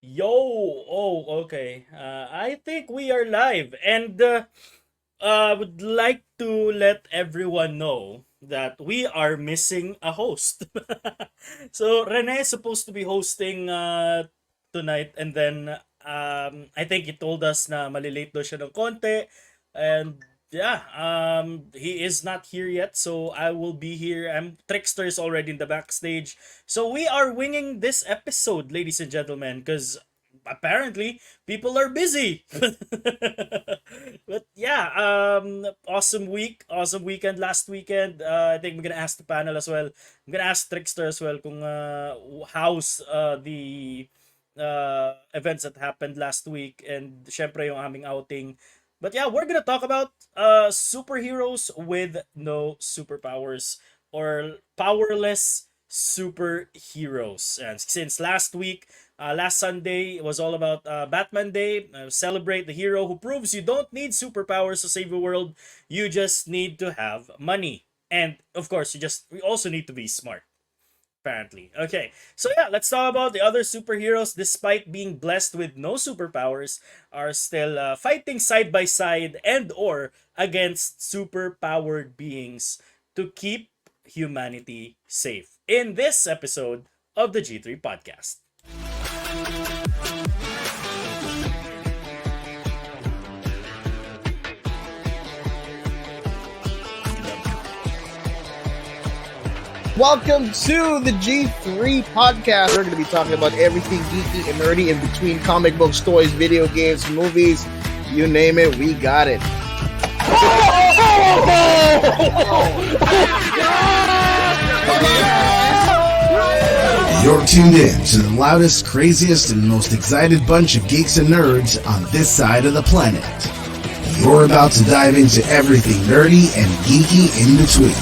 Yo, oh, okay. I think we are live, and would like to let everyone know that we are missing a host. So Rene is supposed to be hosting tonight, and then I think he told us na malilate daw siya ng konti, and yeah, he is not here yet, so I will be here. Trickster is already in the backstage, so we are winging this episode, ladies and gentlemen, because apparently people are busy. But yeah, awesome week, awesome weekend last weekend. I think we're gonna ask the panel as well. I'm gonna ask Trickster as well kung how's the events that happened last week, and syempre yung aming outing. But yeah, we're gonna talk about superheroes with no superpowers, or powerless superheroes. And since last week, last Sunday, it was all about Batman Day. Celebrate the hero who proves you don't need superpowers to save the world. You just need to have money, and of course, we also need to be smart. Apparently. Okay. So yeah, let's talk about the other superheroes. Despite being blessed with no superpowers, are still fighting side by side and or against superpowered beings to keep humanity safe. In this episode of the G3 podcast. Welcome to the G3 podcast. We're going to be talking about everything geeky and nerdy in between comic books, toys, video games, movies, you name it, we got it. You're tuned in to the loudest, craziest, and most excited bunch of geeks and nerds on this side of the planet. You're about to dive into everything nerdy and geeky in between.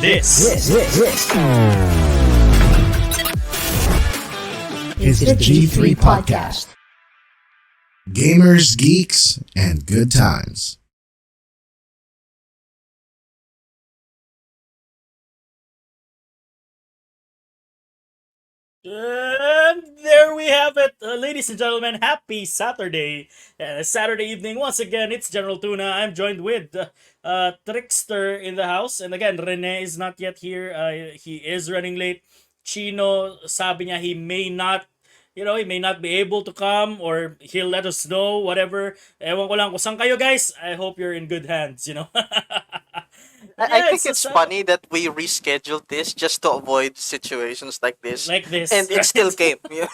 This is the G3 podcast. Gamers, geeks, and good times. And there we have it, ladies and gentlemen. Happy Saturday, Saturday evening. Once again, it's General Tuna. I'm joined with Trickster in the house, and again, Rene is not yet here. He is running late. Chino, sabi niya he may not. He may not be able to come, or he'll let us know, whatever. Ewan ko lang kung saan kayo, guys. I hope you're in good hands. I Yeah, think it's so funny that we rescheduled this just to avoid situations like this. like this. And it Right? still came. Yeah.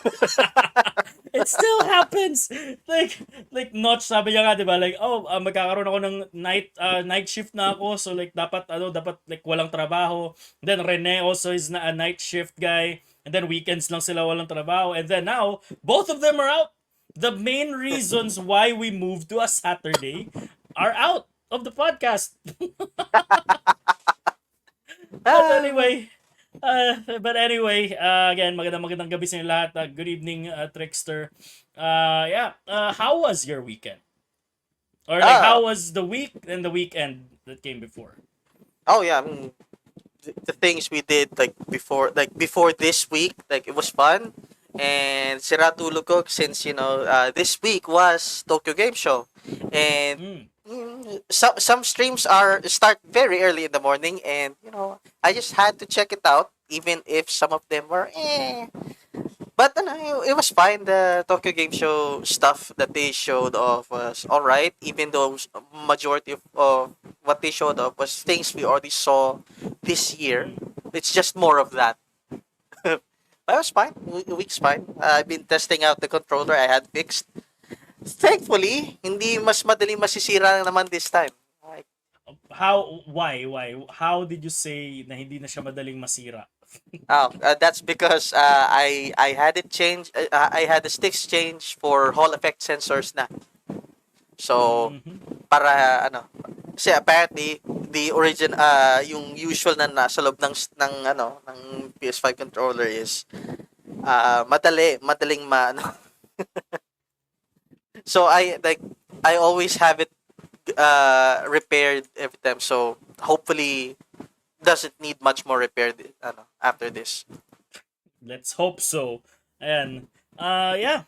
It still happens. Like Notch, sabi niya nga, 'di ba? Like, oh, magkakaroon ako ng night shift na ako, so like dapat like walang trabaho. Then Rene also is na a night shift guy, and then weekends lang sila walang trabaho, and then now both of them are out. The main reasons why we moved to a Saturday are out of the podcast. But Ah, anyway, again, magandang gabi sa inyo lahat. Good evening, Trickster. Yeah, how was your weekend? Or like, ah, how was the week and the weekend that came before? oh yeah. The things we did before this week, like it was fun. And sira tulog ko since this week was Tokyo Game Show, and Mm. some streams are start very early in the morning, and I just had to check it out, even if some of them were But it was fine. The Tokyo Game Show stuff that they showed off was all right, even though majority of what they showed off was things we already saw this year. Mm. It's just more of that. But it was fine. Week's fine. I've been testing out the controller I had fixed. Thankfully, hindi mas madaling masisira naman this time. Like, How, why? How did you say na hindi na siya madaling masira? Oh, that's because I had it changed. I had the sticks changed for Hall effect sensors na. So Mhm. para ano, kasi apparently the origin yung usual na nasa loob ng ano ng PS5 controller is madaling ano. So I always have it repaired every time. So hopefully doesn't need much more repair ano after this. Let's hope so. Ayan. Yeah,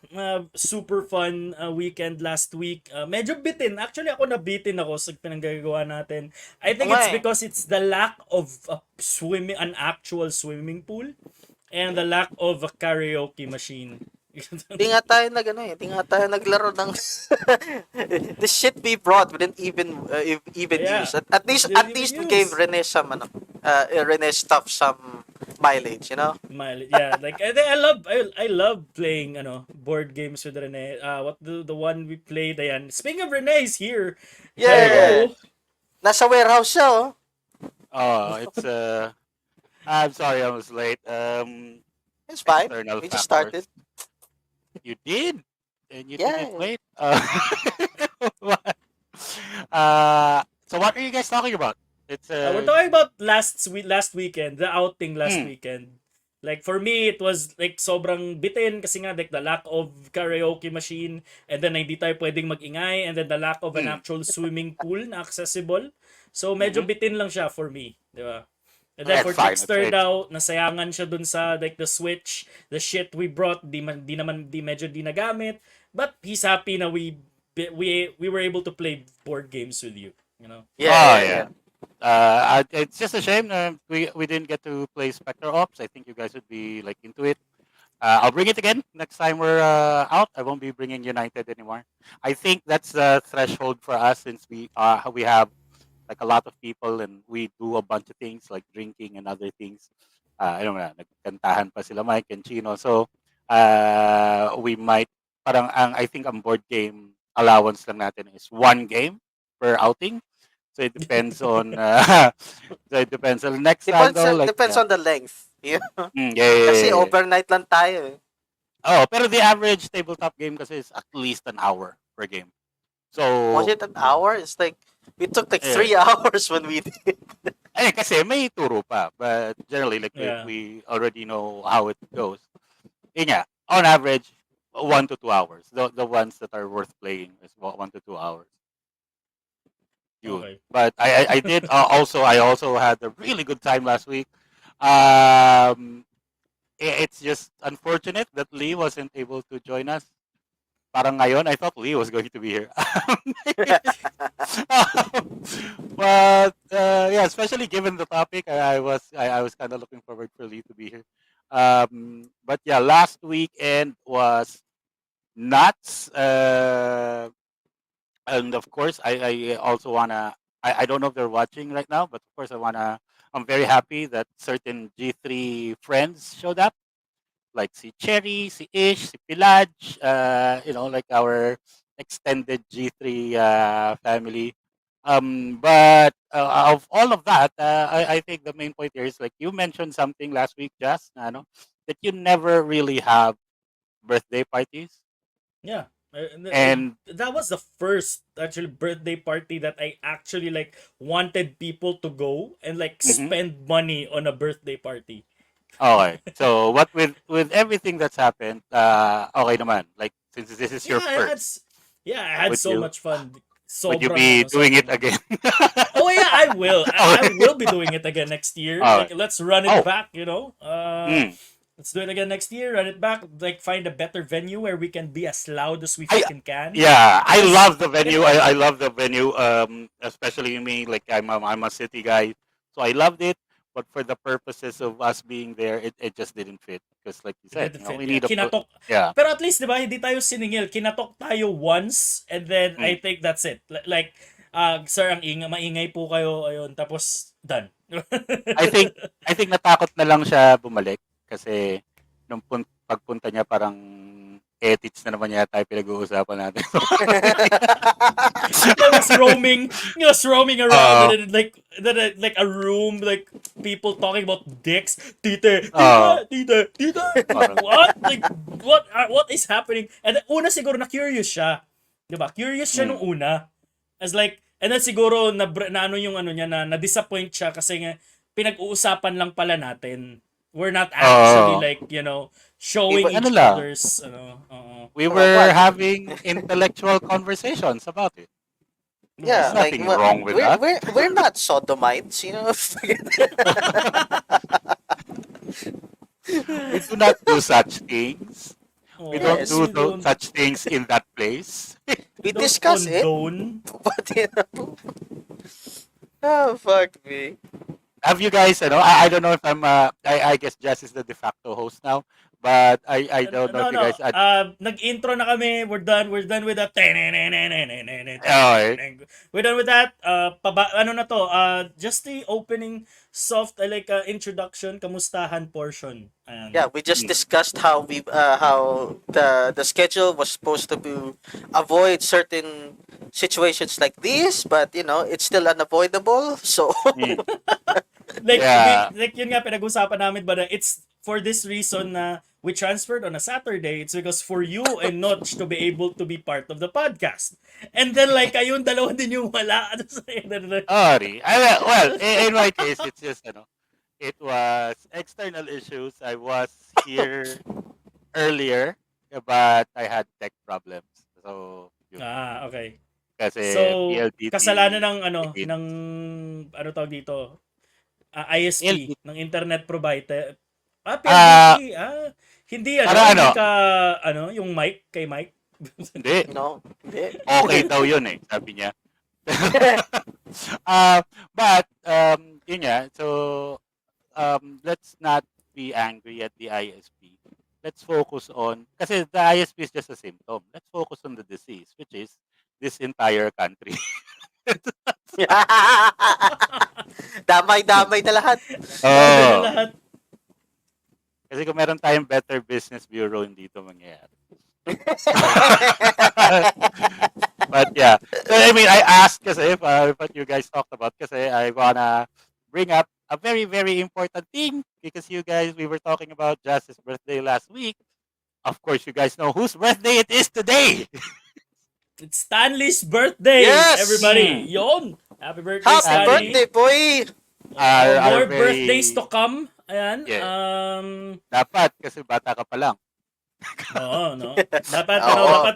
super fun weekend last week. Medyo bitin. Actually, ako nabitin ako sa pinanggagawa natin. I think it's Okay. because it's the lack of an actual swimming pool and the lack of a karaoke machine. Di nga tayo di nga tayo naglaro ng the shit we brought we didn't even Yeah, use. At least didn't even we gave use. Rene some Rene stuff some mileage, you know? Yeah, like I love playing board games with Rene. What the one we played ayan. Speaking of Rene is here. Yeah. Hello. Nasa warehouse siya, oh. Oh, it's I'm sorry I was late. It's fine. External We just factors. started. You did, and you did it Yeah. late. What? So what are you guys talking about? It's We're talking about last weekend, the outing last mm, weekend. Like for me, it was like sobrang bitin kasi nga like the lack of karaoke machine and then hindi tayo pwedeng magingay and then the lack of an mm, actual swimming pool na accessible. So medyo mm-hmm. bitin lang siya for me, di ba? And then It's for fine. Trickster daw, nasayangan siya dun sa like the Switch, the shit we brought, di medyo di nagamit. But he's happy na we were able to play board games with you, you know. Oh Yeah. yeah. It's just a shame we didn't get to play Spectre Ops. I think you guys would be like into it. I'll bring it again next time we're out. I won't be bringing United anymore. I think that's the threshold for us since we have like a lot of people and we do a bunch of things like drinking and other things. I don't know, nagkantahan pa sila Mike and Chino. So we might I think ang board game allowance lang natin is one game per outing. So it depends on so it depends. So next time though, like Depends on the length. Yeah. yeah, yeah, Kasi yeah, yeah. overnight lang tayo, eh. Oh, pero the average tabletop game kasi is at least an hour per game. Was So it an hour? It's like we took like yeah. 3 hours when we did. Kasi may turo pa. But generally, like Yeah. we already know how it goes. Yeah, on average, 1 to 2 hours. The ones that are worth playing is 1 to 2 hours. Yun. Okay. But I did I also had a really good time last week. Um, it's just unfortunate that Lee wasn't able to join us. Parang ngayon, I thought Lee was going to be here. But yeah, especially given the topic, I was kind of looking forward for Lee to be here. But yeah, last weekend was nuts. And of course, I also wanna. I don't know if they're watching right now, but of course, I'm very happy that certain G3 friends showed up, like si Cherry, si Ish, si Pilaj, like our extended G3 family. But of all of that, I think the main point here is like you mentioned something last week, Jazz, that you never really have birthday parties. Yeah. And That was the first actually birthday party that I actually like wanted people to go and like mhm. spend money on a birthday party. Okay. So what with everything that's happened, okay naman. Like since this is Yeah, your first, I had would so you much fun. would you Sobrang be doing it sobrang. again? Oh yeah, I will. I Okay. will be doing it again next year. Okay. Like let's run it Oh. back, Mm. let's do it again next year, run it back, like find a better venue where we can be as loud as we I fucking can. Yeah, I Because love the venue. I love the venue. Especially me, like I'm a city guy, so I loved it. But for the purposes of us being there, it just didn't fit because, like you it said, didn't fit. we Yeah. need a Kinatok. yeah. Pero at least, di ba, hindi tayo siningil. Kinatok tayo once and then I Mm. think that's it. Like, sir, maingay po kayo. Ayun, tapos done. I think I think natakot na lang siya bumalik kasi pagpunta niya parang ethics na naman yata yung pinag-uusapan natin. He was roaming around Oo. and then like a room, like people talking about dicks. Tite, Oo. tite. Parang, What? Like what is happening? And then, una siguro na curious siya. 'Di ba? Curious siya nung una. As like, and then siguro na ano yung ano niya na disappoint siya kasi nga pinag-uusapan lang pala natin. We're not actually Oo. like, showing Iba, ano each lang, other's we oh, were what? having intellectual conversations about it. no. There's Yeah, like nothing wrong with we're that. we're we're not sodomites, you know. We do not do such things. We don't Oh, Yes, do we don't such things in that place. we don't discuss it, condone. but oh fuck me. Have you guys, I don't know if I guess Jess is the de facto host now, but I don't know No, if you no. guys, Nag-intro na kami. We're done with that. oh, We're done with that. Ano na to? Just the opening soft like introduction, kamustahan portion. Ayan. Yeah, we just discussed how the schedule was supposed to be avoid certain situations like this, but it's still unavoidable. So mm, Like yeah, like yun nga pinag-usapan namin ba na it's for this reason na we transferred on a Saturday. It's because for you and Notch to be able to be part of the podcast. And then like kayong dalawa din yung wala. sorry. Well, in my case, it's just, it was external issues. I was here earlier, but I had tech problems. So, yun. Okay. Kasi So, PLDT kasalanan ng begins. ano tawag dito? ISP, PLDT. ng internet provider. Ah, PLDT. Hindi para hindi ano? ka yung mic kay Mike. Hindi. hindi. Okay daw yun eh, sabi niya. But, yun nga, so, let's not be angry at the ISP. Let's focus on, kasi the ISP is just a symptom. Let's focus on the disease, which is this entire country. Damay-damay na lahat. Dami na Oh, lahat. kasi kung meron tayong Better Business Bureau, hindi ito mangyayari. But yeah, so I mean, I asked kasi what you guys talked about kasi I wanna bring up a very, very important thing because you guys, we were talking about Jaz's birthday last week. Of course, you guys know whose birthday it is today. It's Stanley's birthday, Yes! everybody. Yon. Happy birthday, Happy Stanley. birthday, boy! More Very, birthdays to come. Ayan. Yeah. Dapat kasi bata ka pa lang. Oo, no. Dapat Oo.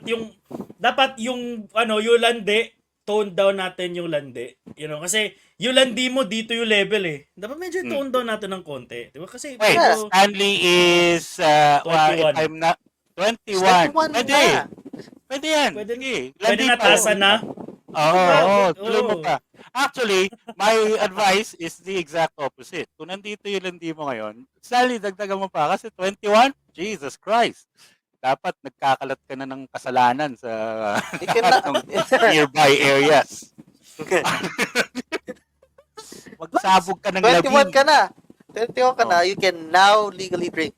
dapat yung yung landi, tone down natin yung landi. Kasi yung landi mo dito yung level eh. Dapat medyo tone down natin ng konti, 'di ba? Kasi Wait, Yeah. Stanley is, if 21. I'm not, 21. 21 Pwede. na. Pwede yan. Pwede, Sige. pwede Landi na pa. tasa na. Oo, Diba? tuloy mo Oo. pa. Actually, my advice is the exact opposite. Kung nandito yung landi mo ngayon, Stanley, dagdagan mo pa kasi 21, Jesus Christ. Dapat nagkakalat ka na ng kasalanan sa You cannot... ng nearby areas. Magsabog ka ng 21 labing. ka na. 21 ka na, you can now legally drink.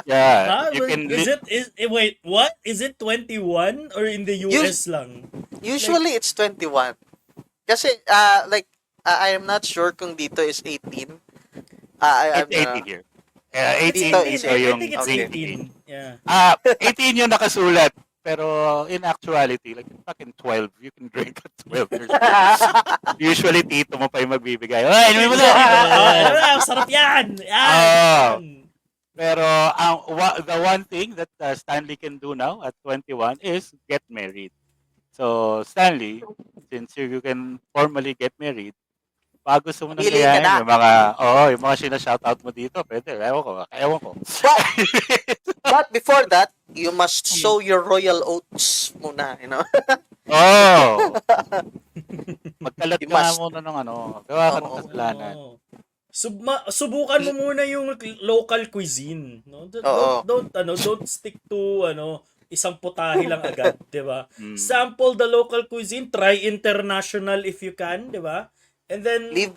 Yeah, you can Wait, what? Is it 21 or in the US lang? Usually, it's 21. Kasi, I am not sure kung dito is 18. it's 18 here. 18 Dito is dito I yung think it's drinking 18. Yeah. 18 yung nakasulat. Pero in actuality, like fucking 12, you can drink at 12 years old. Usually, tito mo pa yung magbibigay. Ay, inumin mo na! Sarap yan! Oh. Yan! Pero the one thing that Stanley can do now at 21 is get married. So, Stanley, since you can formally get married, pag gusto mo nang Pili ka gayahin, na. yung mga sinashoutout mo dito, pwede, ewan ko. But before that, you must sow your royal oats muna, you know? Oh! Magkalat You ka must. muna ng gawa ka ng Oo. kasalanan. Oo. Subukan mo muna yung local cuisine, no? Oo. Don't stick to isang putahe lang agad, 'di ba? Mm. Sample the local cuisine, try international if you can, 'di ba? And then Leave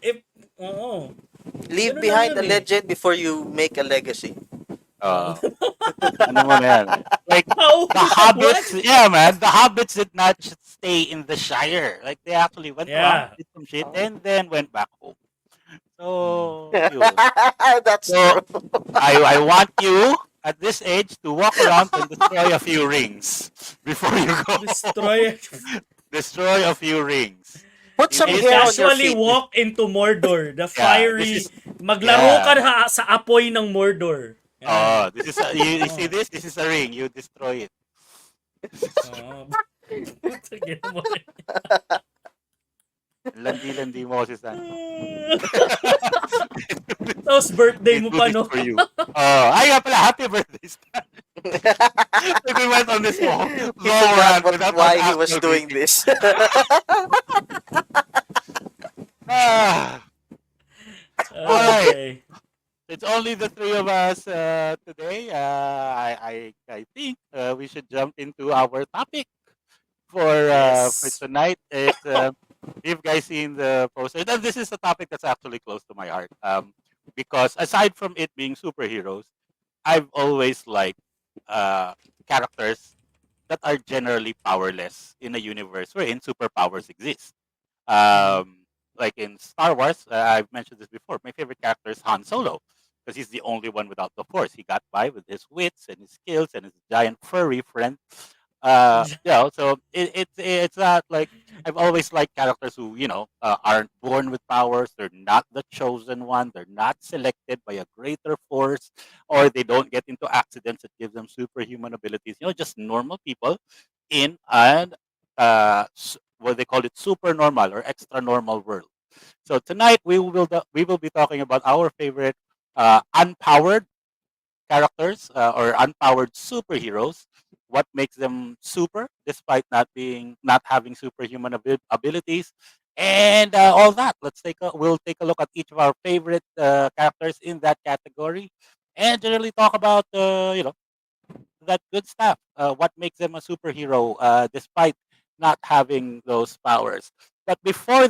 Ganun lang behind yun a eh. legend before you make a legacy. Ano mo na yan? Like How? the What? hobbits, yeah, man. The hobbits did not just stay in the Shire. Like they actually went around, Yeah. did some shit, Oh. and then went back home. Mm. So yun. That's So true. I want you at this age to walk around and destroy a few rings before you go. Destroy. Destroy a few rings. Put It some Just is hair on your casually feet. walk into Mordor. The yeah. This fiery. is Maglaro yeah. ka sa apoy ng Mordor. Yan. Oh, this is you see Oh. this. This is a ring. You destroy it. Oh. Sige mo. Landi-landi mo si Sancho. Tapos birthday We mo do pa, this no? for you. Oh, ay nga pala, happy birthday, Stan. Like we went on this long He forgot rant without an why he was actual doing greeting. this. Ah, all right. Okay. It's only the three of us today. I think we should jump into our topic for Yes. tonight. It's you've guys seen the poster. And this is a topic that's actually close to my heart. Because aside from it being superheroes, I've always liked uh, characters that are generally powerless in a universe wherein superpowers exist. Mm-hmm. Like in Star Wars, I've mentioned this before. My favorite character is Han Solo because he's the only one without the Force. He got by with his wits and his skills and his giant furry friend. So it's not like I've always liked characters who aren't born with powers. They're not the chosen one. They're not selected by a greater force, or they don't get into accidents that give them superhuman abilities. Just normal people in an what they call it super normal or extra normal world. So tonight we will be talking about our favorite unpowered characters or unpowered superheroes. What makes them super, despite not having superhuman abilities, and all that. We'll take a look at each of our favorite characters in that category, and generally talk about that good stuff. What makes them a superhero, despite not having those powers. But before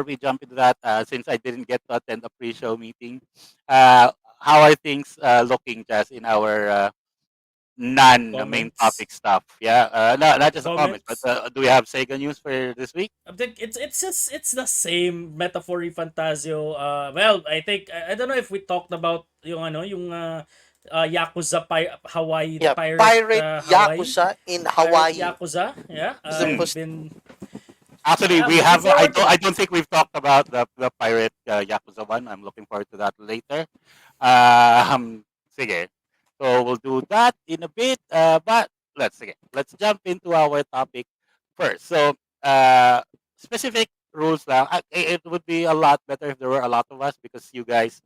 we jump into that, since I didn't get to attend a pre-show meeting, how are things looking, Jazz, in our non-main Comments. topic stuff? Yeah, no, not just a comment, but Comments. do we have Sega news for this week? I think it's the same Metaphor Fantasio. Well, I think I don't know if we talked about yung Yakuza Hawaii, the Yeah, pirate pirate Hawaii, yakuza in pirate Hawaii. Yakuza. Yeah, Is the Hmm. it's most been Actually, yeah. I'm we looking have. I forward to don't. I that. don't think we've talked about the pirate Yakuza one. I'm looking forward to that later. Sige. So we'll do that in a bit. But let's jump into our topic first. So specific rules lang. It would be a lot better if there were a lot of us because you guys.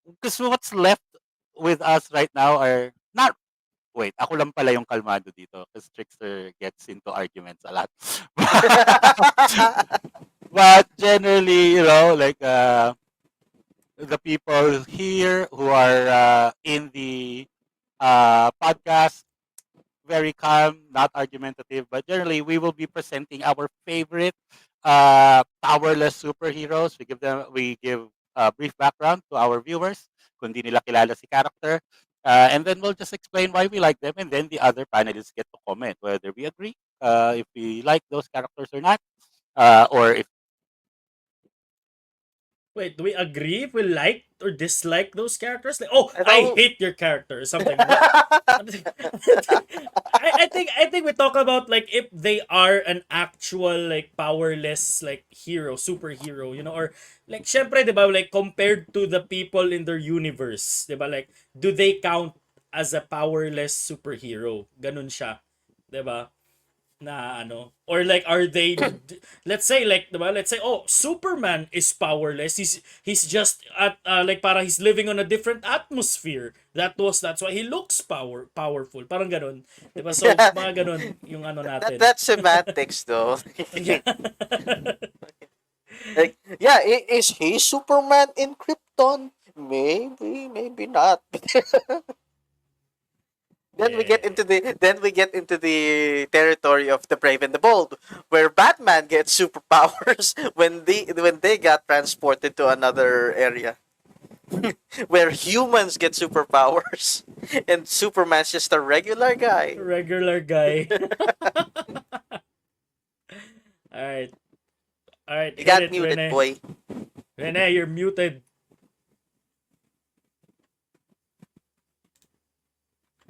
Because what's left with us right now are not. Wait, ako lang pala yung kalmado dito because Trickster gets into arguments a lot. But generally, like the people here who are in the podcast, very calm, not argumentative, but generally we will be presenting our favorite powerless superheroes. We give brief background to our viewers kung di nila kilala si character. And then we'll just explain why we like them, and then the other panelists get to comment whether we agree, if we like those characters or not, or if Wait, do we agree if we like or dislike those characters? Like, oh, I I don't. hate your character or something. What? I think we talk about like if they are an actual like powerless like hero, superhero, or like syempre 'di ba like compared to the people in their universe, 'di ba like do they count as a powerless superhero? Ganun siya, 'di ba? Na ano or like are they let's say like diba let's say oh Superman is powerless, he's just at like para he's living on a different atmosphere, that's why he looks powerful parang ganon, diba, so Yeah, mga ganon yung ano natin. that's semantics though. Yeah. Like, yeah, is he Superman in Krypton? Maybe, maybe not. Yeah. Then we get into the territory of the brave and the bold, where Batman gets superpowers when they got transported to another area. where humans get superpowers and Superman's just a regular guy. Regular guy. All right. All right. You Hit got it, muted, Rene. boy. Rene, you're muted.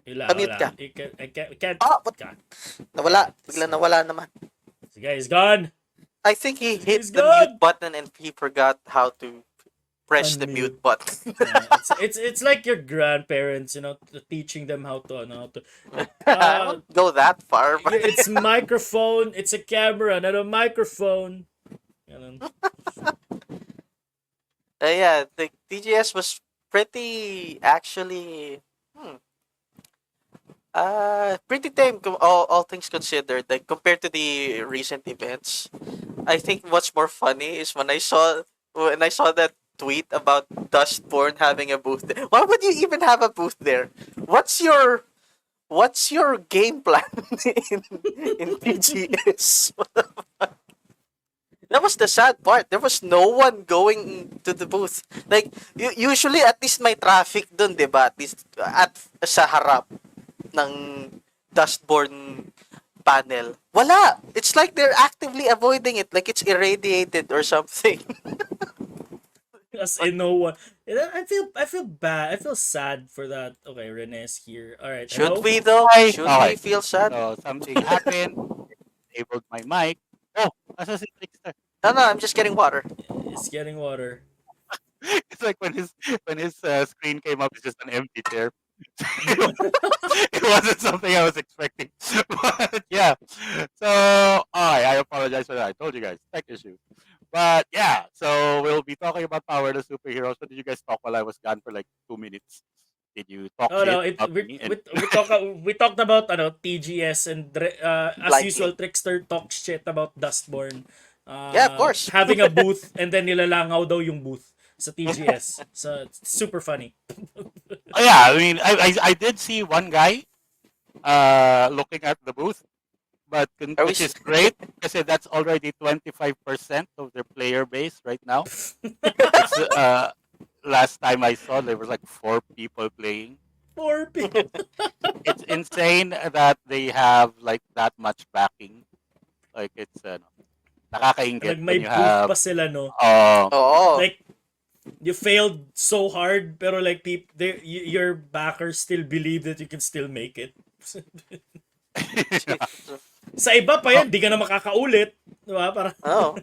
Wala, Pamute wala. ka. I can't. Ah, what? God. Nawala. It's, Biglang nawala naman. the guy is gone. I think he He's hit the mute gone. button and he forgot how to press the Unmute. mute button. It's like your grandparents, teaching them how to. I won't go that far, but It's microphone. It's a camera, not a microphone. Ganun. yeah, the TGS was pretty actually. Pretty tame, all things considered. Like compared to the recent events, I think what's more funny is when I saw that tweet about Dustborn having a booth there. Why would you even have a booth there? What's your game plan in TGS? That was the sad part. There was no one going to the booth. Like usually at least may traffic dun, 'di ba? At least at sa harap ng dustborn panel. Wala. It's like they're actively avoiding it, like it's irradiated or something. As in no one. I feel bad. I feel sad for that. Okay, Rene's here. All right. Should Hello. we though? Hi. Should Okay. we feel sad? So something happened. Disabled my mic. Oh, nasa si Trickster. No, I'm just getting water. It's getting water. It's like when his screen came up, it's just an empty chair. It wasn't something I was expecting. But yeah. So I apologize for that. I told you guys, tech issue. But yeah, so we'll be talking about Power the Superheroes. What did you guys talk while I was gone for like 2 minutes? Did you talk Oh no, shit it about we me? we, we talk we talked about TGS and as Lightly. usual Trickster talks shit about Dustborn. Yeah, of course. Having a booth and then nilalangaw daw yung booth sa TGS. So it's super funny. Oh, yeah, I mean, I did see one guy looking at the booth, but Are we which is great because that's already 25% of their player base right now. It's, last time I saw there was like 4 people playing. 4 people. It's insane that they have like that much backing. Like it's nakakaingit Like may when you booth have pa sila no. Oh. Like you failed so hard pero like your backers still believe that you can still make it. Sa iba pa yan, di ka na makakaulit. Diba? Parang, Oh.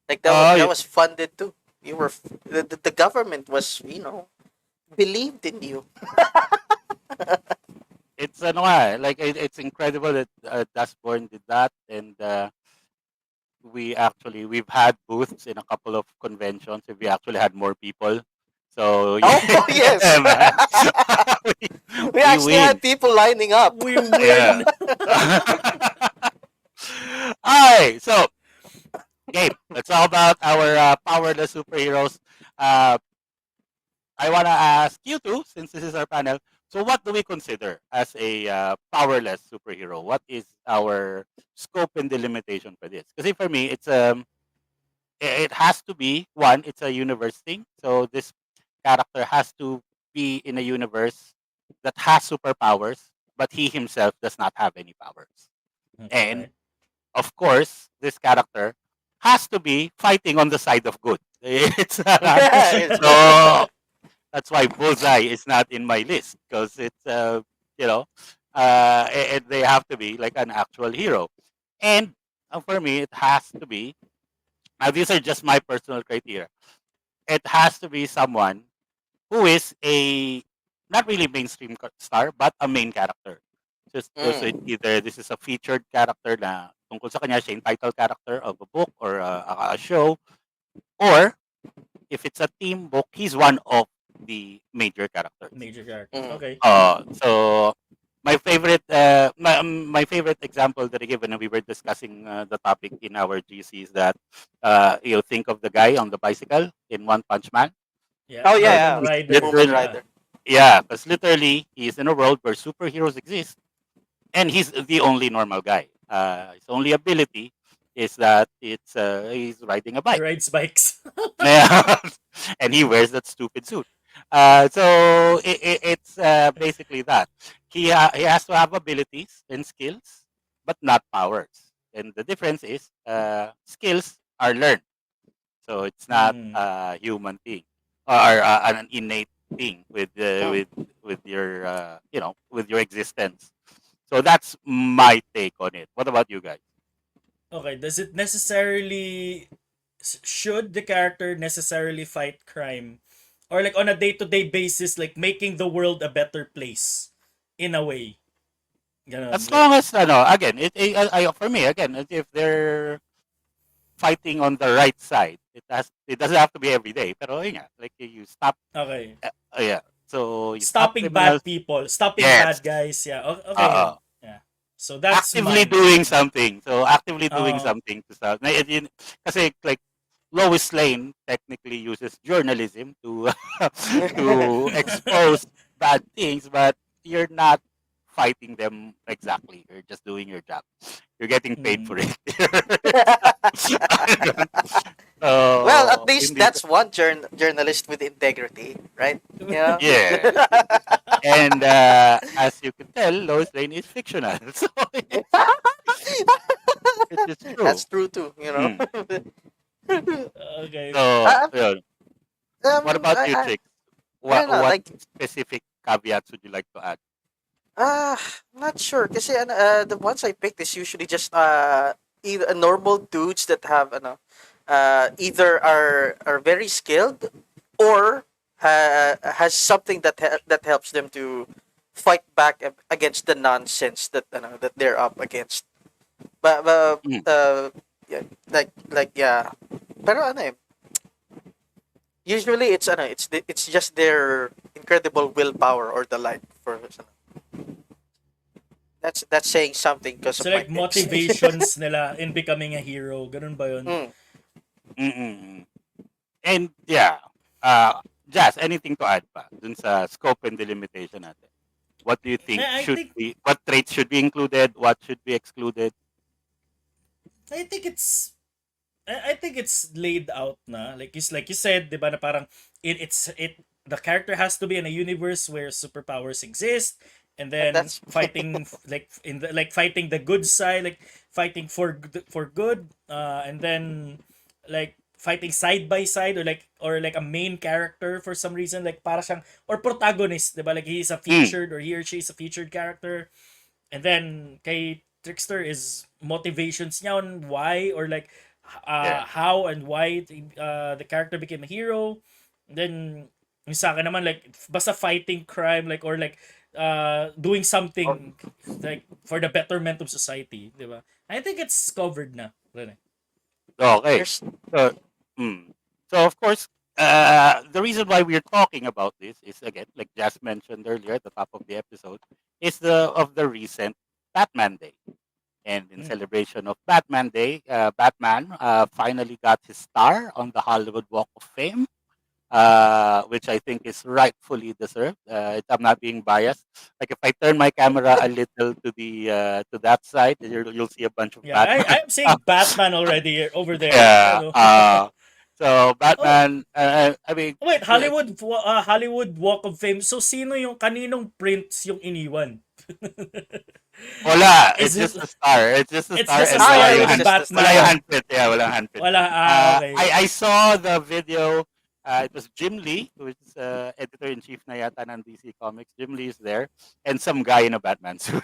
Like Oh, that was funded too. You were the government was, believed in you. it's like it's incredible that Dustborn did that, and we've had booths in a couple of conventions. We actually had more people, so Oh, yes. man. We actually win. had people lining up. we win. Yeah. Alright, so game. It's all about our powerless superheroes. I wanna ask you two, since this is our panel. So, what do we consider as a powerless superhero? What is our scope and delimitation for this? Because for me, it has to be one. It's a universe thing. So this character has to be in a universe that has superpowers, but he himself does not have any powers. And Okay. of course, this character has to be fighting on the side of good. It's Yes. so that's why Bullseye is not in my list because it's you know they have to be like an actual hero. And for me, it has to be. Now these are just my personal criteria. It has to be someone who is a not really mainstream star, but a main character. So it's either this is a featured character na tungkol sa kanya, siya yung title character of a book or a show, or if it's a team book, he's one of the major characters. Major character. Mm. Okay. So my favorite example that I give when we were discussing the topic in our GC is that you think of the guy on the bicycle in One Punch Man. Yeah. Oh, Kamen yeah, He's Rider. Woman literally, Rider. yeah, because literally he's in a world where superheroes exist, and he's the only normal guy. His only ability is that he's riding a He bike. rides bikes. Yeah. and he wears that stupid suit. So it's basically that he has to have abilities and skills, but not powers. And the difference is skills are learned, so it's not Mm. a human thing or an innate thing Hmm. with your with your existence. So that's my take on it. What about you guys? Okay, does it necessarily should the character necessarily fight crime or like on a day-to-day basis like making the world a better place in a way? Ganon, As like long as again, for me again, if they're fighting on the right side, it doesn't have to be every day. Pero yun nga, like you stop, okay. yeah. So you stop Stopping criminals. bad people, stopping Yes. bad guys. Yeah. Okay. Uh, Yeah. So that's actively mine. doing something. So actively doing Uh, something to stop. Kasi like Lois Lane technically uses journalism to to expose bad things, but you're not fighting them exactly. You're just doing your job. You're getting paid for mm, it. Well, at So least hindi, that's one journalist with integrity, right? You know. yeah. And as you can tell, Lois Lane is fictional, so it is That's true. true too. Mm. okay. So uh, yeah. What about you, I Chicks? I don't know. What Like, specific caveats would you like to add? uh, not sure. Kasi the ones I picked is usually just either normal dudes that have either are very skilled or has something that helps them to fight back against the nonsense that that they're up against. But Mm. yeah, like yeah. Pero usually it's just their incredible willpower or the like for that's saying something because So of my like picks. motivations nila in becoming a hero. Ganun ba yun? Mm. Mm-mm. And yeah, uh, Jazz, anything to add pa dun sa scope and delimitation natin? What do you think I should think be, what traits should be included, what should be excluded? I think it's I think it's laid out na like you said, 'di ba na parang it the character has to be in a universe where superpowers exist and And then that's fighting like in the like fighting the good side like fighting for good and then like fighting side by side or like a main character for some reason like para siyang or protagonist, 'di ba? Like he's a Mm. featured or he or she is a featured character. And then kay Trickster is motivations niya on why or like Yeah. how and why the character became a hero. And then yung sa akin naman like basta fighting crime like or like doing something like for the betterment of society, di ba? I think it's covered na. Rene. Okay. there's So, mm. So of course, the reason why we're talking about this is again, like Jazz mentioned earlier at the top of the episode, is the recent Batman Day. And in Mm. celebration of Batman Day, Batman finally got his star on the Hollywood Walk of Fame, which I think is rightfully deserved. I'm not being biased. Like if I turn my camera a little to that side, you'll see a bunch of Yeah, Batman. I'm seeing Batman already over there. Yeah. Ano? So Oh, Batman. I mean, wait, Hollywood Walk of Fame. So sino yung kaninong prints yung iniwan? wala. Is It's it just a star. It's just a it's star, just a and ah star yeah, wala it yung was with hand. just the Wala yung star. Batman? handprint. Yeah, wala yung handprint. Wala, okay. I saw the video. It was Jim Lee, who is editor in chief na yata ng DC Comics. Jim Lee is there, and some guy in a Batman suit.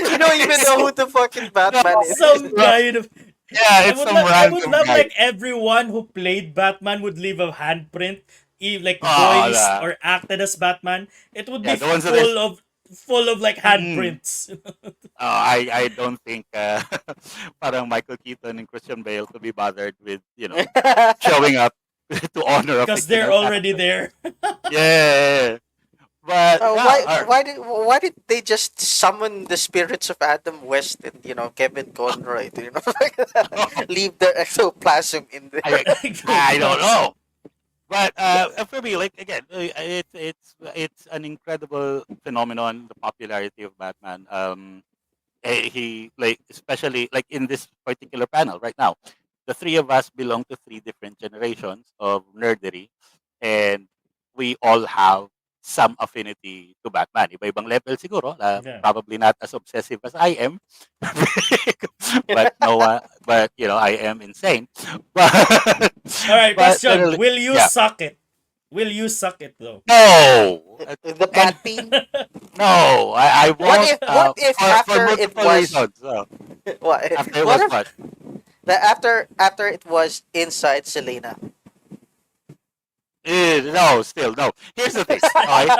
You don't even It's know who the fucking no, Batman is. Some guy in a, yeah, it's some I would random love guy. like everyone who played Batman would leave a handprint, like Oh, voiced or acted as Batman. It would be yeah, the ones that is. full of like Mm, handprints. I don't think parang Michael Keaton and Christian Bale to be bothered with showing up to honor a Because they're fictional already character. there. Yeah, but Why yeah, why did they just summon the spirits of Adam West and Kevin Conroy to leave the ectoplasm in I there? I don't Plus. know. But for me, like again, it's an incredible phenomenon. The popularity of Batman. He like especially like in this particular panel right now. the three of us belong to three different generations of nerdery, and we all have some affinity to Batman. Iba-ibang level siguro. Yeah. Probably not as obsessive as I am, but no, but I am insane. But All right, question. generally, Will you yeah, suck it? Will you suck it though? no, The and bat peen. no, I What won't. if what if For after it multiple was reasons. So, what after it what was if what? after it was inside Selena? No, still no. Here's the thing. Okay,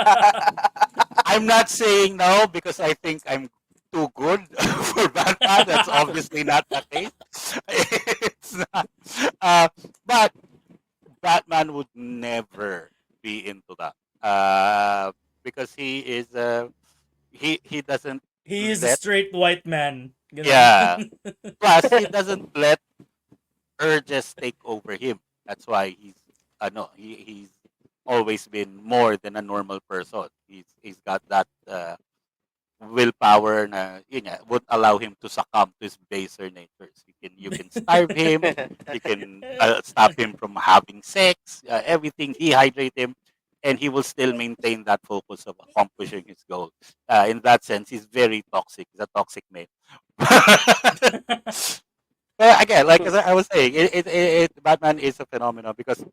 I'm not saying no because I think I'm too good for Batman. That's obviously not the case. It's not. Uh, but Batman would never be into that. Because he is he doesn't He is a let. straight white man. Yeah. Plus, he doesn't let urges take over him. That's why he's always been more than a normal person. He's got that willpower na yun nga, would allow him to succumb to his baser natures. You can starve him, you can stop him from having sex, everything, dehydrate him, and he will still maintain that focus of accomplishing his goal. In that sense, he's very toxic. He's a toxic man. But again, like as I was saying, Batman is a phenomenon because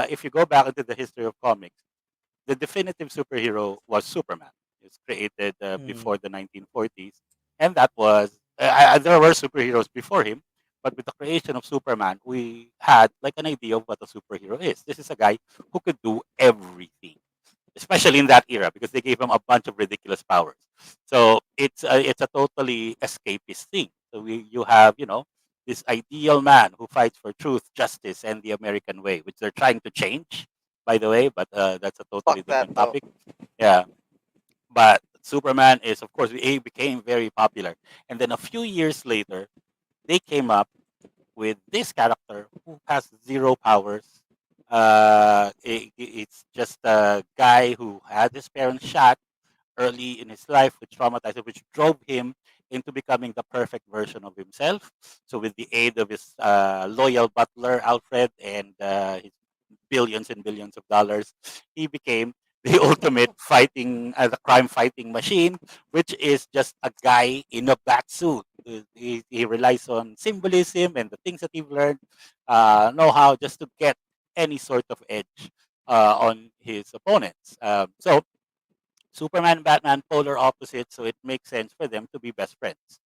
if you go back into the history of comics, the definitive superhero was Superman. It was created Hmm. before the 1940s, and that was there were superheroes before him, but with the creation of Superman, we had like an idea of what a superhero is. This is a guy who could do everything, especially in that era because they gave him a bunch of ridiculous powers. So it's a totally escapist thing. So you have this ideal man who fights for truth, justice, and the American way, which they're trying to change, by the way. But that's a totally Fuck that different though. topic. Yeah, but Superman is, of course, he became very popular, and then a few years later, they came up with this character who has zero powers. It's just a guy who had his parents shot early in his life, which traumatized him, which drove him into becoming the perfect version of himself. So, with the aid of his loyal butler Alfred and his billions and billions of dollars, he became the ultimate the crime fighting machine, which is just a guy in a bat suit. He relies on symbolism and the things that he's learned, know how just to get any sort of edge on his opponents. So Superman and Batman, polar opposites, so it makes sense for them to be best friends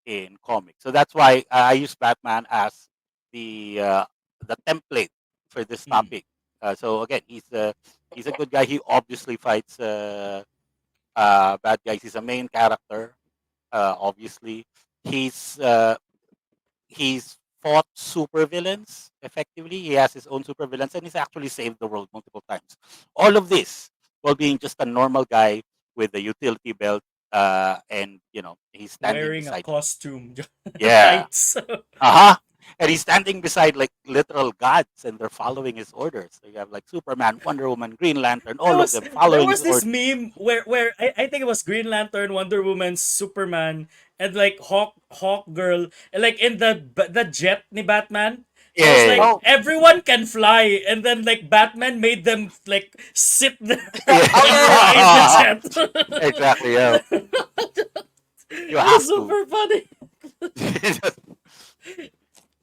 in comics. So that's why I use Batman as the template for this Hmm. topic. So again, he's a good guy. He obviously fights bad guys. He's a main character. Obviously, he's uh, he's fought supervillains effectively. He has his own supervillains, and he's actually saved the world multiple times. All of this while being just a normal guy with a utility belt, and he's standing Wearing a beside. costume, Yeah, tights. uh huh. And he's standing beside like literal gods, and they're following his orders. So you have like Superman, Wonder Woman, Green Lantern, there all of was them there following his was this orders. meme where I think it was Green Lantern, Wonder Woman, Superman, and like Hawk Girl, and like in the jet ni Batman. It was Yeah, like Oh, everyone can fly, and then like Batman made them like sit there yeah, oh and yeah, fly the yeah. jet. Exactly. Yeah, you It was have to. super funny.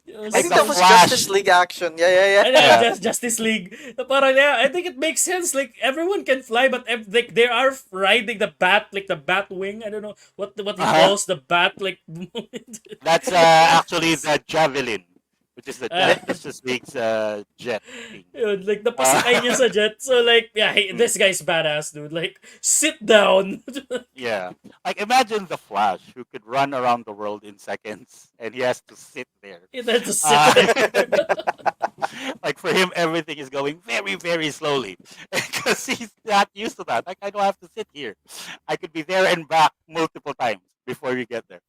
It I was Like think the that so was Flash. Justice League action. Yeah, yeah, I know, yeah. Yeah. just Justice League. Parang, yeah, I think it makes sense. Like everyone can fly, but like they are riding the bat, like the bat wing. I don't know what he Uh-huh. calls the bat, like. That's actually the javelin, which is the uh, Justice League's jet thing. Yun, like napasakay niya Uh, sa jet. So like, yeah, hey, mm, this guy's badass, dude. Like, sit down. yeah, like imagine the Flash who could run around the world in seconds, and he has to sit there. He had to sit Uh, there. like for him, everything is going very, very slowly because he's not used to that. Like I don't have to sit here; I could be there and back multiple times before you get there.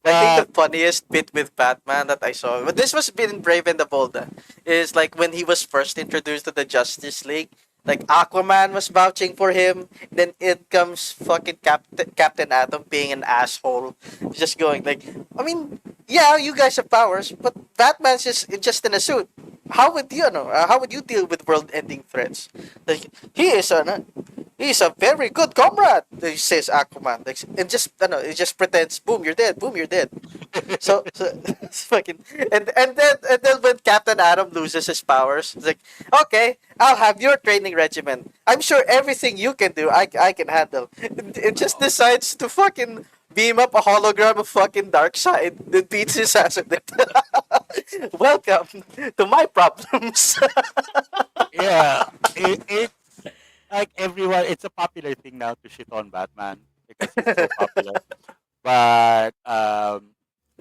I think the But funniest bit with Batman that I saw, but this was been Brave and the Bold, is like when he was first introduced to the Justice League. Like Aquaman was vouching for him. Then it comes fucking Captain Atom being an asshole, just going like, I mean, yeah, you guys have powers, but Batman's just in a suit. How would you know? How would you deal with world-ending threats? Like he's a very good comrade. Says Aquaman, like, and just I don't know, it just pretends. Boom, you're dead. Boom, you're dead. So it's fucking and then when Captain Atom loses his powers, it's like, okay, I'll have your training regimen. I'm sure everything you can do, I can handle. It just decides to fucking beam up a hologram of fucking Darkseid that beats his ass with it. Welcome to my problems. Yeah, it's like everyone. It's a popular thing now to shit on Batman because he's so popular. But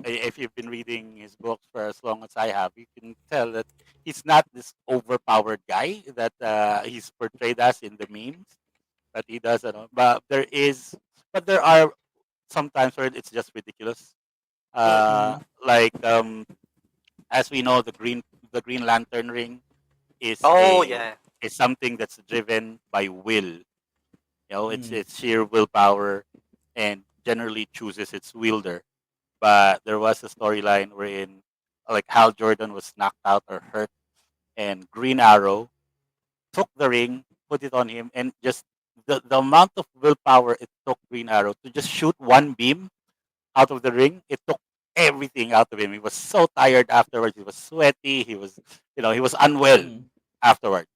if you've been reading his books for as long as I have, you can tell that he's not this overpowered guy that he's portrayed as in the memes that he does. But there are sometimes where it's just ridiculous. Uh, Mm-mm. like as we know, the Green Lantern ring is Oh a yeah. is something that's driven by will. It's Mm. it's sheer willpower, and generally chooses its wielder. But there was a storyline wherein like Hal Jordan was knocked out or hurt, and Green Arrow took the ring, put it on him, and just the amount of willpower it took Green Arrow to just shoot one beam out of the ring, it took everything out of him. He was so tired afterwards. He was sweaty. He was unwell Mm. afterwards.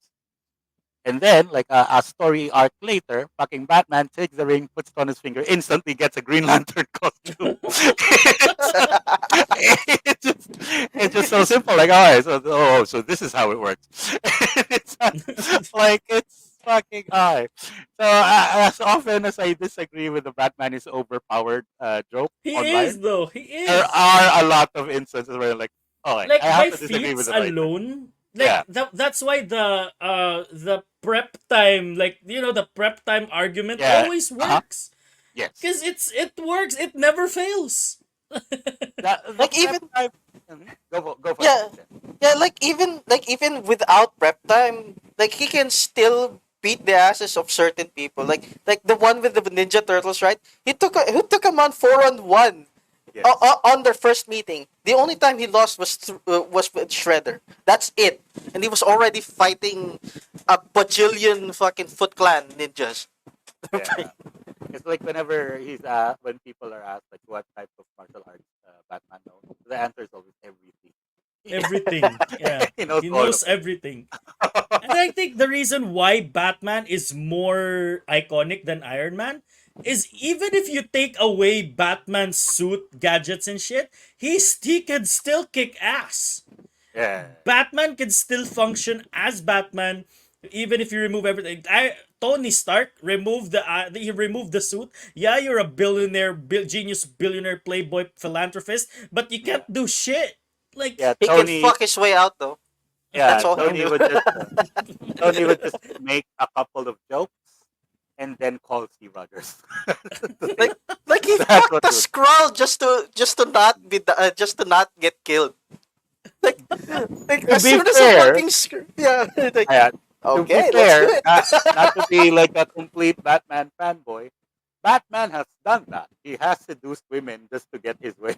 And then, like a story arc later, fucking Batman takes the ring, puts it on his finger, instantly gets a Green Lantern costume. it's, it's just so simple. Like, all right, so this is how it works. it's it's fucking alright. So as often as I disagree with the Batman is overpowered joke He online, is though. He there is. are a lot of instances where like, oh, I Like have by to disagree with feats the writer. alone, like Yeah. that's why the prep time, like the prep time argument Yeah. always Uh huh. works. Yes. Cause it works. It never fails. The like prep even time. Go for it. yeah, yeah, like even without prep time, like he can still beat the asses of certain people. Like the one with the Ninja Turtles, right? He took him on 4-on-1 Yes. on their first meeting. The only time he lost was with Shredder. That's it, and he was already fighting a bajillion fucking Foot Clan ninjas. Yeah. It's like when people are asked like what type of martial arts Batman knows, the answer is always everything. Everything. Yeah. He knows He all of knows it. everything. And I think the reason why Batman is more iconic than Iron Man is even if you take away Batman's suit, gadgets, and shit, he can still kick ass. Yeah. Batman can still function as Batman even if you remove everything. Tony Stark he removed the suit. Yeah, you're a billionaire, genius, billionaire, playboy, philanthropist, but you Yeah. can't do shit. Like Yeah. He can Tony. fuck his way out though. Yeah. That's all he Tony do. would just make a couple of jokes and then call Steve Rogers. like like he That's fucked what the he would. scroll just to not get killed. Like like To as be soon as a fair, fucking yeah, like yeah, to be okay, let's do fair, it. not to be like a complete Batman fanboy, Batman has done that. He has seduced women just to get his way.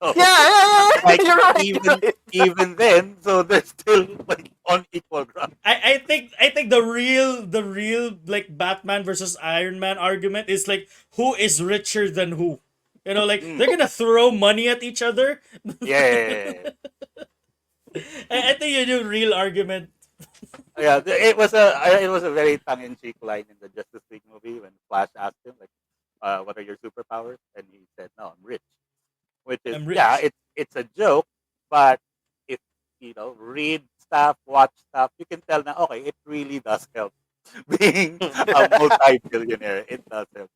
So, Yeah, yeah, yeah, like you're right, you're even right. even then, so they're still like on equal ground. I think the real like Batman versus Iron Man argument is like who is richer than who. Like Mm, they're gonna throw money at each other. yeah, I think you do real argument. yeah. It was a very tongue in cheek line in the Justice League movie when Flash asked him like, "What are your superpowers?" And he said, "No, I'm rich." Which is I'm yeah, rich. it's a joke, but if read stuff, watch stuff, you can tell now. Okay, it really does help being a multi-billionaire. It does help.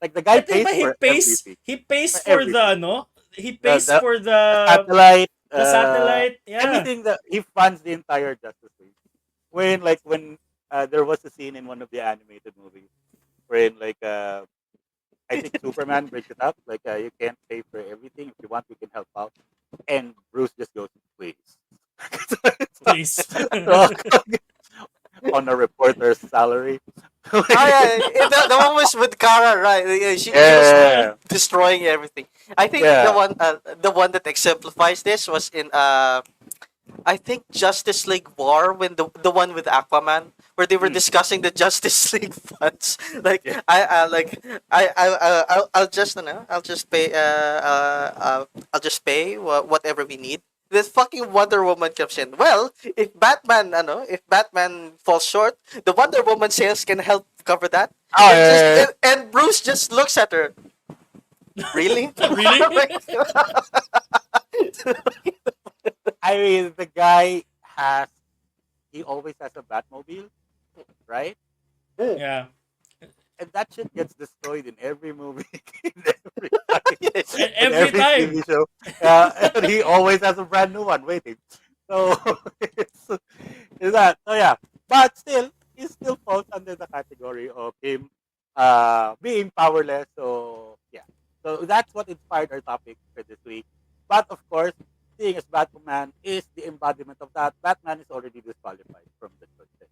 Like the guy I think pays but he for pays everything, he pays for for everything. the no he The pays the, for the the satellite, the satellite. Yeah. everything that he funds the entire Justice League. When there was a scene in one of the animated movies wherein I think Superman brings it up like you can't pay for everything. If you want, we can help out. And Bruce just goes, please. So it's Please. so on a reporter's salary. Oh yeah, the one was with Kara, right? Yeah, she was Yeah, destroying everything. I think yeah. the one that exemplifies this was in I think Justice League War, when the one with Aquaman, where they were Mm, discussing the Justice League funds. Like yeah. I'll just, you know, I'll just pay whatever we need. This fucking Wonder Woman comes in. Well, if Batman, if Batman falls short, the Wonder Woman sales can help cover that. Oh, And just yeah, and Bruce just looks at her. Really? Really? I mean, the guy he always has a Batmobile, right? Yeah. And that shit gets destroyed in every movie, in every time, Yes. in Every every time. TV show. And he always has a brand new one waiting. So it's, it's that. So yeah, but still, he still falls under the category of him being powerless. So yeah, so that's what inspired our topic for this week. But of course, seeing as Batman is the embodiment of that, Batman is already disqualified from the choices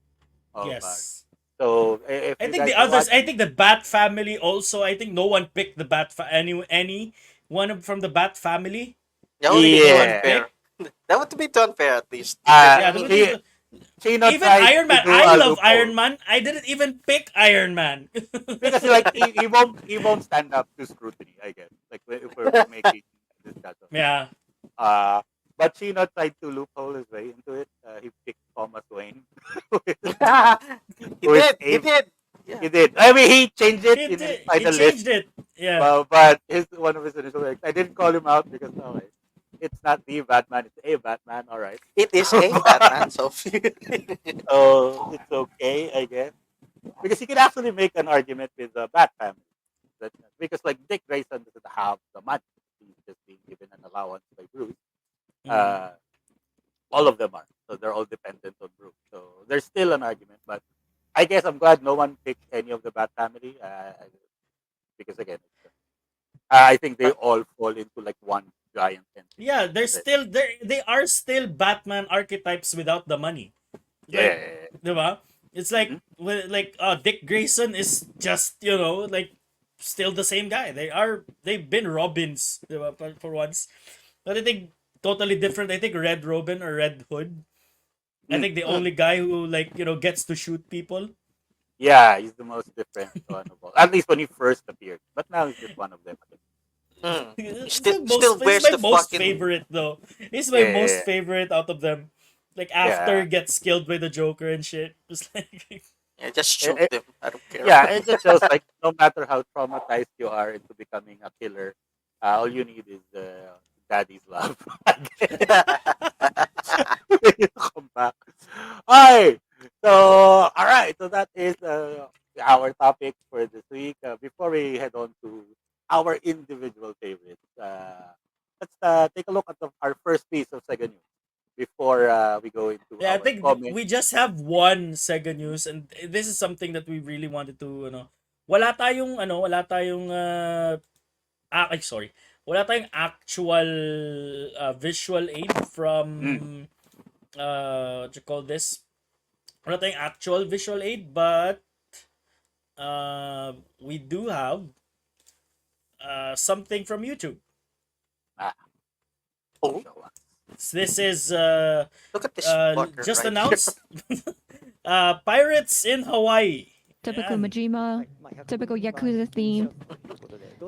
of Yes. so if I you think guys the are others. I watching, think the Bat family also. I think no one picked the any one from the Bat family. That would be No too one yeah, unfair. picked. That would be too unfair, at least, because Yeah, I that would mean, be Chino even tried Iron to Man. do I a love loophole Iron Man. I didn't even pick Iron Man. because like he won't stand up to scrutiny. I guess like if we're making this discussion. Yeah. Uh, but Chino tried to loophole his way into it. He picked Thomas Wayne, he who is did. He Abe. did. Yeah. He did. I mean, he changed it He in his did. He final list. changed it. Yeah. But his one of his initial works, I didn't call him out because no, it's not the Batman, it's a Batman. All right, It is a Batman, so so it's okay, I guess, because you can actually make an argument with the Bat family. That, because like Dick Grayson doesn't have the money; he's just being given an allowance by Bruce. Mhm. Uh, all of them are, so they're all dependent on Bruce. So there's still an argument, but I guess I'm glad no one picked any of the Bat family because again, I think they all fall into like one giant entity. Yeah, they're That's it. still they are still Batman archetypes without the money. Yeah. Like, diba? It's like Mhm. Dick Grayson is just, like still the same guy. They've been Robins, diba, for once. But I think totally different. I think Red Robin or Red Hood. I Mm. think the only guy who gets to shoot people. Yeah, he's the most different one of all. At least when he first appeared. But now he's just one of them. He He's still he's wears my the most fucking. favorite though. He's my most Yeah. favorite out of them. Like Yeah. after gets killed by the Joker and shit. Just like Yeah, just Eh, shoot eh, them. I don't care. yeah, it just shows like no matter how traumatized you are into becoming a killer, all you need is daddy's love. You come back. Alright. So alright, so that is our topic for this week. Before we head on to our individual favorites, let's take a look at our first piece of Sega news before we go into Yeah, I our think comments. we just have one Sega news, and this is something that we really wanted to, wala tayong sorry. Wala tayong actual visual aid Mm. from what you call this? Wala tayong actual visual aid, but we do have something from YouTube. Ah, Oh, show us. This is look at this fucker just right announced. Pirates in Hawaii. Typical Yan. Majima, typical Yakuza theme,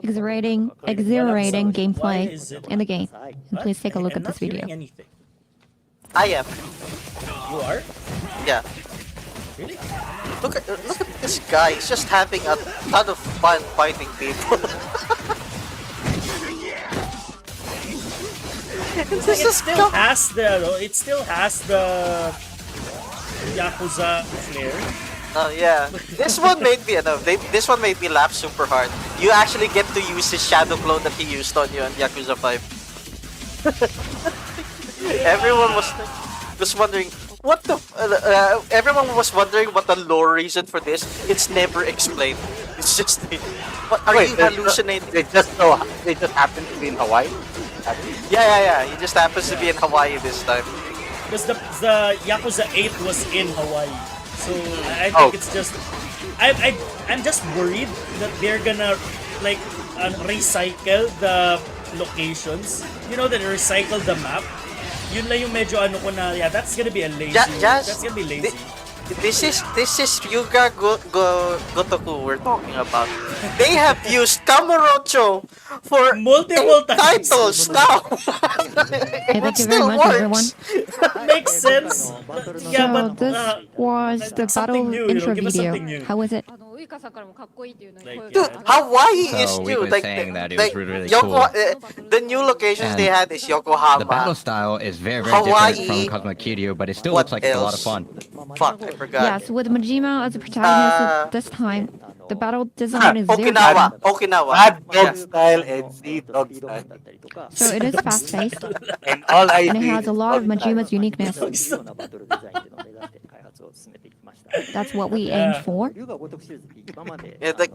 exhilarating Why gameplay is it? in the game. And What? please take a look I'm at this not hearing video. anything. I am. You are? Yeah. Really? Look at this guy. He's just having a ton of fun fighting people. It still has the Yakuza flair. Oh yeah, this one made me this one made me laugh super hard. You actually get to use his shadow clone that he used on you on Yakuza 5. Everyone was wondering everyone was wondering what the lore reason for this. It's never explained. It's just what are you hallucinating? They just happen to be in Hawaii. Yeah. He just happens to be in Hawaii this time. Because the Yakuza 8 was in Hawaii. So I Oh. think it's just I'm just worried that they're gonna like recycle the locations. You know, that recycle the map. Yun lang yung medyo ano ko na, yeah, that's gonna be a lazy. That's gonna be lazy. This is Yuga Gotoku we're talking about. They have used Kamurocho for Multiple 8 times. titles now. Hey, It thank you very still much, everyone. works. Makes sense. Yeah, So but this was the something battle new, you know, intro give us video. something new. How was it? Like, Dude, Hawaii is So we new. were Like, saying that it like was really Yoko- cool. the new locations they And had is Yokohama. The battle style is very, very Hawaii. different from Cosmo Kiryu, but it still What looks like it's a lot of else? fun. Fuck, I forgot. Yes, with Majima as a protagonist at this time, the battle design is very Okinawa. different. Okinawa. Mad dog Yeah. style and sea dog style. So it is fast-paced, And all I and it see has a is lot of dog style. Majima's uniqueness. That's what we aim Yeah. for. Yeah, like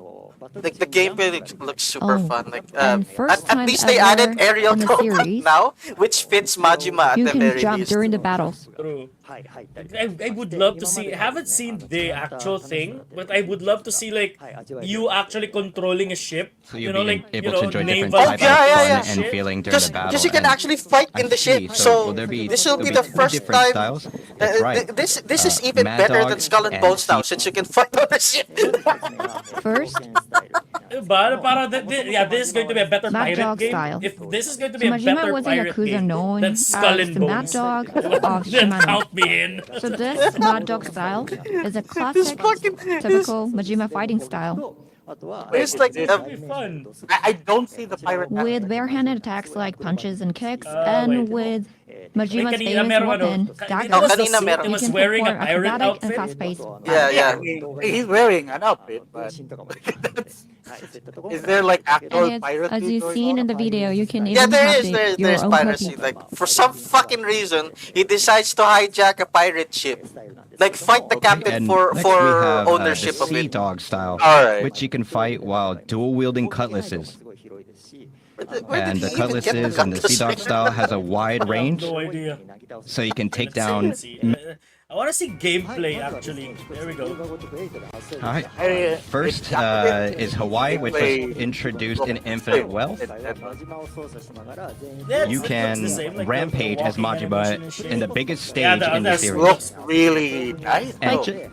the gameplay looks super Oh, fun. Like and first at time least they ever added aerial in the combat series, now, which fits Majima at You the can very jump least. during the battles. True. I would love to see. I haven't seen the actual thing, but I would love to see like you actually controlling a ship. So You you'll know, be like able you know, to enjoy different naval types Oh, yeah, of yeah, fun yeah. and shit. feeling during the battle. Because you can and actually fight I in the ship. see. So will there be, this will be there'll the two first different time. styles? That's right. This is even Mad better Dog than Skull and and Bones now, Sea- since you can fight on the ship. First, Diba? Para yeah, this is going to be a better Mad pirate Dog game. style. If this is going to so be a Majima better was a pirate Yakuza game known than as Skull and the Mad Bones, Dog then of Shimano. count me in. So this Mad Dog style is a classic, typical Majima fighting style, It's like It's gonna be fun. I don't see the pirate. with barehanded attacks like punches and kicks, wait. and with Majima's Kanina famous meron weapon, ano, dagger. Oh, was the kanina suit, meron. it You was can wearing a perform pirate acrobatic and outfit. fast-paced. Yeah, yeah. I mean, he's wearing an outfit, but is there like actual And it's, pirate? as you've seen in the video, you can Yeah, even there have is. your There's own piracy. cookie. Like for some fucking reason, he decides to hijack a pirate ship. Like fight the captain And for next we have ownership the of Sea it. Dog style, Alright. which you can fight while dual wielding cutlasses. Where And did the he even get cutlasses and the Sea Dog cutlass? style has a wide I have range, no idea. so you can take Let's down. see. I want to see gameplay actually. There we go. All right. First is Hawaii, which was introduced in Infinite Wealth. Yeah, You it's can the same, like, rampage the as walking animation and Majima shit. in the biggest stage Yeah, in the that's series. Looks really nice. And though.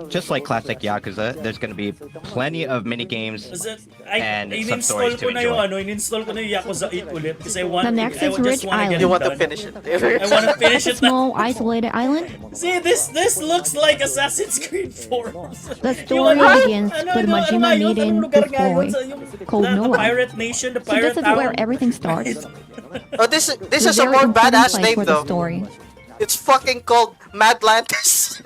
just like classic Yakuza, there's going to be plenty of mini games. Is it, And some in-install stories ko to na yung enjoy. ano, in-install ko na yung Yakuza 8 ulit kasi I want The next I is just Rich wanna get Island. it You want to done. finish it? I want to finish it now. Small, isolated island. See, this looks like Assassin's Creed 4. The story begins with Majima meeting this boy called the Noah. Pirate Nation, the So Pirate this is where Town. everything starts. Oh, this It's is a very more important badass place name for the though. story. It's fucking called Madlantis.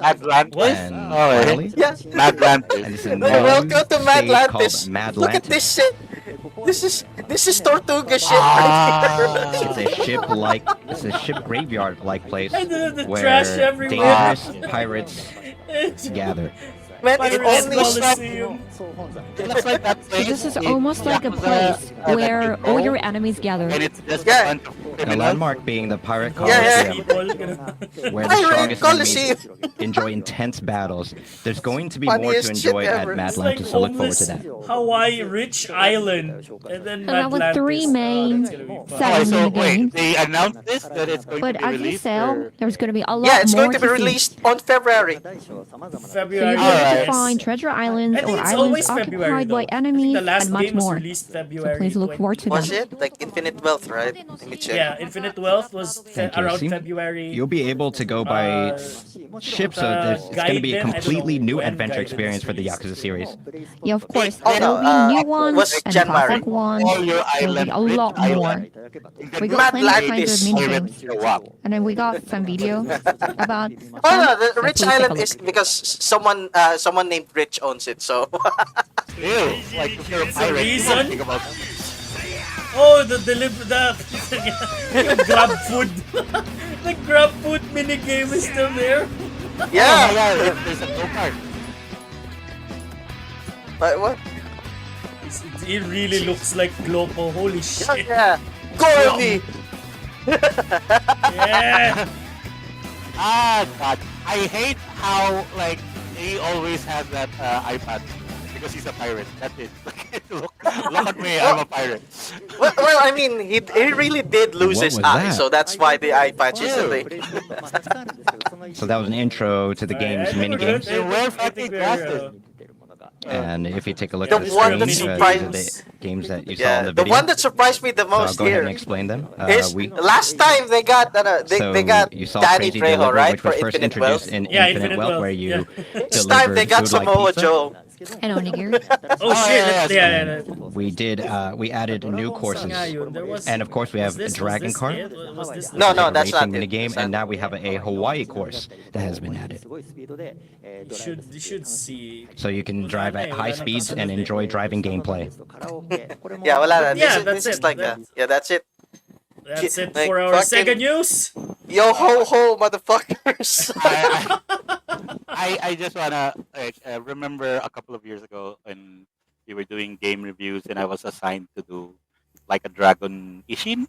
Atlantis? And Oh, finally, Yeah. and Atlantis. this is a Welcome new to stage Madlantis. called Mad Look at this shit. This is Tortuga shit right It's a ship graveyard-like place And the where trash everywhere. dangerous pirates gather. here. Man, it's Pirates only Coliseum. It looks like that So place. this is in almost like a Yakuza, place that where you all go, your enemies gather. and it's just Yeah. a bunch of The criminals. landmark being the Pirate Yeah, yeah. Coliseum, People, you know. where the Pirate strongest Coliseum. enemies enjoy intense battles. There's going to be more to Funniest shit enjoy at ever. It's like Madlantis, so look forward to homeless that. Hawaii Rich Island. And then So there were Madlantis. three main That's gonna be fun. Oh, settings in so the game. wait, they announced this that it's going But to be as you released. sell, or- there's going to be a lot Yeah, it's more going to be see. released on February. So February. you're going to Alright. find treasure islands I think or it's islands always February occupied by though. enemies The last and much game was more. released So February. please look 20. forward to Was them. it like Infinite Wealth, right? Let me check. Yeah, Infinite Wealth was Thank you. around See, February. You'll be able to go by ships, so it's going to be a Gaiden, I don't completely know new when adventure Gaiden experience is for the released. Yakuza series. Yeah, of course. Oh, There no, will be new was ones it and January? classic ones. All your There will be island, a Rich lot more. Island. We Mad got plenty Light of kinds is of mini Pirates games. show up. And then we got some video about Oh no, some, the so Rich please take a Island look. is because someone named Rich owns it. So Ew, like if you're a It's a pirate, you reason. don't think about Oh, the yung grab food. The grab food mini game is still there. yeah. Oh, yeah, there's a go-kart. But what? It really looks like Gloco. Holy Yeah, shit. yeah. Corby. Yeah. Ah, God I hate how like he always has that iPad because he's a pirate. That's it. Look at me, I'm a pirate. Well, I mean, he really did lose What his was eye, that? so that's why the eye patch is a Ew. thing. So that was an intro to the Alright, game's I think mini we're good. games. And wear I fucking think we're, glasses. And if you take a look The at the one that screens, these are surprised- the games that you saw in Yeah, the the video. one that surprised me the So I'll most go ahead here and explain them. is We last time they got they got you saw Danny Crazy Trejo, Delivery, right, which for was first Infinite introduced Wealth. in Yeah, Infinite Wealth, where yeah. you This time they delivered got food like Samoa pizza. Joe. And onigiri. Oh shit! yeah, Yeah. We did. We added new courses, There was, and of course we have a was Dragon this Cart. it? Was this which No, is no, like a that's racing not it. minigame, That's not and now we have a Hawaii course that has been added. you should see. So you can drive at high speeds and enjoy driving gameplay. Yeah, wala na. Yeah, This that's is it. like That's- that's it. That's it Like, for our fucking- second news. Yo ho ho, motherfuckers. I just wanna like remember a couple of years ago when we were doing game reviews and I was assigned to do like a Dragon Ishin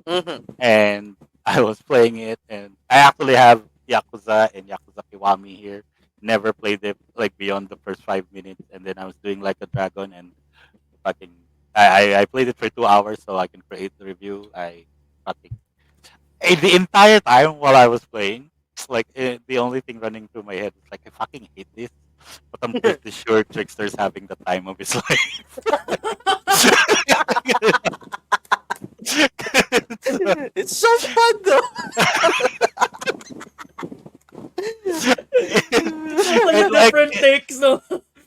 Mhm. and I was playing it and I actually have Yakuza and Yakuza Kiwami here. Never played it like beyond the first 5 minutes and then I was doing like a dragon and fucking I played it for 2 hours so I can create the review. I fucking the entire time while I was playing, like the only thing running through my head was like I fucking hate this, but I'm pretty sure Trickster's having the time of his life. It's so fun though. Like different takes, no.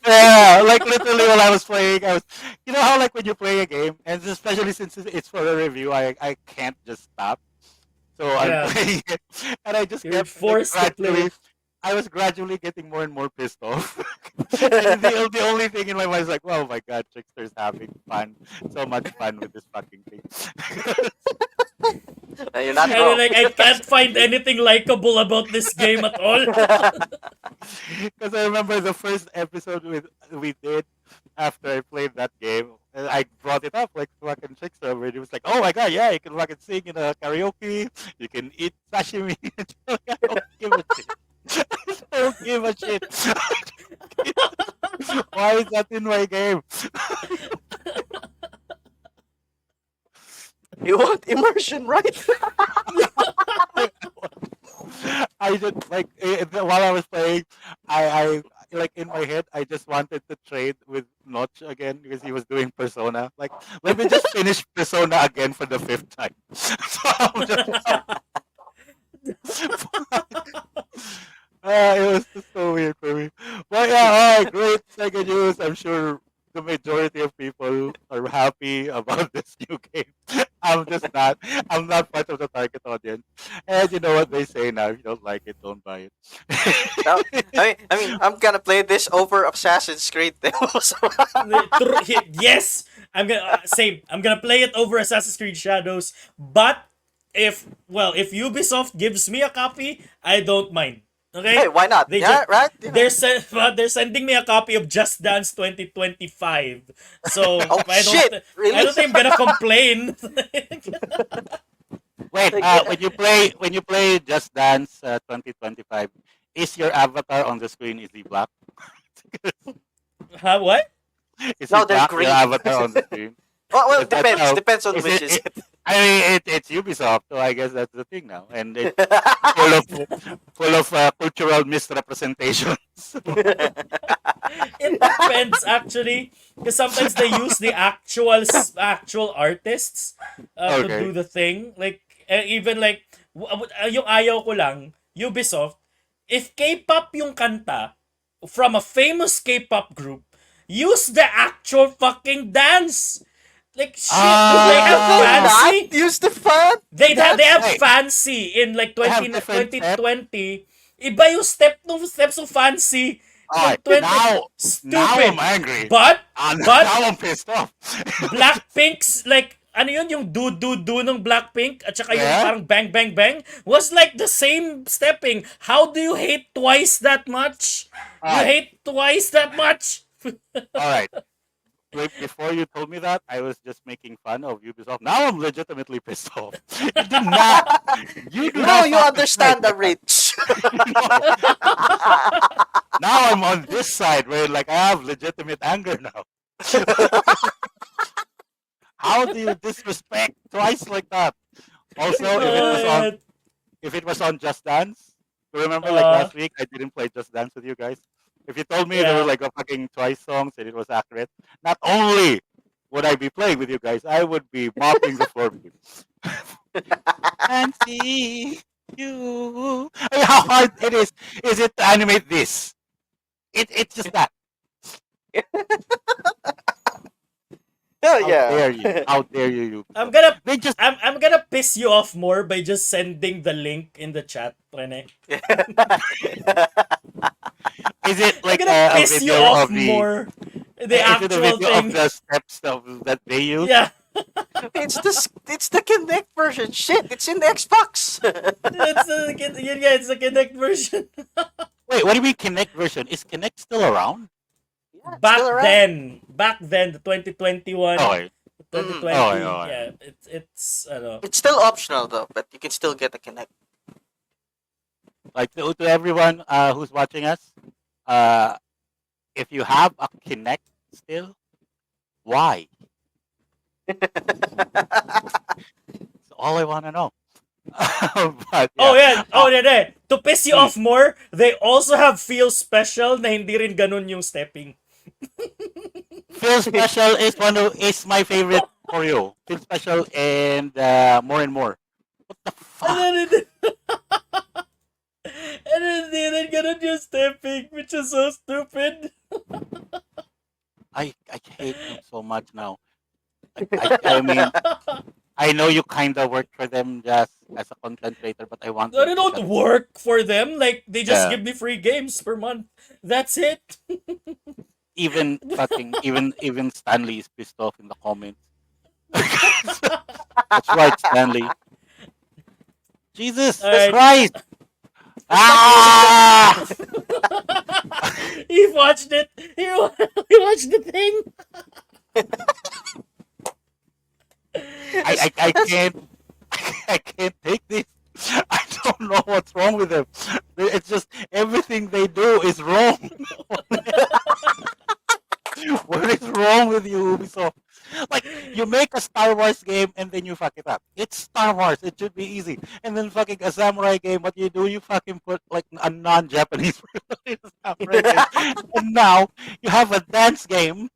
Yeah, like literally while I was playing, I was, you know how like when you play a game, and especially since it's for a review, I can't just stop. So Yeah. I'm playing it, and I just You're kept forced to play. gradually. I was gradually getting more and more pissed off. And the only thing in my mind is like, oh my god, Trickster's having fun, so much fun with this fucking thing. You're not And wrong. like I can't find anything likable about this game at all. Because I remember the first episode we did after I played that game, and I brought it up like fucking Trickster, where he was like, "Oh my god, yeah, you can fucking sing in a karaoke, you can eat sashimi." I don't give a shit. I don't give a shit. Why is that in my game? You want immersion, right? I just like while I was playing, I like in my head I just wanted to trade with Notch again because he was doing Persona. Like, let me just finish Persona again for the 5th time. So I'm just, it was just so weird for me. But yeah, all right, great second news. I'm sure the majority of people are happy about this new game. I'm just not. I'm not part of the target audience. And you know what they say now: if you don't like it, don't buy it. No, I mean, I'm gonna play this over Assassin's Creed demos. Yes, I'm gonna same. I'm gonna play it over Assassin's Creed Shadows. But if Ubisoft gives me a copy, I don't mind. Okay, Hey, why not? They Yeah, ju- right? You know. they're sending me a copy of Just Dance 2025. So Oh, shit, really? I don't think I'm gonna complain. Wait, Like, when you play Just Dance 2025, is your avatar on the screen? Is he black? Huh? What? Is No, he they're black? green. Your avatar on the screen. Well, Is that depends. how- Depends on is which it- is it. I mean, it's Ubisoft, so I guess that's the thing now, and it's full of cultural misrepresentations. It depends actually, because sometimes they use the actual artists to Okay. do the thing. Like even like yung ayaw ko lang Ubisoft, if K-pop yung kanta from a famous K-pop group, use the actual fucking dance. Like shit, they have fancy. Not use the fun. They have Hey. fancy in like They have 20, different 2020. Iba yung steps of fancy. Alright, Yung 20 now stupid. I'm angry. But but- Now I'm pissed off. Blackpink's like ano yun yung do ng Blackpink at saka yung Yeah. parang bang bang bang was like the same stepping. How do you hate twice that much? You Alright. hate twice that much? All right. Wait, before you told me that, I was just making fun of Ubisoft. Now I'm legitimately pissed off. You do not. You do Now not you fucking understand play. the rich. No. Now I'm on this side where like I have legitimate anger now. How do you disrespect twice like that? Also, Uh, if it was on Just Dance, remember like uh, last week I didn't play Just Dance with you guys. If you told me there were yeah. like a fucking Twice songs and it was accurate, not only would I be playing with you guys, I would be mopping the floor with you. Fancy you. I mean, how hard it is it to animate this? It's just that. Oh How yeah. dare you? How dare you, I'm Ubisoft? gonna They just I'm gonna piss you off more by just sending the link in the chat, Rene. is it I'm like gonna a piss you video off of the more. The is it a actual video of thing. the steps that they use? Yeah. It's the Kinect version. Shit, it's in the Xbox. It's the Kinect version. Wait, what do you mean Kinect version? Is Kinect still around? Yeah, it's Back still around. then, the 2021, Oh, wait. 2020, Oh, yeah, it's I know. It's still optional though, but you can still get a Kinect. like to everyone who's watching us, uh, if you have a Kinect still, why? That's all I want to know. But Oh yeah, yeah, yeah. To piss you off more, they also have feel special na hindi rin ganun yung stepping. Feel Special is my favorite for you. Feel Special and More and More. What the fuck? And then hindi rin ganun yung stepping, which is so stupid. I hate them so much now. I mean, I know you kind of work for them just as a content creator, but I want No, them they to don't shut work for them. Like, they just Yeah. give me free games per month. That's it. even Stanley is pissed off in the comments. That's right, Stanley. Jesus Alright. Christ! Ah! He watched it. He watched the thing. I can't I can't take this. I don't know what's wrong with them. It's just everything they do is wrong. What is wrong with you, Ubisoft? Like you make a Star Wars game and then you fuck it up. It's Star Wars. It should be easy. And then fucking a samurai game. What you do? You fucking put like a non-Japanese samurai game. And now you have a dance game,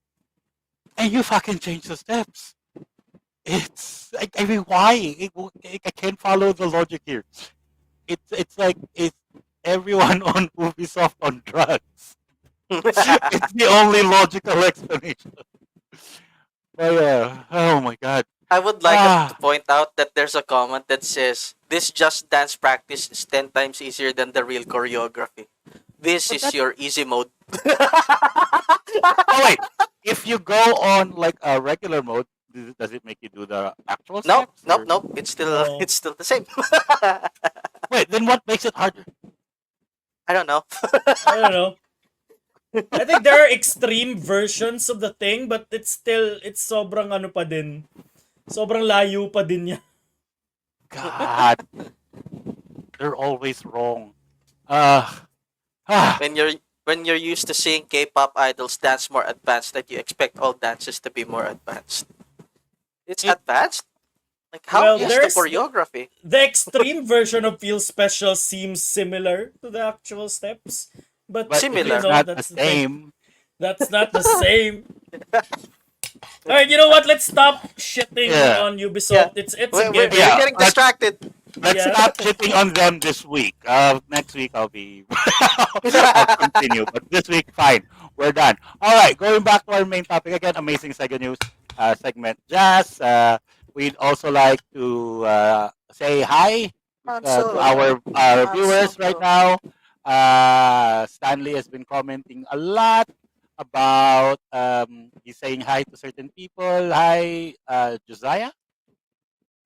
and you fucking change the steps. I mean, why? I can't follow the logic here. It's like it's everyone on Ubisoft on drugs. It's the only logical explanation. But yeah, oh my god. I would like us to Ah, point out that there's a comment that says this Just Dance practice is 10 times easier than the real choreography. This but is that, your easy mode. oh wait, if you go on like a regular mode, does it make you do the actual Nope, steps? nope, Or nope. It's still No. it's still the same. wait, then what makes it harder? I don't know. I don't know. I think there are extreme versions of the thing, but it's sobrang ano pa din. Sobrang layo pa din niya. God, they're always wrong. Ah, ah. When you're used to seeing K-pop idols dance more advanced, that you expect all dances to be more advanced. It's It, advanced. Like how Well, is the there's choreography? the extreme version of Feel Special seems similar to the actual steps, but but if Similar. it's not the that's the thing. same, That's not the same. All right, you know what? Let's stop shitting yeah, on Yeah, Ubisoft. It's a we're given. yeah. getting distracted. Let's Yeah. stop shitting on them this week. Next week I'll be I'll continue, but this week fine. We're done. All right, going back to our main topic again. Amazing Sega News segment. Jazz. We'd also like to say hi Han to Solo. our Han viewers right Solo. now. Stanley has been commenting a lot about he's saying hi to certain people. Hi, Josiah.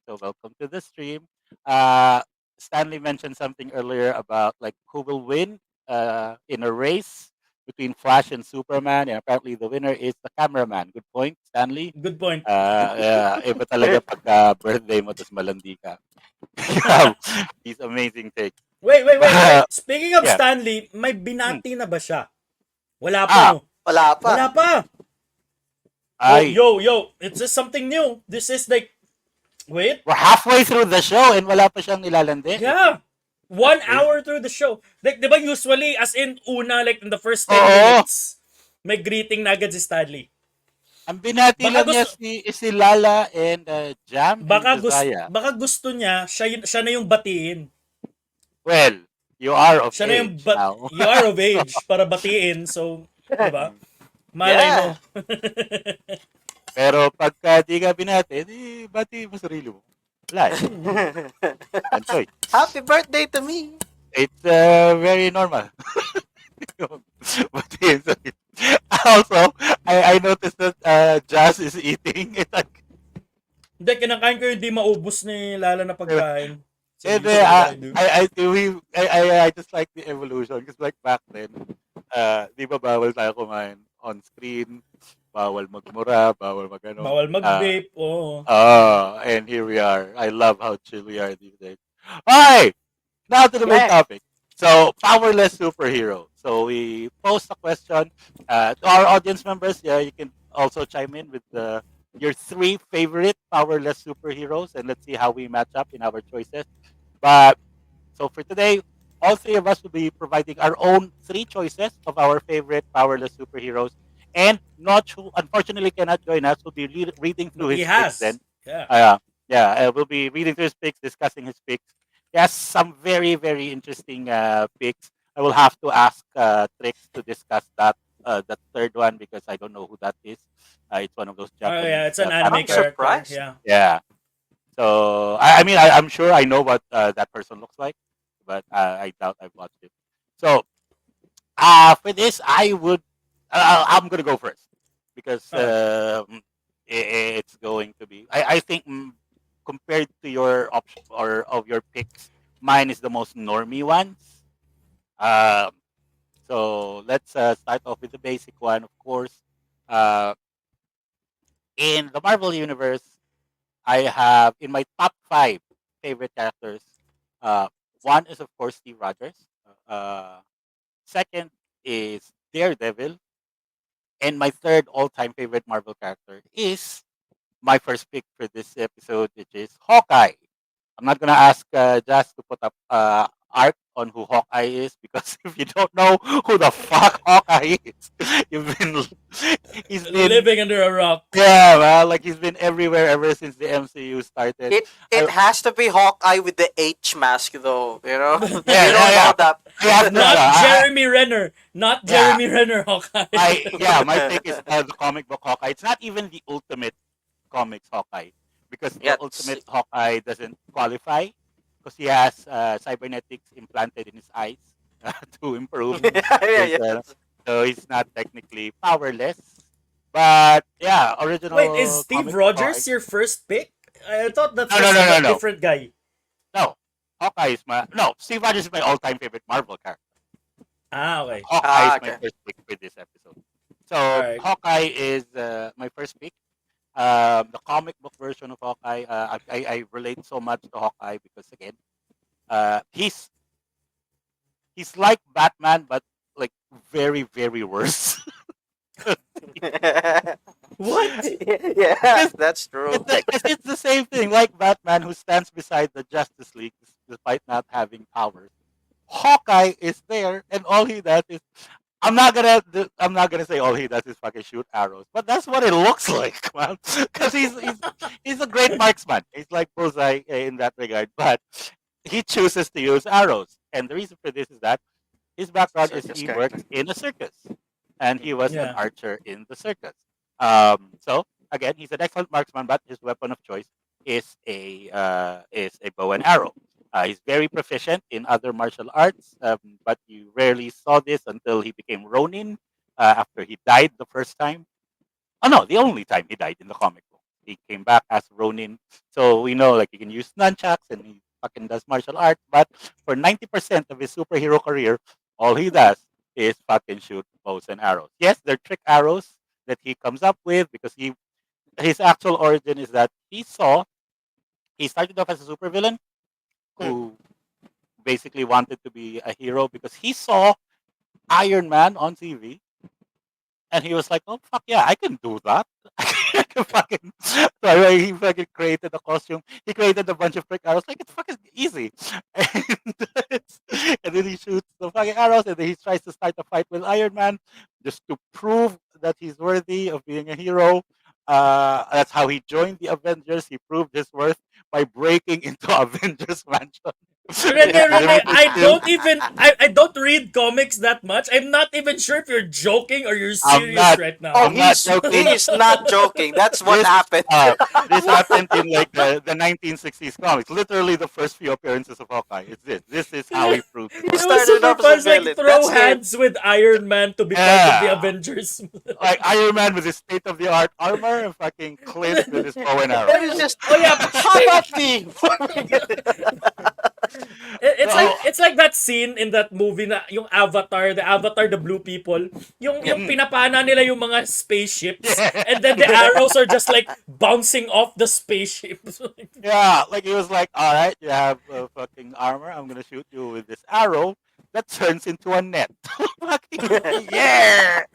So welcome to the stream. Uh, Stanley mentioned something earlier about like who will win in a race between Flash and Superman, and apparently the winner is the cameraman. Good point, Stanley. Good point. Yeah, iba talaga pagka birthday mo tas malandi ka. You have these amazing takes. Wait. Speaking of Yeah. Stanley, may Hmm. binati na ba siya? Wala pa, Ah, no? Wala pa. Wala pa! Oh, ay, yo, it's just something new. This is like, wait, we're halfway through the show and wala pa siyang nilalandi. yeah. That's One crazy. hour through the show. Like, di ba usually, as in, una, like, in the first 10 Oo. minutes, may greeting na agad si Stanley. Ang binati Baka lang niya gusto, si Lala and Jam and Josiah. baka gusto niya, siya na yung batiin. Well, you are of Siya na yung, age now. you are of So, age para batiin. So, di ba? Malay Yeah. mo. pero pagka di ka binati, di bati mo sarili mo. Wala eh. One choice. Happy birthday to me. It's very normal. Batiin sarili. Also, I noticed that Jazz is eating. It's like, Hindi, kinakain ko yung di maubos ni Lala na pagkain. So, and usually what I do. I just like the evolution because like back then, di ba bawal tayo kumain on screen, bawal magmura, bawal magano. Bawal mag-vape, oo. And here we are. I love how chill we are these days. Alright, now to the main Yeah. topic. So, powerless superhero. So, we post a question to our audience members. Yeah, you can also chime in with your 3 favorite powerless superheroes, and let's see how we match up in our choices. But so for today, all 3 of us will be providing our own 3 choices of our favorite powerless superheroes. And Notch, who unfortunately cannot join us, will be reading But through he his picks has. then. Yeah. We'll be reading through his picks, discussing his picks. He has some very, very interesting picks. I will have to ask Trix to discuss that third one because I don't know who that is. It's one of those Oh, Japanese yeah, it's an anime I'm characters. character. surprised. Yeah. Yeah. So I'm sure I know what that person looks like, but I doubt I've watched it. So for this, I'm gonna go first because Okay. it's going to be. I think compared to your option or of your picks, mine is the most normie ones. Um, so let's start off with the basic one, of course. Uh, in the Marvel universe, I have in my top 5 favorite characters. Uh, one is of course Steve Rogers. Uh, Second is Daredevil, and my third all-time favorite Marvel character is my first pick for this episode, which is Hawkeye. I'm not gonna ask Jazz to put up art on who Hawkeye is because if you don't know who the fuck Hawkeye is, you've been he's been Living under a rock. yeah, well, like he's been everywhere ever since the MCU started. It has to be Hawkeye with the H mask though, you know? Yeah, You don't know that. I have no, Not I, Jeremy Renner. Not yeah, Jeremy Renner, Hawkeye. my pick is the comic book Hawkeye. It's not even the ultimate comics Hawkeye because the Yeah. ultimate Hawkeye doesn't qualify because he has cybernetics implanted in his eyes to improve Yeah, his. yeah. So he's not technically powerless. But yeah, Wait, is original Steve comic book Hawkeye. Rogers your first pick? I thought that No, no, was no, no, a no, different guy. no. Hawkeye is my no. Steve Rogers is my all-time favorite Marvel character. Ah, okay. Hawkeye is my Okay. first pick for this episode. So Alright. Hawkeye is my first pick. The comic book version of Hawkeye, I relate so much to Hawkeye because again, he's like Batman, but like very very worse. What? Yeah, Because that's true. it's the same thing, like Batman who stands beside the Justice League despite not having powers. Hawkeye is there, and all he does is I'm not gonna say all he does is fucking shoot arrows, but that's what it looks like, man. Because he's a great marksman. He's like Bullseye in that regard, but he chooses to use arrows, and the reason for this is that his background is Circus he character. works in a circus, and he was an Yeah. archer in the circus. So again, he's an excellent marksman, but his weapon of choice is a bow and arrow. He's very proficient in other martial arts, but you rarely saw this until he became Ronin after he died the first time. Oh no, the only time he died in the comic book. He came back as Ronin. So we know like he can use nunchucks and he fucking does martial arts, but for 90% of his superhero career, all he does is fucking shoot bows and arrows. Yes, they're trick arrows that he comes up with because his actual origin is that he started off as a supervillain Hmm. who basically wanted to be a hero because he saw Iron Man on TV, and he was like, "Oh fuck yeah, I can do that." I can fucking so anyway, he fucking created a costume. He created a bunch of prick arrows. Like it's fucking easy, and, it's- and then he shoots the fucking arrows, and then he tries to start a fight with Iron Man just to prove that he's worthy of being a hero. That's how he joined the Avengers. He proved his worth by breaking into Avengers Mansion. Rene, And then Rene, with his shield, I don't read comics that much. I'm not even sure if you're joking or you're I'm serious not. right Oh, now. I'm not he's joking. he's not joking. That's what This happened. this happened in like the 1960s comics. Literally, the first few appearances of Hawkeye. It's this. This is how he proved his He It worth. was started super off as fun. a It's like villain. throw That's it. hands with Iron Man to be part of the Yeah, Avengers. like Iron Man with his state of the art armor and fucking Clint with his bow and arrow. Then it's just, Oh yeah, how about me? So, it's like that scene in that movie na yung Avatar, the blue people, yung mm, pinapana nila yung mga spaceships and then the yeah. arrows are just like bouncing off the spaceships. Yeah, like he was like, "All right, you have fucking armor. I'm gonna shoot you with this arrow that turns into a net." Fucking yeah!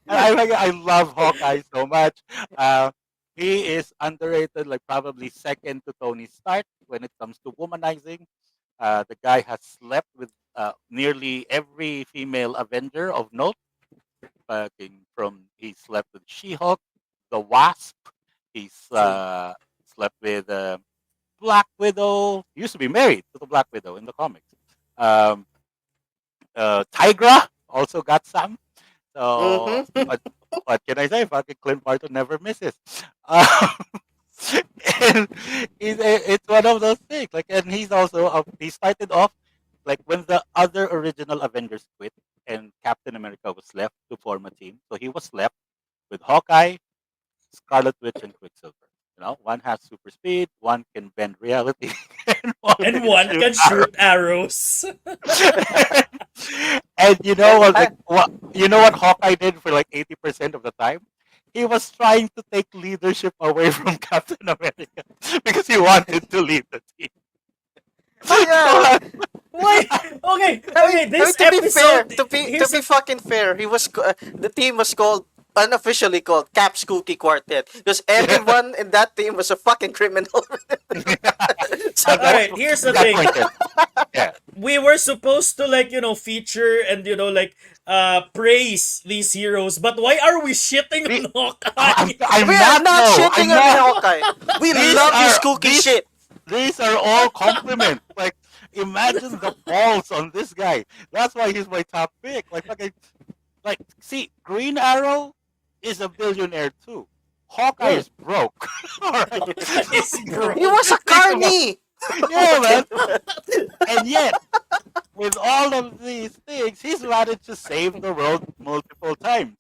And I love Hawkeye so much. Uh, he is underrated, like probably second to Tony Stark when it comes to womanizing. The guy has slept with nearly every female Avenger of note. Fucking from he slept with She-Hulk, the Wasp. He's True. slept with Black Widow. He used to be married to the Black Widow in the comics. Um, Tigra also got some. So, Mm-hmm. what can I say? Fucking Clint Barton never misses. Um, and it's one of those things. Like, and he's also he started off like when the other original Avengers quit and Captain America was left to form a team. So he was left with Hawkeye, Scarlet Witch, and Quicksilver. You know, one has super speed, one can bend reality, and one And can one shoot can shoot arrows. and you know And what? Like what? You know what Hawkeye did for like 80% of the time? He was trying to take leadership away from Captain America because he wanted to lead the team. Oh yeah. Wait, okay, I mean, this to be fair, episode, to here's be a, fucking fair, the team was called unofficially called Caps Cookie Quartet because everyone in that team was a fucking criminal. So That's alright, here's the that thing. point. Yeah, We were supposed to like, feature and like praise these heroes, but why are we shitting The- on Hawkeye? I'm we are not. not No, shitting I'm on not. Hawkeye. We These love his are cookie these shit. these are all compliments. Like imagine the balls on this guy. That's why he's my top pick. Like fucking like see, Green Arrow is a billionaire too. Hawkeye is broke. All right. It's He was a carny. Yeah, man. And yet, with all of these things, he's managed to save the world multiple times.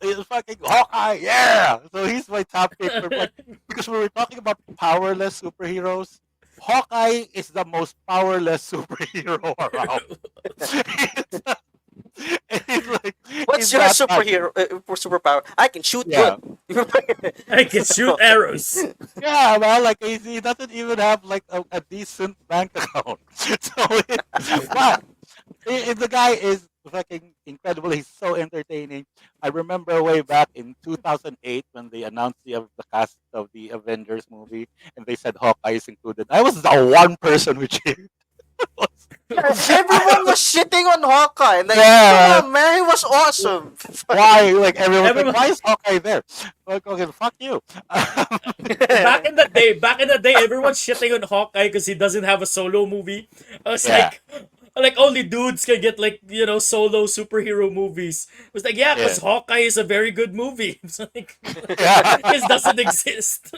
It's fucking Hawkeye, yeah. So he's my top pick for like because we were talking about powerless superheroes. Hawkeye is the most powerless superhero around. It's like What's he's your that bad. superpower? I can shoot Yeah, good. I can shoot arrows. yeah, well, like he doesn't even have like a decent bank account. So, but the guy is fucking incredible. He's so entertaining. I remember way back in 2008 when they announced the cast of the Avengers movie and they said Hawkeye is included. I was the one person who cheered. Everyone was shitting on Hawkeye. Like, Yeah, come on, man, he was awesome. why? Like everyone's like, Everyone, why is Hawkeye there? Like, okay, fuck you. back in the day, everyone's shitting on Hawkeye because he doesn't have a solo movie. I was Yeah, like only dudes can get like solo superhero movies. It was like yeah, yeah, because Hawkeye is a very good movie. It's like yeah. this doesn't exist.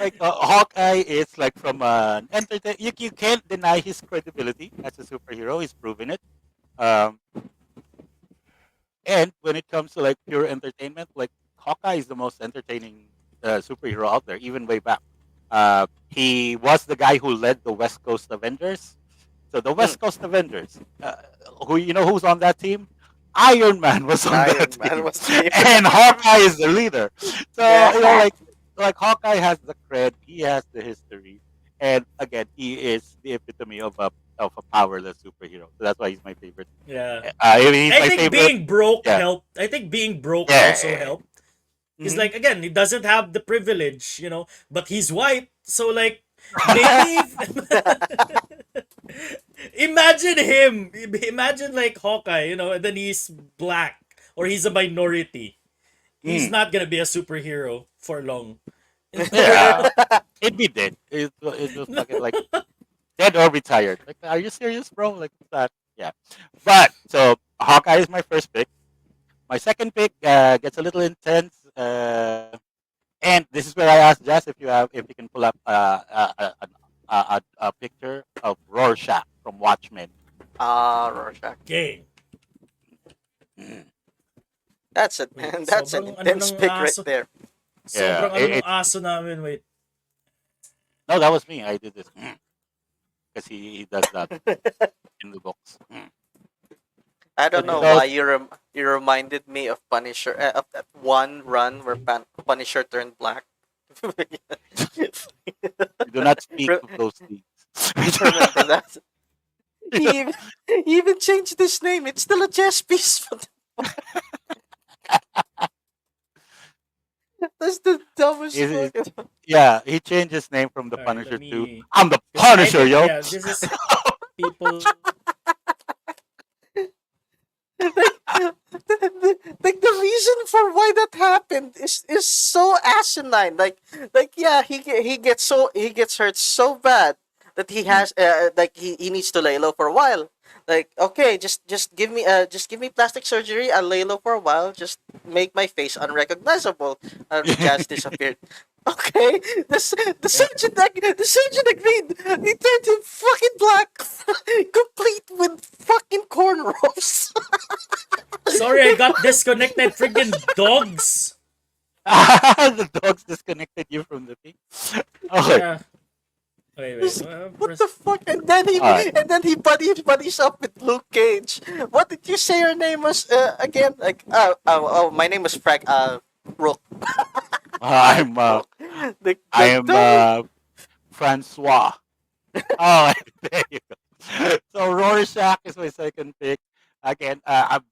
Like Hawkeye is like from an entertain. You can't deny his credibility as a superhero. He's proven it. Um, and when it comes to like pure entertainment, like Hawkeye is the most entertaining superhero out there, even way back. He was the guy who led the West Coast Avengers. So the Mm, West Coast Avengers, who you know who's on that team? Iron Man was on that Iron Man team, was here. and Hawkeye is the leader. So Yeah. like Hawkeye has the cred, he has the history, And again, he is the epitome of a powerless superhero. So that's why he's my favorite. Yeah. I mean, he's I my think favorite. being broke Yeah, helped. I think being broke also yeah. helped. He's Hmm. like, again, he doesn't have the privilege, but he's white. So like maybe imagine him. Imagine like Hawkeye, and then he's black or he's a minority. He's Mm, not gonna be a superhero for long. yeah, it'd be dead. It was fucking like dead or retired. Like, are you serious, bro? Like that? Yeah. But so Hawkeye is my first pick. My second pick gets a little intense. And this is where I asked Jess if you can pull up a picture of Rorschach from Watchmen. Rorschach. Okay. Mm. That's a Wait, that's an sobrang ano intense ng pick right aso. there. Yeah, Sobrang ano nung it's aso namin. Wait. no, that was me. I did this because he does that in the books. I So don't know those why you reminded me of Punisher, of that one run where Punisher turned black. we do not speak Re- of those things. Remember that? He even, he even changed his name. It's still a chess piece. That's the dumbest Is it- fucking. yeah, he changed his name from the All right, let Punisher to me. I'm the Because I Punisher, think, yo. yeah, this is people. Like the reason for why that happened is so asinine. Like yeah, he gets hurt so bad that he Mm. has like he needs to lay low for a while. Like okay, just give me plastic surgery. I'll lay low for a while. Just make my face unrecognizable. Jazz disappeared. Okay, the surgeon agreed. He turned him fucking black, complete with fucking cornrows. Sorry, I got disconnected. Friggin' dogs. The dogs disconnected you from the thing. Okay, Yeah. Wait, wait. Just, what the fuck? all right. And then he buddies up with Luke Cage. What did you say your name was again? Like my name was Rook. I'm I The am dumb. Francois. Oh, there you go. So Rorschach is my second pick. Again,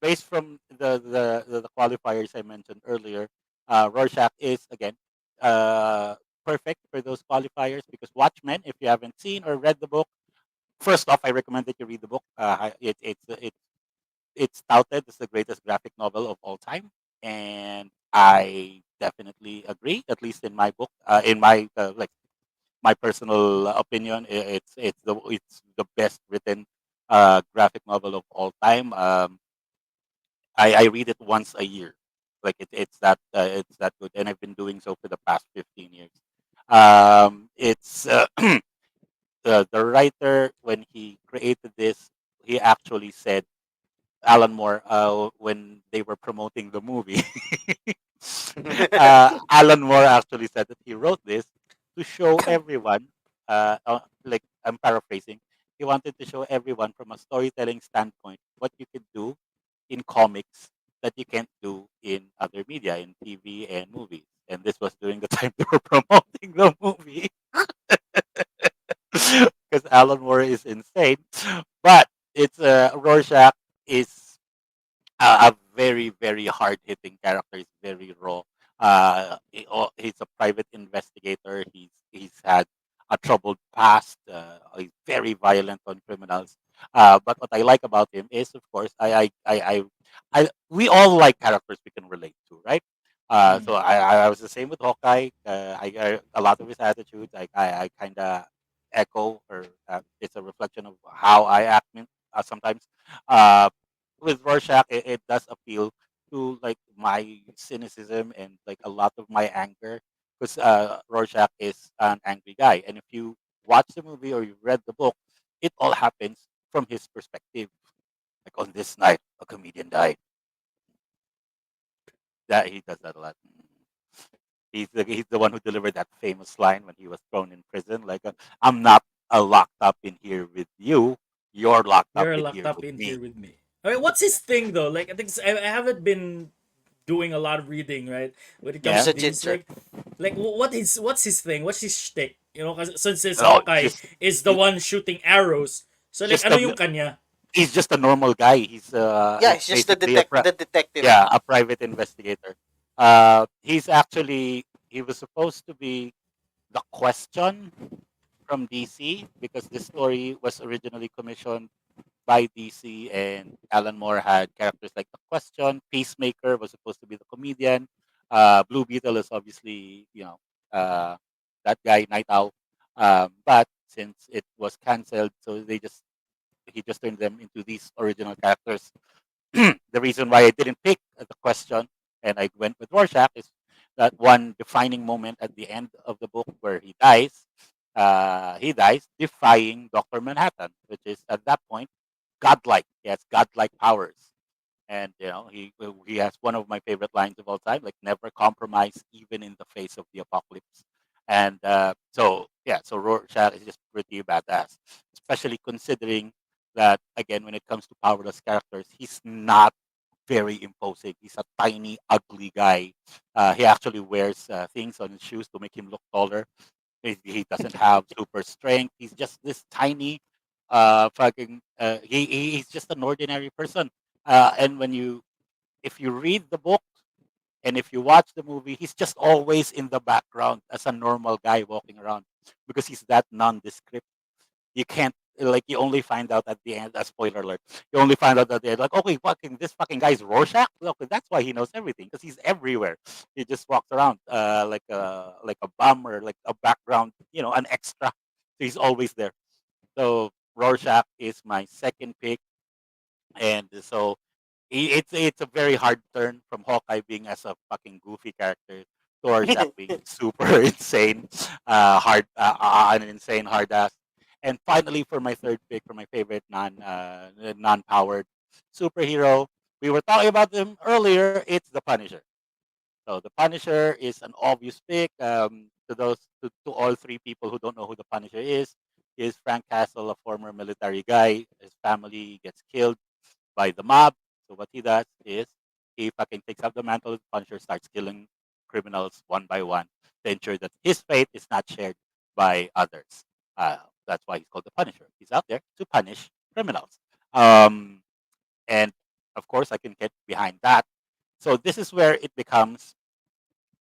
based from the qualifiers I mentioned earlier, Rorschach is again uh, perfect for those qualifiers because Watchmen, if you haven't seen or read the book, first off, I recommend that you read the book. It's touted as the greatest graphic novel of all time, and I definitely agree. At least in my book, in my like my personal opinion, it's the best written graphic novel of all time. I read it once a year. Like it's that good, and I've been doing so for the past 15 years. It's the writer when he created this, he actually said Alan Moore when they were promoting the movie. Alan Moore actually said that he wrote this to show everyone, like I'm paraphrasing, he wanted to show everyone from a storytelling standpoint what you could do in comics that you can't do in other media, in TV and movies. And this was during the time they were promoting the movie because Alan Moore is insane. But it's Rorschach is a very very hard hitting character. He's very raw. He's a private investigator. He's had a troubled past. He's very violent on criminals. But what I like about him is, of course, we all like characters we can relate to, right? So Mm. I was the same with Hawkeye. I a lot of his attitudes, I kind of echo, or it's a reflection of how I act sometimes. Uh, with Rorschach, it does appeal to like my cynicism and like a lot of my anger because Rorschach is an angry guy, and if you watch the movie or you read the book, it all happens from his perspective. Like on this night, a comedian died. That he does that a lot. He's the one who delivered that famous line when he was thrown in prison. Like, I'm not locked up in here with you. You're locked up You're in locked here up with in here me. with me. I mean, what's his thing though? Like, I haven't been doing a lot of reading, right? When it comes Yeah. He's to a these, ginger. like, what's his thing? What's his shtick? You know, kasi since his No, Hawkeye is the one shooting arrows. So like just ano a yung kanya? he's just a normal guy. Yeah, He's it's just basically the detective. yeah, a private investigator. He's actually he was supposed to be the Question from DC because this story was originally commissioned by DC, and Alan Moore had characters like the Question. Peacemaker was supposed to be the comedian. Blue Beetle is obviously uh, that guy Night Owl. But since it was canceled, so he just turned them into these original characters. The reason why I didn't pick the Question and I went with Rorschach is that one defining moment at the end of the book where he dies defying Dr. Manhattan, which is at that point godlike. He has godlike powers. And he has one of my favorite lines of all time, like never compromise even in the face of the apocalypse. And so Rorschach is just pretty badass, especially considering that again when it comes to powerless characters, he's not very imposing. He's a tiny, ugly guy. He actually wears things on his shoes to make him look taller. He doesn't have super strength. He's just this tiny, he's just an ordinary person. And if you read the book and if you watch the movie, he's just always in the background as a normal guy walking around because he's that nondescript. You can't like you only find out at the end. A spoiler alert. You only find out at the end, like, okay, fucking this fucking guy's Rorschach. Look, that's why he knows everything because he's everywhere. He just walks around like a bum or like a background, an extra. So he's always there. So Rorschach is my second pick, and so it's a very hard turn from Hawkeye being as a fucking goofy character to Rorschach being super insane, an insane hard ass. And finally, for my third pick, for my favorite non-powered superhero, we were talking about them earlier. It's the Punisher. So the Punisher is an obvious pick. To all three people who don't know who the Punisher is Frank Castle, a former military guy. His family gets killed by the mob. So what he does is he fucking takes up the mantle of the Punisher, starts killing criminals one by one to ensure that his fate is not shared by others. Uh, that's why he's called the Punisher. He's out there to punish criminals. Um, and of course, I can get behind that. So this is where it becomes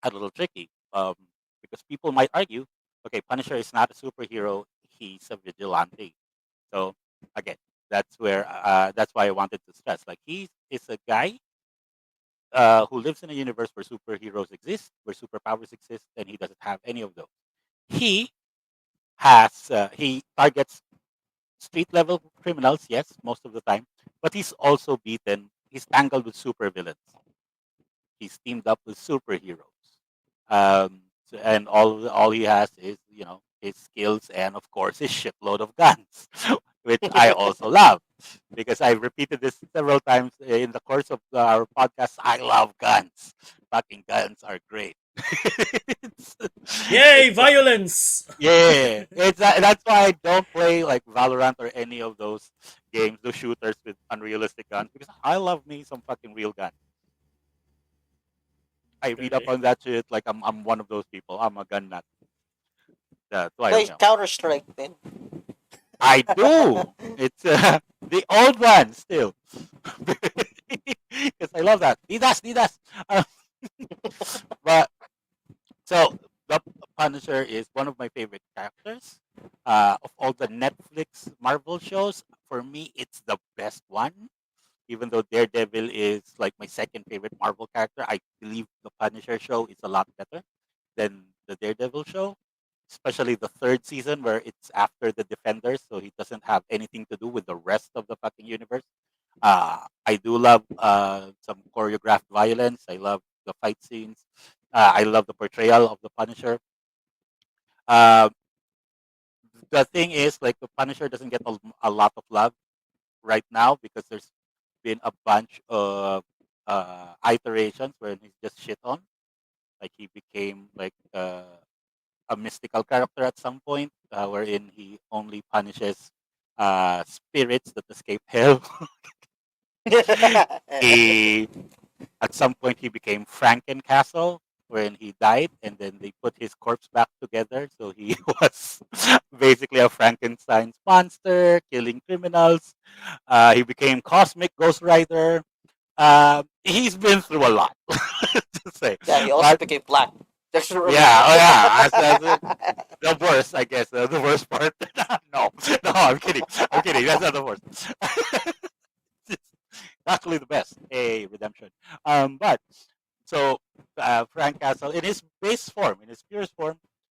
a little tricky because people might argue, okay, Punisher is not a superhero; he's a vigilante. So again, that's why I wanted to stress. Like he is a guy who lives in a universe where superheroes exist, where superpowers exist, and he doesn't have any of those. He he targets street level criminals, yes, most of the time, but he's also beaten. He's tangled with supervillains. He's teamed up with superheroes. And all he has is his skills and of course his shitload of guns, which I also love because I've repeated this several times in the course of our podcast. I love guns. Fucking guns are great. it's, Yay, it's violence! yeah, that's why I don't play like Valorant or any of those games, those shooters with unrealistic guns because I love me some fucking real gun. I read up Okay. on that shit. Like I'm one of those people. I'm a gun nut. That's why Play Counter Strike then. I do. It's the old one still, because I love that. Didas, Didas. Uh, but so the Punisher is one of my favorite characters. Of all the Netflix Marvel shows, for me, it's the best one. Even though Daredevil is like my second favorite Marvel character, I believe the Punisher show is a lot better than the Daredevil show, especially the third season where it's after the Defenders, so he doesn't have anything to do with the rest of the fucking universe. I do love some choreographed violence. I love the fight scenes. I love the portrayal of the Punisher. Uh, the thing is, like, the Punisher doesn't get a lot of love right now because there's been a bunch of iterations where he's just shit on. Like he became like a mystical character at some point, wherein he only punishes spirits that escape hell. he At some point he became Frankencastle, when he died, and then they put his corpse back together. So he was basically a Frankenstein's monster, killing criminals. He became Cosmic Ghost Rider. He's been through a lot, to say. Yeah, he also But became black. Just to remember. yeah, oh yeah, the worst, I guess, the worst part. No, no, I'm kidding. I'm kidding. That's not the worst. It's actually the best. A redemption. But so Frank Castle, in his base form, in his purest form,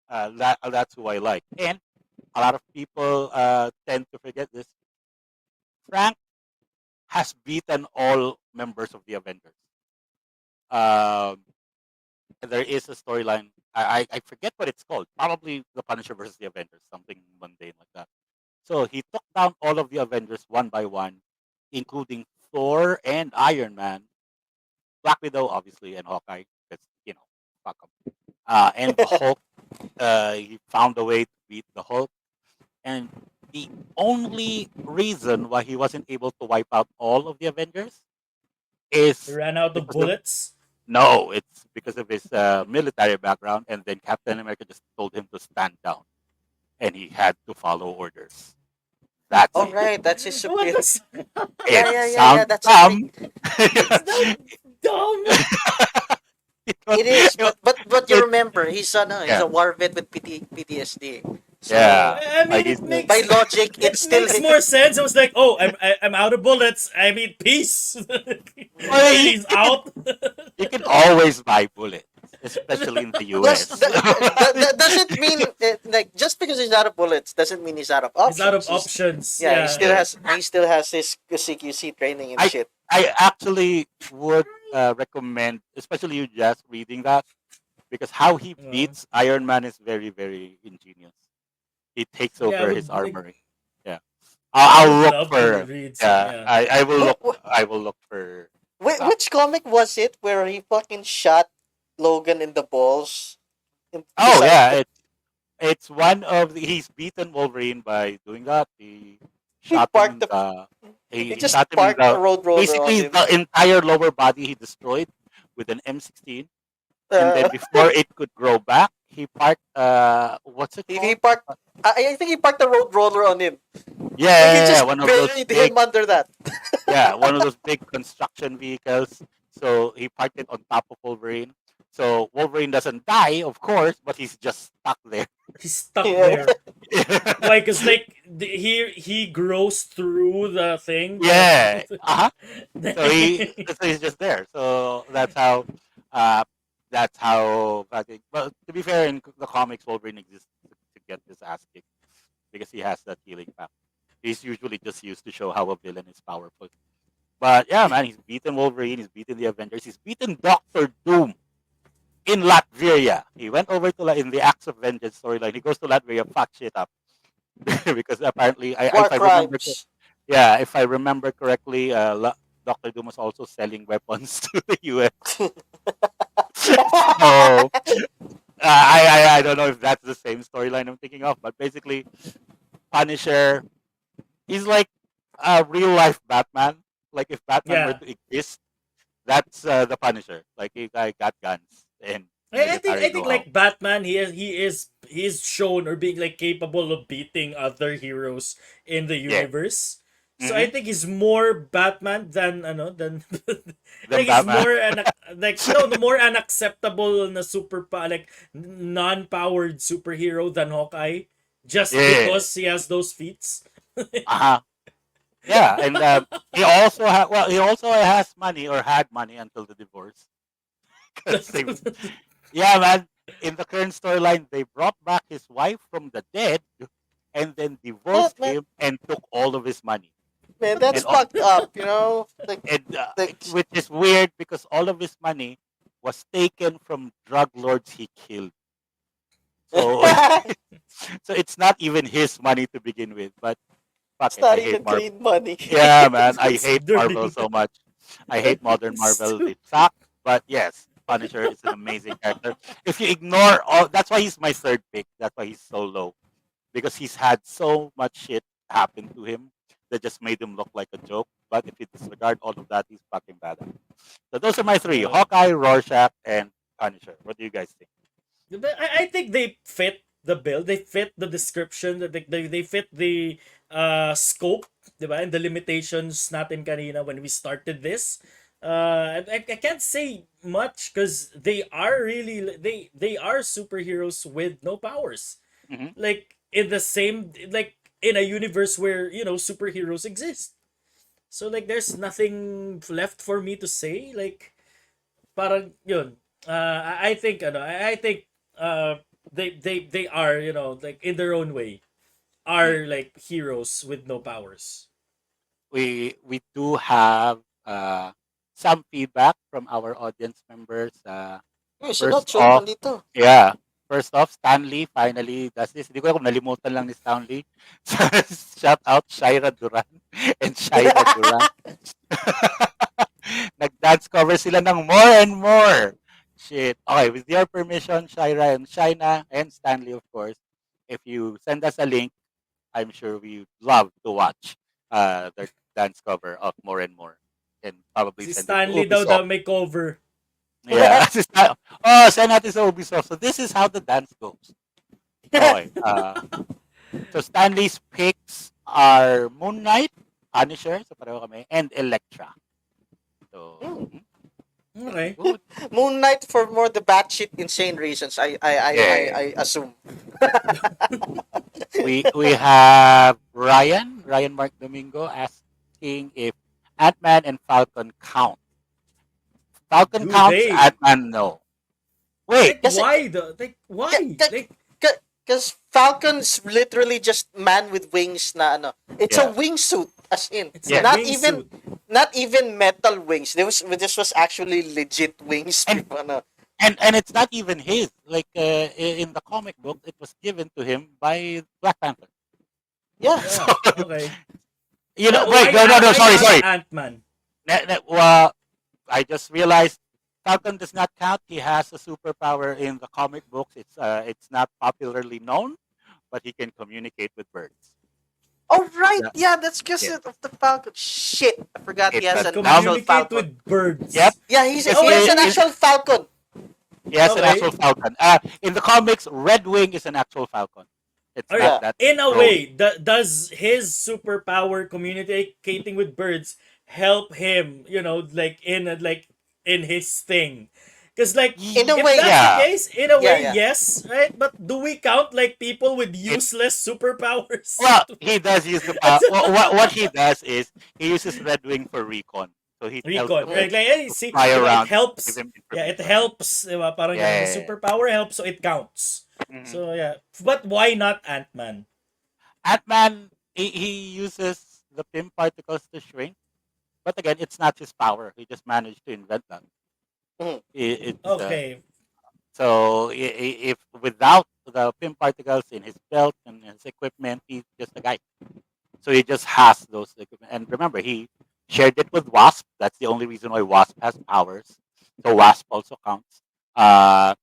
that's who I like. And a lot of people tend to forget this. Frank has beaten all members of the Avengers. Um, there is a storyline. I forget what it's called. Probably the Punisher versus the Avengers, something mundane like that. So he took down all of the Avengers one by one, including Thor and Iron Man, Black Widow, obviously, and Hawkeye. Because fuck 'em. And the Hulk. He found a way to beat the Hulk. And the only reason why he wasn't able to wipe out all of the Avengers He is ran out of because of bullets. no, it's because of his military background. And then Captain America just told him to stand down, and he had to follow orders. That's Oh it. right, that's his What superior. the? Yeah, It yeah, yeah, yeah. sounds That's his dumb. big. That's dumb. It is, but you it, remember he's yeah, a war vet with PTSD. yeah. So I mean, Like it he's by makes logic, it's it still makes more sense. I was like, oh, I'm out of bullets. I mean, peace. well, And he's out. you can always buy bullets, especially in the plus U.S. that doesn't mean like just because he's out of bullets doesn't mean he's out of He's out of options. options. Yeah, he Yeah. still Yeah. has his CQC training and I shit. I actually would recommend, especially you, Jess, reading that because how he Uh, beats Iron Man is very very ingenious. He takes yeah, I over his would like. armory. Yeah, I I'll would look love to for. read some. Yeah, Yeah. I will Wh- look. wh- I will look for. which comic was it where he fucking shot Logan in the balls Oh beside yeah, the it's one of he's beaten Wolverine by doing that. He he shot him parked in the the he he just shot him in parked a the road roller on basically him. the entire lower body he destroyed with an M16, and then Uh, before it could grow back, he parked what's it he called? parked. I think he parked a road roller on him. Yeah, Like he yeah, yeah, just one of those buried big him under that. yeah, one of those big construction vehicles. So he parked it on top of Wolverine. So Wolverine doesn't die, of course, but he's just stuck there. He's stuck Yeah. there. Why? Cause like he grows through the thing. Yeah. Uh-huh. So The so he's just there. So uh that's how I think. But to be fair, in the comics, Wolverine exists to get his ass kicked because he has that healing pack. He's usually just used to show how a villain is powerful. But yeah, man, he's beaten Wolverine. He's beaten the Avengers. He's beaten Doctor Doom in Latveria. He went over to in the Acts of Vengeance storyline. He goes to Latveria, fuck shit up because apparently, War if I remember, crimes. yeah, if I remember correctly, Doctor Doom was also selling weapons to the U.S. So I don't know if that's the same storyline I'm thinking of, but basically, Punisher, he's like a real life Batman. Like if Batman were yeah. to exist, that's the Punisher. Like he guy got guns and I military think know-how. like Batman, he is shown or being like capable of beating other heroes in the Yeah. universe. So I Mm-hmm. think he's more Batman than than Then like he's Batman. more like no the more unacceptable na like non-powered superhero than Hawkeye just Yeah. because he has those feats. Uh-huh. Yeah, and he also has money or had money until the divorce. 'Cause yeah, man. In the current storyline, they brought back his wife from the dead, and then What divorced man? him and took all of his money. Man, that's And all, fucked up. You know, like which is weird because all of his money was taken from drug lords he killed. So it's so it's not even his money to begin with. But fuck it, not I hate even Marvel. clean money. Yeah, man, I It's hate Marvel dirty. so much. I hate modern Marvel. They suck. But yes, Punisher is an amazing character. If you ignore all, that's why he's my third pick. That's why he's so low because he's had so much shit happen to him that just made him look like a joke. But if you disregard all of that, he's fucking badass. So those are my three: Uh, Hawkeye, Rorschach, and Punisher. What do do you guys think? But I think they fit the bill. They fit the description. They fit the scope, diba? And the limitations natin kanina when we started this. I can't say much because they are really they are superheroes with no powers. Hmm. Like in the same like in a universe where superheroes exist. So like there's nothing left for me to say. Like parang yun. I think I think they are like in their own way are like heroes with no powers. We do have some feedback from our audience members. Uy, sunod, First sunod off, nandito. yeah. First off, Stanley finally does this. Hindi ko alam kung nalimutan lang ni Stanley. So, shout out Shaira Duran and Shaira Duran. Nag-dance cover sila ng more and more. Shit. Okay, with your permission, Shaira and Shaina and Stanley, of course, if you send us a link, I'm sure we'd love to watch the dance cover of More and More and probably Si send it to Stanley daw Ubisoft. may cover. Yeah. Oh, send natin sa Ubisoft. So this is how the dance goes. Okay. So Stanley's picks are Moon Knight, Punisher, so pareho kami, and Elektra. So, Okay. good. Moon Knight for more the batshit insane reasons. Yeah. I assume. We have Ryan Mark Domingo asking if Ant-Man and Falcon count. Falcon Do counts, they? Ant-Man no. Wait, Like Kasi- why though? Like why? Like Because Falcon's literally just man with wings na ano. It's a Yeah. wingsuit, as in. it's Yeah. a Not wingsuit. even metal wings. This was actually legit wings. And- ano. and it's not even his. Like in the comic book, it was given to him by Black Panther. Yeah. Yeah. Okay. You know, Why- wait, no, why sorry, not sorry. Ant-Man. I just realized Falcon does not count. He has a superpower in the comic books. It's not popularly known, but he can communicate with birds. Oh, right. Yeah. Yeah, that's because Yeah. of the Falcon. Shit. I forgot he It's has a an Can actual communicate Falcon. with birds. Yep. Yeah, he It's has an a- actual Falcon. He has an Okay. actual Falcon. In the comics, Red Wing is an actual Falcon. It's Alright. not that. In a drone. way, does his superpower communicating with birds help him? Like in his thing. Because like In a if way, that's yeah. the case, in a way, Yeah. yes, right? But do we count like people with useless superpowers? Well, he does use the power. What he does is he uses Red Wing for recon. So he tells Recon. the Right? birds Like, hey, to see, fly diba, around. it helps. Give him Yeah, it information. helps. Diba? Parang Yeah, yung yeah, yeah. superpower helps, so it counts. Mhm. So yeah. But why not Ant-Man? Ant-Man, he uses the PIM particles to shrink. But again, it's not his power. He just managed to invent them. Mhm. It's, Okay. so if without the PIM particles in his belt and his equipment, he's just a guy. So he just has those equipment. And remember, he shared it with Wasp. That's the only reason why Wasp has powers. So Wasp also counts.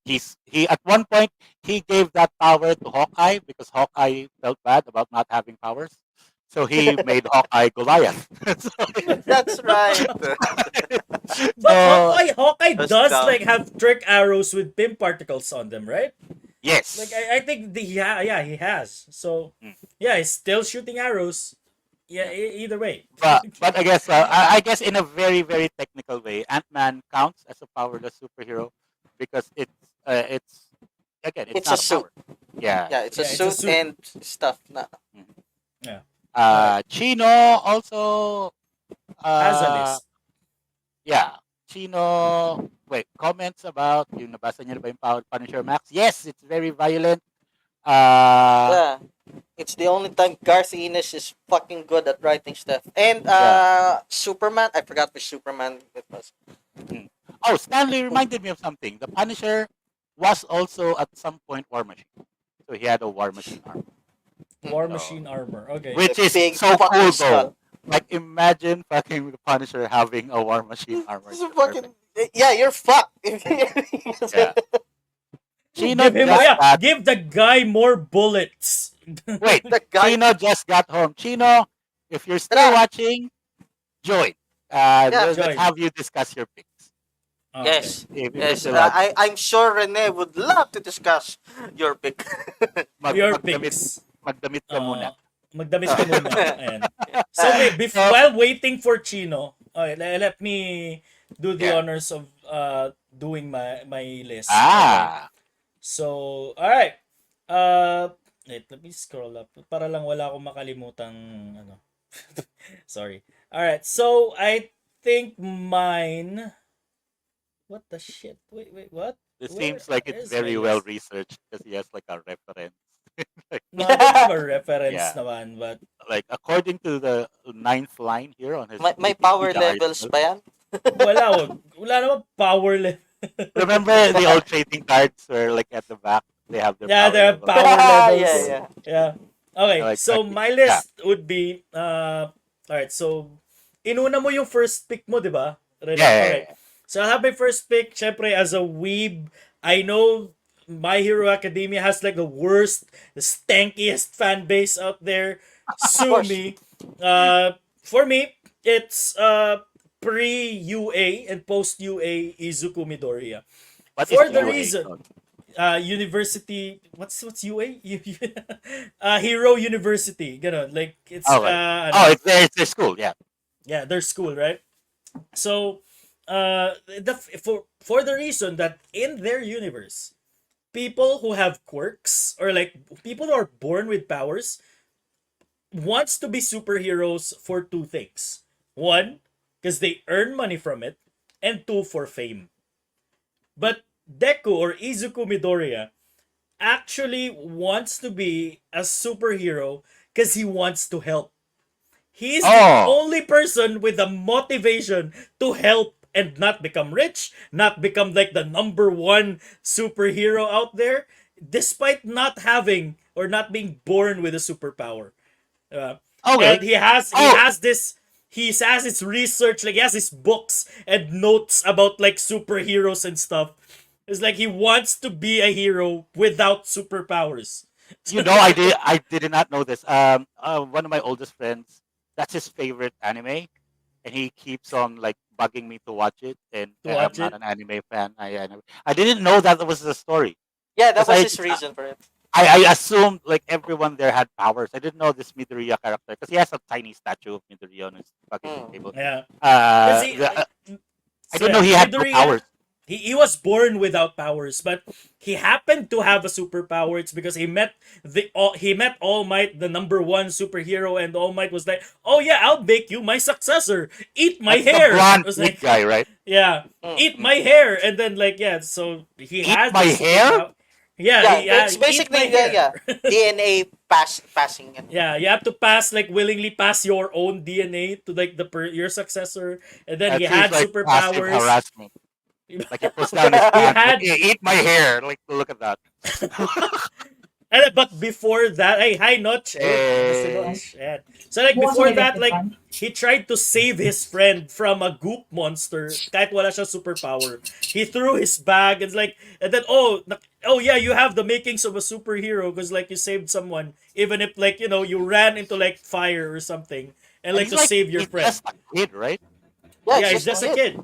He at one point he gave that power to Hawkeye because Hawkeye felt bad about not having powers. So he made Hawkeye Goliath. That's right. But So, Hawkeye That's does dumb. like have trick arrows with PIM particles on them, right? yes. Like I think yeah, he has. So Mm. yeah, he's still shooting arrows. Yeah, either way. But I guess I guess in a very very technical way, Ant-Man counts as a powerless superhero because it's again it's It's not a suit. power. Yeah. Yeah, it's a Yeah, it's a suit suit. and stuff. Na. Yeah. Chino also Has a list. yeah. Chino wait, comments about yung nabasa niyo na ba yung Punisher Max? Yes, it's very violent. Yeah. It's the only time Garth Ennis is fucking good at writing stuff. And Superman, I forgot which Superman it was. Oh, Stanley reminded me of something. The Punisher was also at some point War Machine. So he had a War Machine arm. War So- Machine armor. Okay. Which The is big so fucking cool skull. though. Like imagine fucking the Punisher having a War Machine armor. This is It's fucking, perfect. yeah, you're fucked. Yeah. Chino give him just got, give the guy more bullets. wait, The guy, Chino just got home. Chino, if you're still Tara. watching, join. Yeah, Let's join. have you discuss your picks. Okay. Yes. If you're Yes. still out, I'm sure Rene would love to discuss your pick. Your magdamit, picks. magdamit ka muna. Uh, Magdamit ka Uh, muna. Ayan. So, okay, So, while waiting for Chino, okay, let me do the yeah. honors of doing my list. Okay. Ah, So, alright. Wait, let me scroll up para lang wala akong makalimutang ano. Sorry. Alright, so I think mine. What the shit? Wait, what? it Where seems like it's is my very well list? researched because he has like a reference. Like, No, I don't have a reference yeah, naman, but like according to the ninth line here on his may power Wikipedia levels article. ba yan? wala naman power level. Remember the old trading cards where like at the back they have their Yeah, power there are level. power Yeah, levels. yeah. Yeah. Okay, Like so my yeah, list would be alright, so inuna mo yung first pick mo, 'di ba? yeah, Rene. yeah, Okay. yeah. So I have my first pick, syempre as a weeb, I know My Hero Academia has like the worst, the stankiest fan base out there. Of Sue course. me. For me, it's pre UA and post UA Izuku Midoriya. What is For the UA? reason university, what's UA? Hero University, ganon. Like it's Oh, right. ano, Oh, it's their school. Yeah. yeah, their school, right? So for the reason that in their universe, people who have quirks or like people who are born with powers wants to be superheroes for two things. One, because they earn money from it, and two, for fame. But Deku or Izuku Midoriya actually wants to be a superhero because he wants to help. He is the Oh, only person with the motivation to help and not become rich, not become like the number one superhero out there, despite not having or not being born with a superpower. Uh, okay. and he Oh, has this he has his research, like he has his books and notes about like superheroes and stuff. It's like he wants to be a hero without superpowers. you know, I did not know this. One of my oldest friends, that's his favorite anime, and he keeps on like bugging me to watch it. And To I'm watch not it. an anime fan. I didn't know that was the story Yeah, that because was his reason for it. I assumed like everyone there had powers. I didn't know this Midoriya character because he has a tiny statue of Midoriya on his fucking Mm. table. Yeah. Because he I so didn't know yeah, he had no Midoriya, powers. he was born without powers, but he happened to have a superpower. It's because he met All Might, the number one superhero, and All Might was like, "Oh yeah, I'll make you my successor. Eat my That's the hair." I blonde was food like, guy, right? "Yeah, Mm. eat my hair," and then like yeah, so he Eat has my this hair? superpower. Yeah, Yeah, it's eat my basically yeah, hair. DNA passing. Yeah, you have to willingly pass your own DNA to like your successor, and then That he seems had like passive superpowers. harassment. Like he puts down his He pants, like, had "Hey, eat my hair." Like, look at that. but before that, hey, hi Notch. Ayun, nandun Eh, Notch. Ayan. So like before that, like he tried to save his friend from a goop monster kahit wala siya superpower. He threw his bag and like and then oh yeah, you have the makings of a superhero because like you saved someone even if like you ran into like fire or something and and like he's to like, save your he's friend. just a kid, right? Yeah, Yeah, it's he's just a just a kid. kid.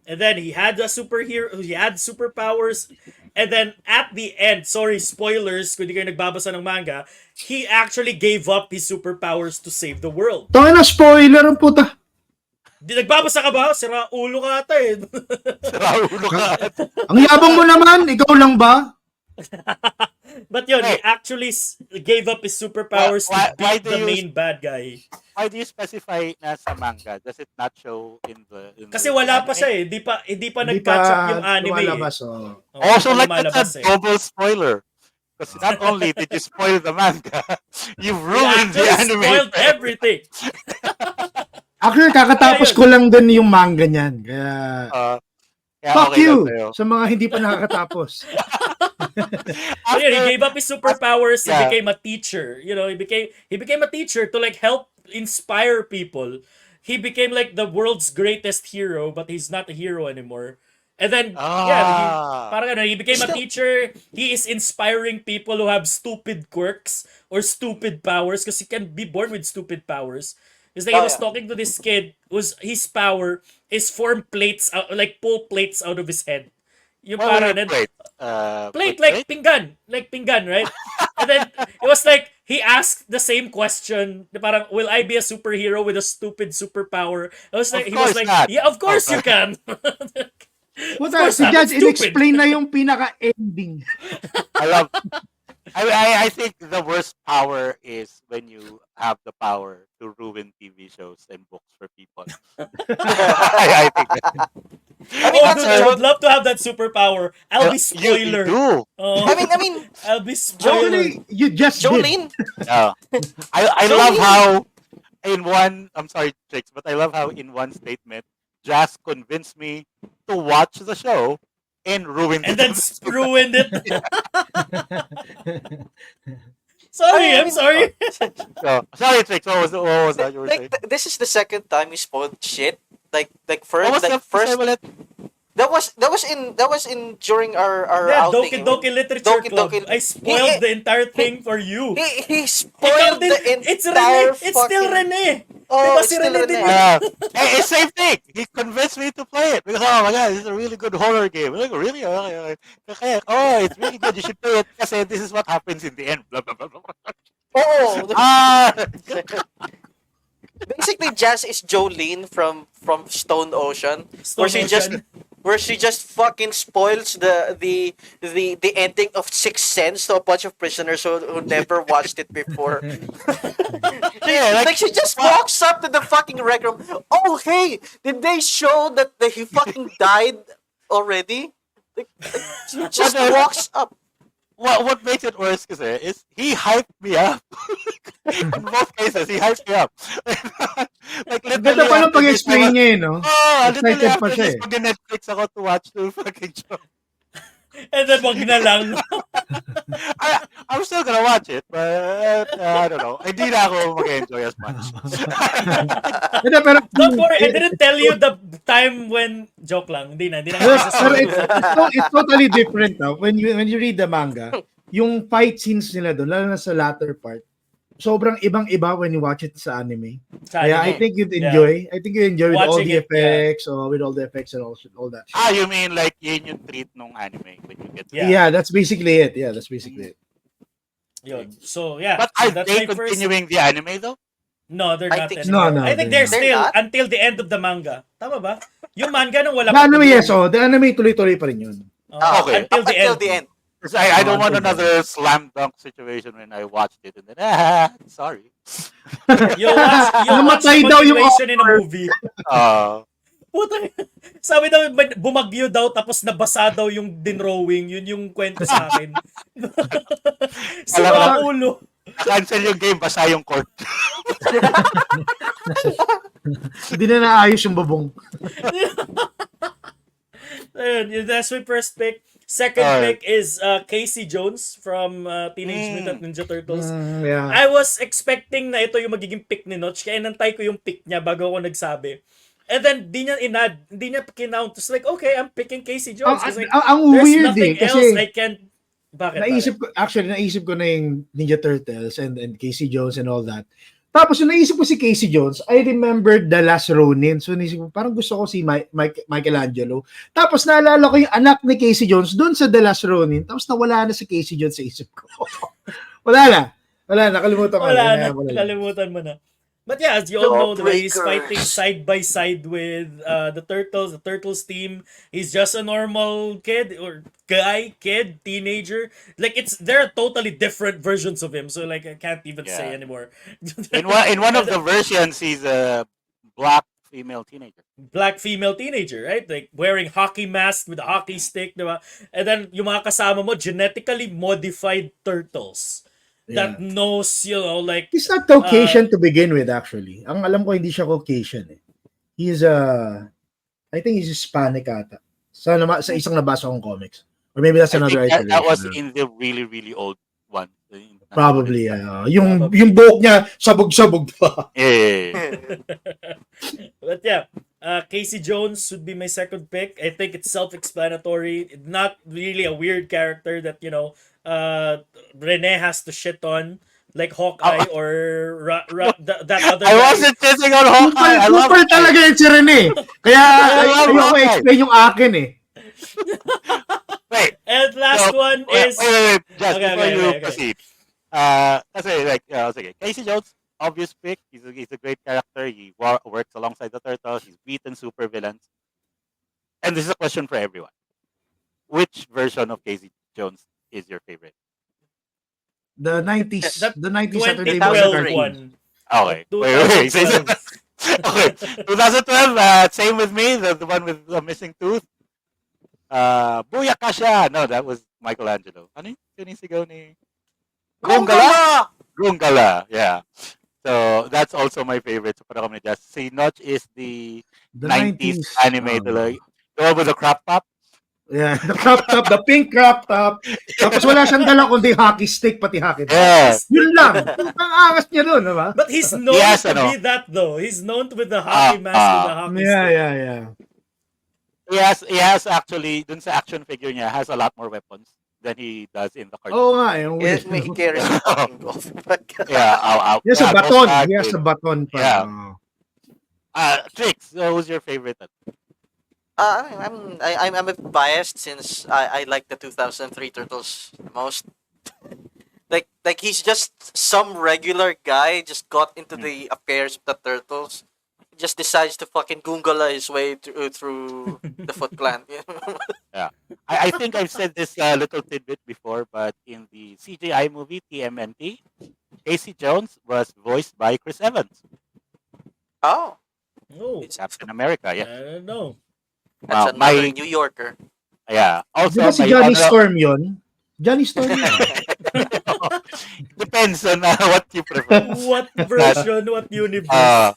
And then he had a superhero, he had superpowers. And then at the end, sorry, spoilers kung di kayo nagbabasa ng manga, he actually gave up his superpowers to save the world. Tangin na spoiler ang puta. Di nagbabasa ka ba? Sira ulo ka ata eh. Sira ulo ka. Ang yabang mo naman, ikaw lang ba? But yun, he Hey, actually gave up his why, superpowers to why, why beat do the you main bad guy. why do you specify na sa manga? Does it not show in Kasi the wala pa anime? siya eh. Hindi pa Hindi nag-catch up pa yung anime eh. lumalabas. Oh. Hindi Also, pa like that's a lumalabas eh. double spoiler. Because not only did you spoil the manga, you've He ruined the actually anime. spoiled everything. Actually, kakatapos Kaya ko lang din yung manga niyan. Kaya, Kaya fuck okay lang you sa'yo. sa mga hindi pa nakakatapos. So yeah, he gave up his superpowers. He yeah. became a teacher. He became a teacher to like help inspire people. He became like the world's greatest hero, but he's not a hero anymore. And then yeah, Ah. he became a teacher. He is inspiring people who have stupid quirks or stupid powers because he can be born with stupid powers. It's like he Oh was yeah. talking to this kid whose his power is form plates out, like pull plates out of his head. Yung What parang, would you plate? plate, Plate? like pinggan, right? And then it was like he asked the same question. Parang, will I be a superhero with a stupid superpower? I was like, Of he was course like, not. yeah, of Oh, course you can. Of Puta, course si not. It's Judge stupid. in-explain na yung pinaka-ending. I love. I think the worst power is when you have the power to ruin TV shows and books for people. I think that, I mean, Oh, that's dude, a I would joke. love to have that superpower. I'll be you spoiler. do. Oh, I mean, I'll be spoiler. Actually, you just did. Jolene, Uh, I love Jolene. how in one. I'm sorry, Tricks, but I love how in one statement, Jazz convinced me to watch the show and ruined And it. then ruined it. Sorry, I I'm mean, sorry. So, sorry, Tricks. What was that you were saying? like this is the second time you spoiled shit. Like What first, was the first ulit? that was in during our Yeah, outing. Doki Doki Literature Doki Club. Doki. I spoiled the entire thing for you. He Ikaw spoiled din, the it's entire Rene. It's still fucking. Rene. Oh, Diba it's si still Rene din Rene. yun? Hey, it's same thing. He convinced me to play it because oh my god, this is a really good horror game. I'm like really? Okay, okay. Oh, it's really good. You should play it because this is what happens in the end. Blah blah blah blah. Oh, Ah, basically, Jazz is Jolene from Stone Ocean, where Stone she just Ocean. where she just fucking spoils the ending of Sixth Sense to a bunch of prisoners who never watched it before. yeah, Like she just walks up to the fucking rec room. Oh hey, did they show that he fucking died already? Like, she just But, walks up. what makes it worse is he hyped me up. In both cases, he hyped me up. Like Ang ganda literally pa ng after this, I pag-explain was, niya eh, no? oh, literally Excited pa after siya this, eh. mag-Netflix ako to watch the fucking show. And then wag na lang. I'm still gonna watch it, but I don't know. Hindi na ako mag-enjoy as much. Hindi, pero, Don't worry, I didn't tell you the time when... Joke lang. Hindi na pero isa-spoil. it's totally different now. When you read the manga, yung fight scenes nila doon, lalo na sa latter part, sobrang ibang-iba when you watch it sa anime. Kaya I think you'd enjoy. I think you enjoy with all Watching the it, yeah. effects, or with all the effects and all that. Ah, you mean like yun yung treat nung anime when you get to Yeah. Yeah, that's basically it. Yeah, that's basically it. Yun. So, yeah. But So are that's they my first... continuing the anime though? No, they're I not think anymore. No, I think they're they're not. still They're not? until the end of the manga. Tama ba? Yung manga nung wala The pa anime, tuloy. yes, the anime tuloy-tuloy pa rin yun. Oh, Okay. Until Up the until end. the end. Because I don't want until another slam dunk situation when I watched it and then sorry. You watch Namatay the daw yung continuation in a movie. Puta, sabi daw, bumagyo daw tapos nabasa daw yung dinrowing. Yun yung kwento sa akin. Sira ang ulo. Na-cancel yung game, basa yung court. Hindi na naayos yung babong. Ayun, that's my first pick. Second Alright. pick is Casey Jones from Teenage Mutant Ninja Turtles. Yeah. I was expecting na ito yung magiging pick ni Notch, kaya nantay ko yung pick niya bago ako nagsabi. And then, di niya inad, di niya kinount. It's like, okay, I'm picking Casey Jones. It's like, ang there's weird nothing eh, kasi else I can... Bakit? naisip ko na yung Ninja Turtles and Casey Jones and all that. Tapos yung naisip ko si Casey Jones, I remembered The Last Ronin. So naisip ko, parang gusto ko si Michelangelo. Tapos naalala ko yung anak ni Casey Jones doon sa The Last Ronin. Tapos nawala na si Casey Jones sa isip ko. Wala na, nakalimutan ko. Nakalimutan mo na. But yeah, as you all know, the way he's Jawbreakers. fighting side by side with the Turtles team. He's just a normal kid or kid, teenager. Like they're totally different versions of him. So like I can't even say Yeah. anymore. In one of the versions, he's a black female teenager. Black female teenager, right? Like wearing hockey mask with a hockey stick, diba? And then yung mga kasama mo, genetically modified turtles. That knows, like... He's not Caucasian to begin with, actually. Ang alam ko, hindi siya Caucasian eh. He's I think he's Hispanic ata. Sa isang nabasa kong comics. Or maybe that's I another think that was iteration. in the really, really old one. Probably, yung buhok niya, sabog-sabog pa. Yeah. But yeah, Casey Jones would be my second pick. I think it's self-explanatory. Not really a weird character that, Rene has to shit on. like Hawkeye or that other I guy. wasn't chasing on Hawkeye. I love Super Hawkeye. talaga yun si Rene. Kaya I love ayoko Hawkeye. explain yung akin eh. Wait, And last so, one wait, is wait, just Okay, before okay, you okay. proceed. Kasi like, sige. Casey Jones, obvious pick. He's a great character. He works alongside the Turtles. He's beaten super villains. And this is a question for everyone. Which version of Casey Jones is your favorite? The 90s. That The 90s Saturday morning 2012 cartoon. one. Okay. Wait. 2012. Okay. 2012, same with me. The one with the missing tooth. Booyaka siya. No, that was Michelangelo. Ano yung sinisigaw ni... Gungala! Gungala. Yeah. So, that's also my favorite. So, para kami just si Notch is the The 90s 90s. animated. Like, the one with the crop top. Yeah, the crop top, the pink crop top. Tapos wala siyang dala kundi hockey stick pati hockey. Yeah. Yun lang. Ang angas niya doon, diba? But he's known Yes, to ano. be that though. He's known with the hockey mask with the hockey stick. Yeah. He has actually, dun sa action figure niya, has a lot more weapons than he does in the cartoon. Oo nga, yung Yes, he carries a fucking golf bag. Yeah, He has a yeah, baton. those He has a bags. baton pa. Yeah. Oh. Tricks, who's your favorite? I'm a bit biased since I like the 2003 Turtles the most. like he's just some regular guy just got into the affairs of the Turtles. He just decides to fucking Gungala his way through the Foot Clan. Yeah. I think I've said this little tidbit before, but in the CGI movie TMNT, Casey Jones was voiced by Chris Evans. Oh, Oh, it's Captain America, I yeah. don't know. that's another New Yorker. Yeah. Di Also, ba si my Johnny honor- Storm yun? Johnny Storm yun. Depends on what you prefer. What version? What universe?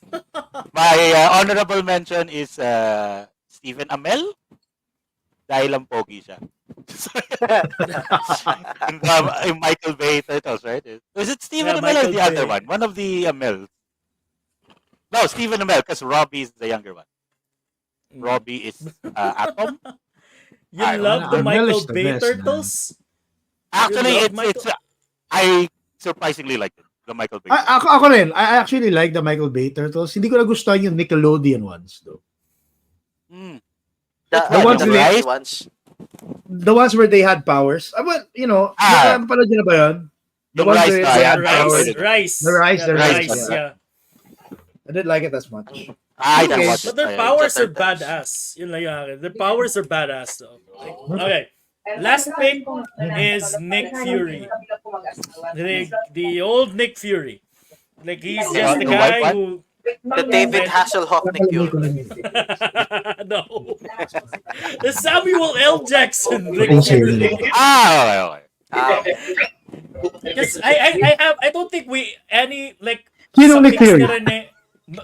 My honorable mention is Stephen Amell. Dahil lang pogi siya. in Michael Bay Turtles, right? Was it Stephen Yeah, Amell or Michael the other Bay. one? One of the Amells. No, Stephen Amell, because Robbie is the younger one. Robbie is Atom. You I- love the Armel Michael is the Bay best, Turtles? Actually, You love it's I surprisingly like it, the Michael Bay. Ako rin. I actually like the Michael Bay Turtles. Hindi ko nagustuhan yung Nickelodeon ones, though. Mm. The ones the with- fancy ones. The ones where they had powers. Well, napanood niyo na ba yun? The Yung ones Rice where na, they yeah, had powers. Rice. The Rice, Yeah, the Rice, Rice, yeah. I didn't like it as much. I Okay. watched But their it. powers are Turtles. badass. Yun lang yung akin. Their powers are badass though. Okay. Last pick is Nick Fury. The old Nick Fury. Like he's just the The white guy one? who The David Hasselhoff Nick Fury. no. The Samuel L. Jackson Nick Okay. Fury. Okay. Ah, Because I don't think we any like Sino sa Nick picks Fury? ni Rene,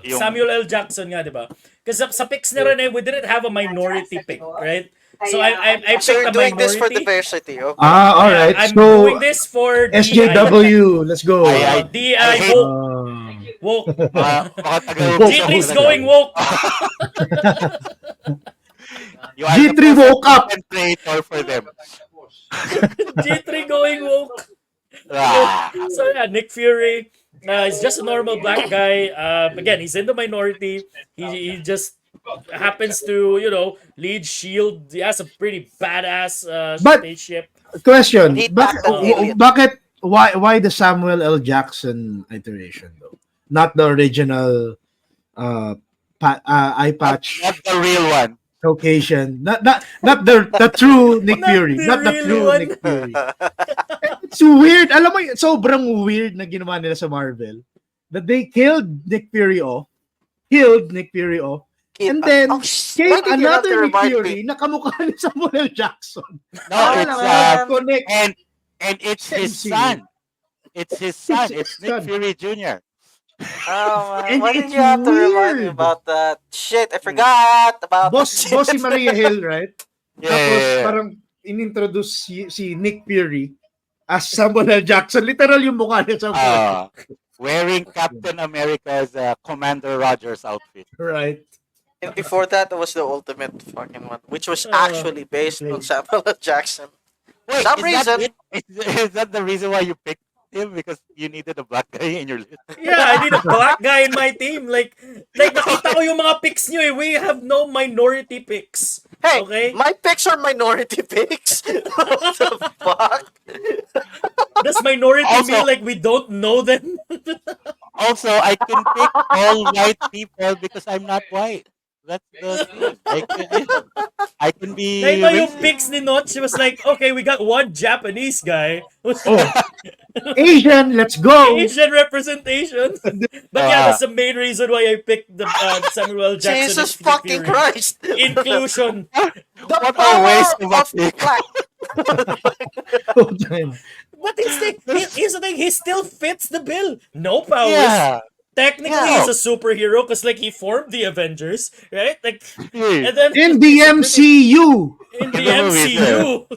Yung- Samuel L. Jackson nga, di ba? Because sa picks ni Rene, we didn't have a minority pick, right? So I so picked you're a doing this for minority. diversity, okay? All right. I'm So, doing this for SJW, let's go. I DI hate- woke. Baka tagal- G3's going woke. You are the G3 woke up. concentrator for them. G3 going woke. Ah. So yeah, Nick Fury. He's just a normal black guy. Again, he's in the minority. He just happens to, lead Shield. He has a pretty badass But- spaceship. Question. He tapped an alien. Why the Samuel L. Jackson iteration though? Not the original eye patch Not the real one. Caucasian. Not the true Nick Not Fury. the Not the real true one. Nick Fury. It's weird. Alam mo, sobrang weird na ginawa nila sa Marvel. That they killed Nick Fury off. And then, why came did you have to another Nick remind Fury me? na kamukha ni Samuel L. Jackson. No, Wala it's connect. and it's his Same son. It's his son. It's It's his Nick son. Fury Jr. Oh, man. And Why did it's you have to remind me weird. about that? Shit, I forgot about that shit. Bossy Maria Hill, right? Tapos Yeah. parang inintroduce si Nick Fury as Samuel L. Jackson. Literal yung mukha niya sa Wearing Captain America's Commander Rogers outfit. right. And before that, it was the ultimate fucking one, which was Uh, actually based on Samuel L. Jackson. Wait, Some is reason. that it? Is that the reason why you picked him because you needed a black guy in your list. Yeah, I need a black guy in my team. Like nakita ko yung mga picks nyo eh. We have no minority picks. Hey, Okay? my picks are minority picks. What the fuck? Does minority Also- mean like we don't know them? Also, I can pick all white people because I'm not white. That's the thing. I can be Nakita yung racist. picks ni Notch. She was like, okay, we got one Japanese guy. Oh, Asian, let's go. Asian representation. But yeah, that's the main reason why I picked the Samuel Jackson. Jesus and Nick fucking Fury. Christ. Inclusion. The What a power waste of a of pick. black. Oh, damn. But here's the thing, he still fits the bill. No powers. Yeah. Technically, Yeah. he's a superhero because like he formed the Avengers, right? Like, Yeah. and then In the MCU. in the In the movies, MCU.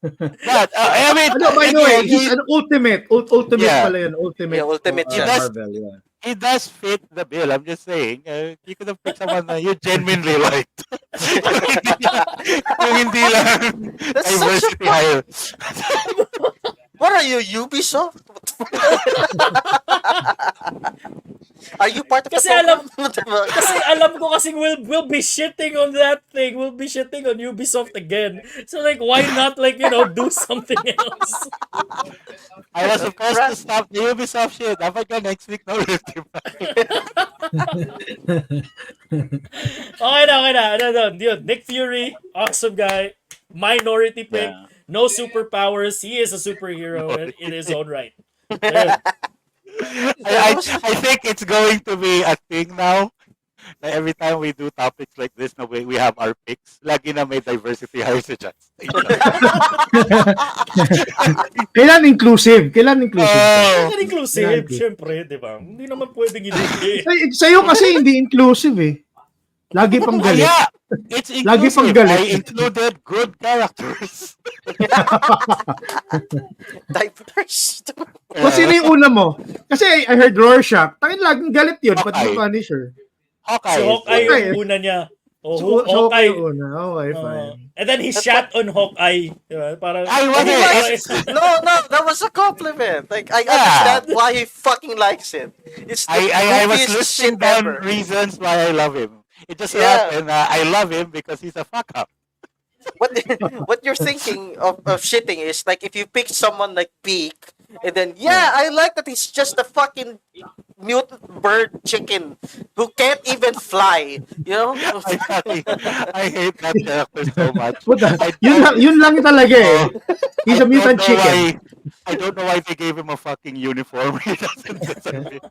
But, I mean, Ano, by the way, again, he's an ultimate. Ultimate Yeah. pala yun. Ultimate. Yeah, ultimate uh, siya. Marvel, yeah. he does fit the bill. I'm just saying, you could have picked someone that you genuinely liked. Yung hindi lang That's such a diversity hire. What are you, Ubisoft? Are you part of the Kasi alam- program? Kasi alam ko kasi we'll be shitting on that thing. We'll be shitting on Ubisoft again. So like, why not like, do something else? I was supposed to stop the Ubisoft shit. Dapat ka next week na ulit, diba? Okay na. Dude, Nick Fury, awesome guy. Minority pick. Yeah. No superpowers. He is a superhero in his own right. Ayun. I think it's going to be a thing now. Na every time we do topics like this, na we have our picks, lagi na may diversity hire si Jats. Kailan inclusive? Kailan inclusive? Oh, Yan inclusive, Grabe. syempre, di ba? Hindi naman pwedeng hindi. Sa'yo kasi hindi inclusive eh. Lagi pang galit. yeah, it's Lagi pang inclusive. galit. I included good characters. Diverse. Kung sino yung una mo? Kasi I heard Rorschach. Tangin laging galit yun. Pati Hawkeye. yung Punisher. Hawkeye. Si Hawkeye Hawkeye. yung una niya. Oh, So Hawkeye. yung una. Okay, Oh. fine. And then he shot on Hawkeye. Diba? Parang, I was it. No, that was a compliment. Like, I Yeah. understand why he fucking likes it. It's the I was goofiest listing shit down ever. reasons why I love him. It just so Yeah. happened I love him because he's a fuck up. What you're thinking of shitting is like if you pick someone like Beak, and then I like that he's just a fucking mutant bird chicken who can't even fly. You know? I hate that character so much. Puta, I yun lang talaga eh. He's a I don't mutant know chicken. I don't know why they gave him a fucking uniform. He doesn't deserve it.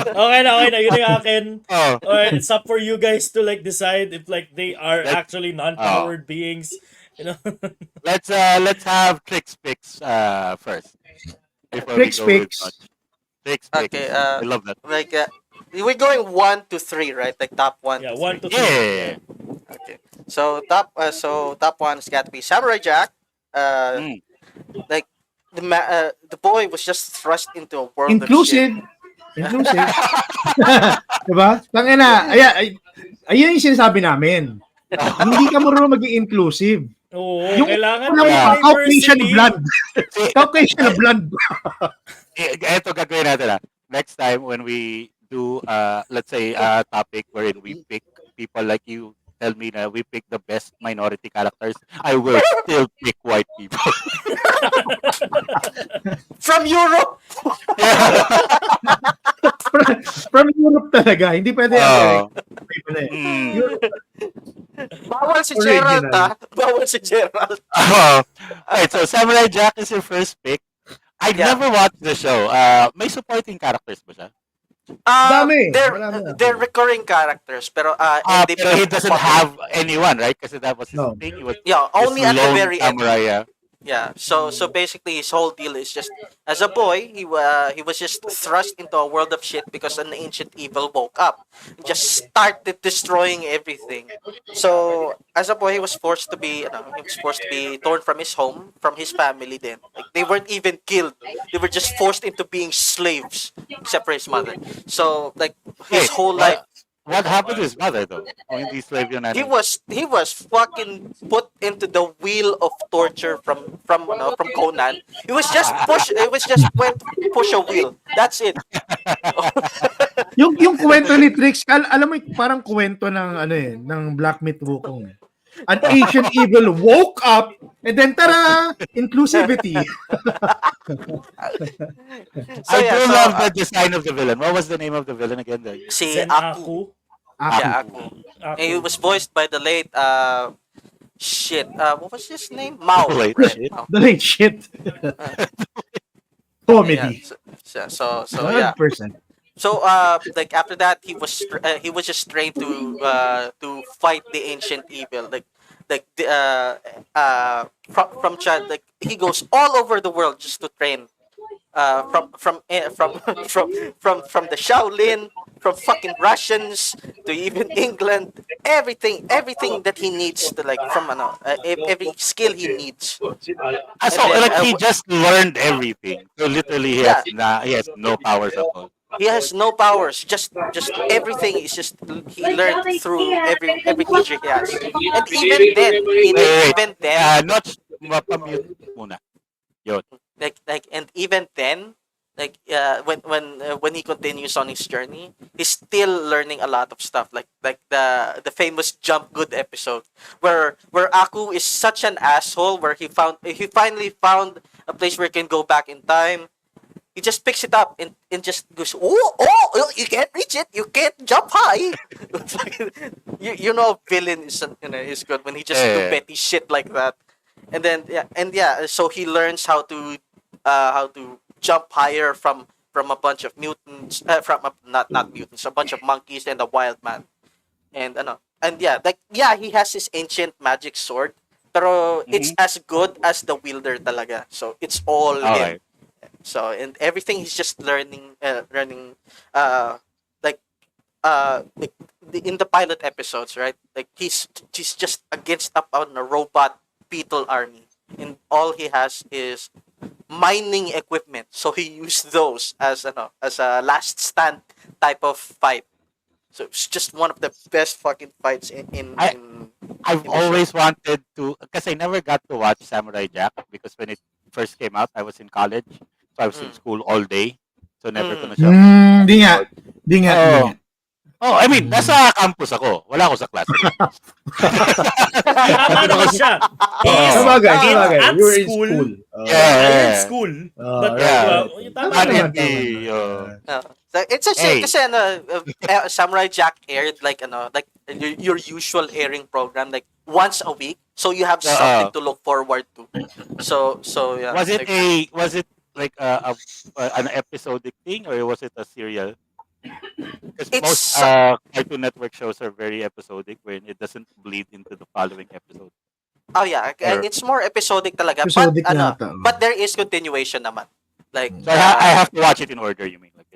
okay na. Yun yung akin. Oh. Alright, it's up for you guys to like decide if like they are Let's- actually non-powered beings. Let's have Trix picks first. Before Trix we go with picks. much. Trix picks. Okay, I love that. Like we're going 1 to 3, right? Like top 1. Yeah, to 1 to 3. Yeah. Okay. So top one's got to be Samurai Jack. Mm. Like the boy was just thrust into a world Inclusive. of Inclusive. Diba? Tangina. Ayun yung sinasabi namin. Hindi ka marunong maging inclusive. Oo, Yung kailangan una mo, may Caucasian diversity. blood. Caucasian blood. Ito gagawin natin. Next time when we do, let's say, a topic wherein we pick people like you, tell me na we pick the best minority characters, I will still pick white people. From Europe. From Europe talaga. Hindi pwede Oh. American. Mm. Bawal si Original. Gerald, ha? Bawal si Gerald. Alright, so Samurai Jack is your first pick. I've Yeah. never watched the show. May supporting characters ba siya? Dami. Marami. They're recurring characters, pero hindi Pero he doesn't have anyone, right? Kasi that was his No. thing. He was only this at the lone very end. samurai, yeah. Yeah. So basically his whole deal is just as a boy, he was just thrust into a world of shit because an ancient evil woke up and just started destroying everything. So as a boy, he was forced to be torn from his home, from his family then. Like they weren't even killed. They were just forced into being slaves except for his mother. So like his Wait, whole what? life What happened to his mother though? Kung hindi slave yung He nanay. was fucking put into the wheel of torture from Conan. It was just went push a wheel. That's it. Yung kwento ni Trix, alam mo parang kwento ng Black Myth Wukong. An Asian evil woke up and then tara, inclusivity. I do love the design of the villain. What was the name of the villain again? Si Zen Aku. Aku. Yeah, Aku. Aku. And he was voiced by the late what was his name? Mao. Late right? shit. Mao. The late shit. Comedy. Yeah. So yeah. 100%. So like after that he was just trained to fight the ancient evil, from child, like he goes all over the world just to train, from the Shaolin, from fucking Russians to even England, everything that he needs to, like, from every skill he needs. So And then, like he just learned everything. So literally Yeah. he has no powers at all. He has no powers. Just everything is just he learned through every teacher he has. And even then, Not mapamute muna. Yun. and even then, when he continues on his journey, he's still learning a lot of stuff. Like the famous Jump Good episode, where Aku is such an asshole, where he finally found a place where he can go back in time. He just picks it up and just goes, oh, you can't reach it. You can't jump high. you know, villain is good when he just do petty shit like that. And then so he learns how to jump higher from a bunch of mutants, not mutants, a bunch of monkeys and a wild man. And he has his ancient magic sword, pero it's as good as the wielder talaga. So it's all him. Alright. So, and everything he's just learning, in the pilot episodes, right? Like he's just against up on a robot beetle army, and all he has is mining equipment. So he used those as a last stand type of fight. So it's just one of the best fucking fights I've in the always wanted to, because I never got to watch Samurai Jack, because when it first came out, I was in college, so I was in school all day, so never ko na siya. Di nga. Oh, I mean, nasa campus ako. Wala ako sa class. Tama naman siya. Sabagay. At You were in school. school. In school. But tama Not naman. hindi. So it's a shame Hey. kasi Samurai Jack aired like your usual airing program, like once a week, so you have something to look forward to. So yeah. Was it like an episodic thing, or was it a serial? Because It's- most Cartoon Network shows are very episodic, wherein it doesn't bleed into the following episode. Oh yeah, it's more episodic talaga. Episodic but yata. but there is continuation naman. Like So I have to watch it in order. You mean? Like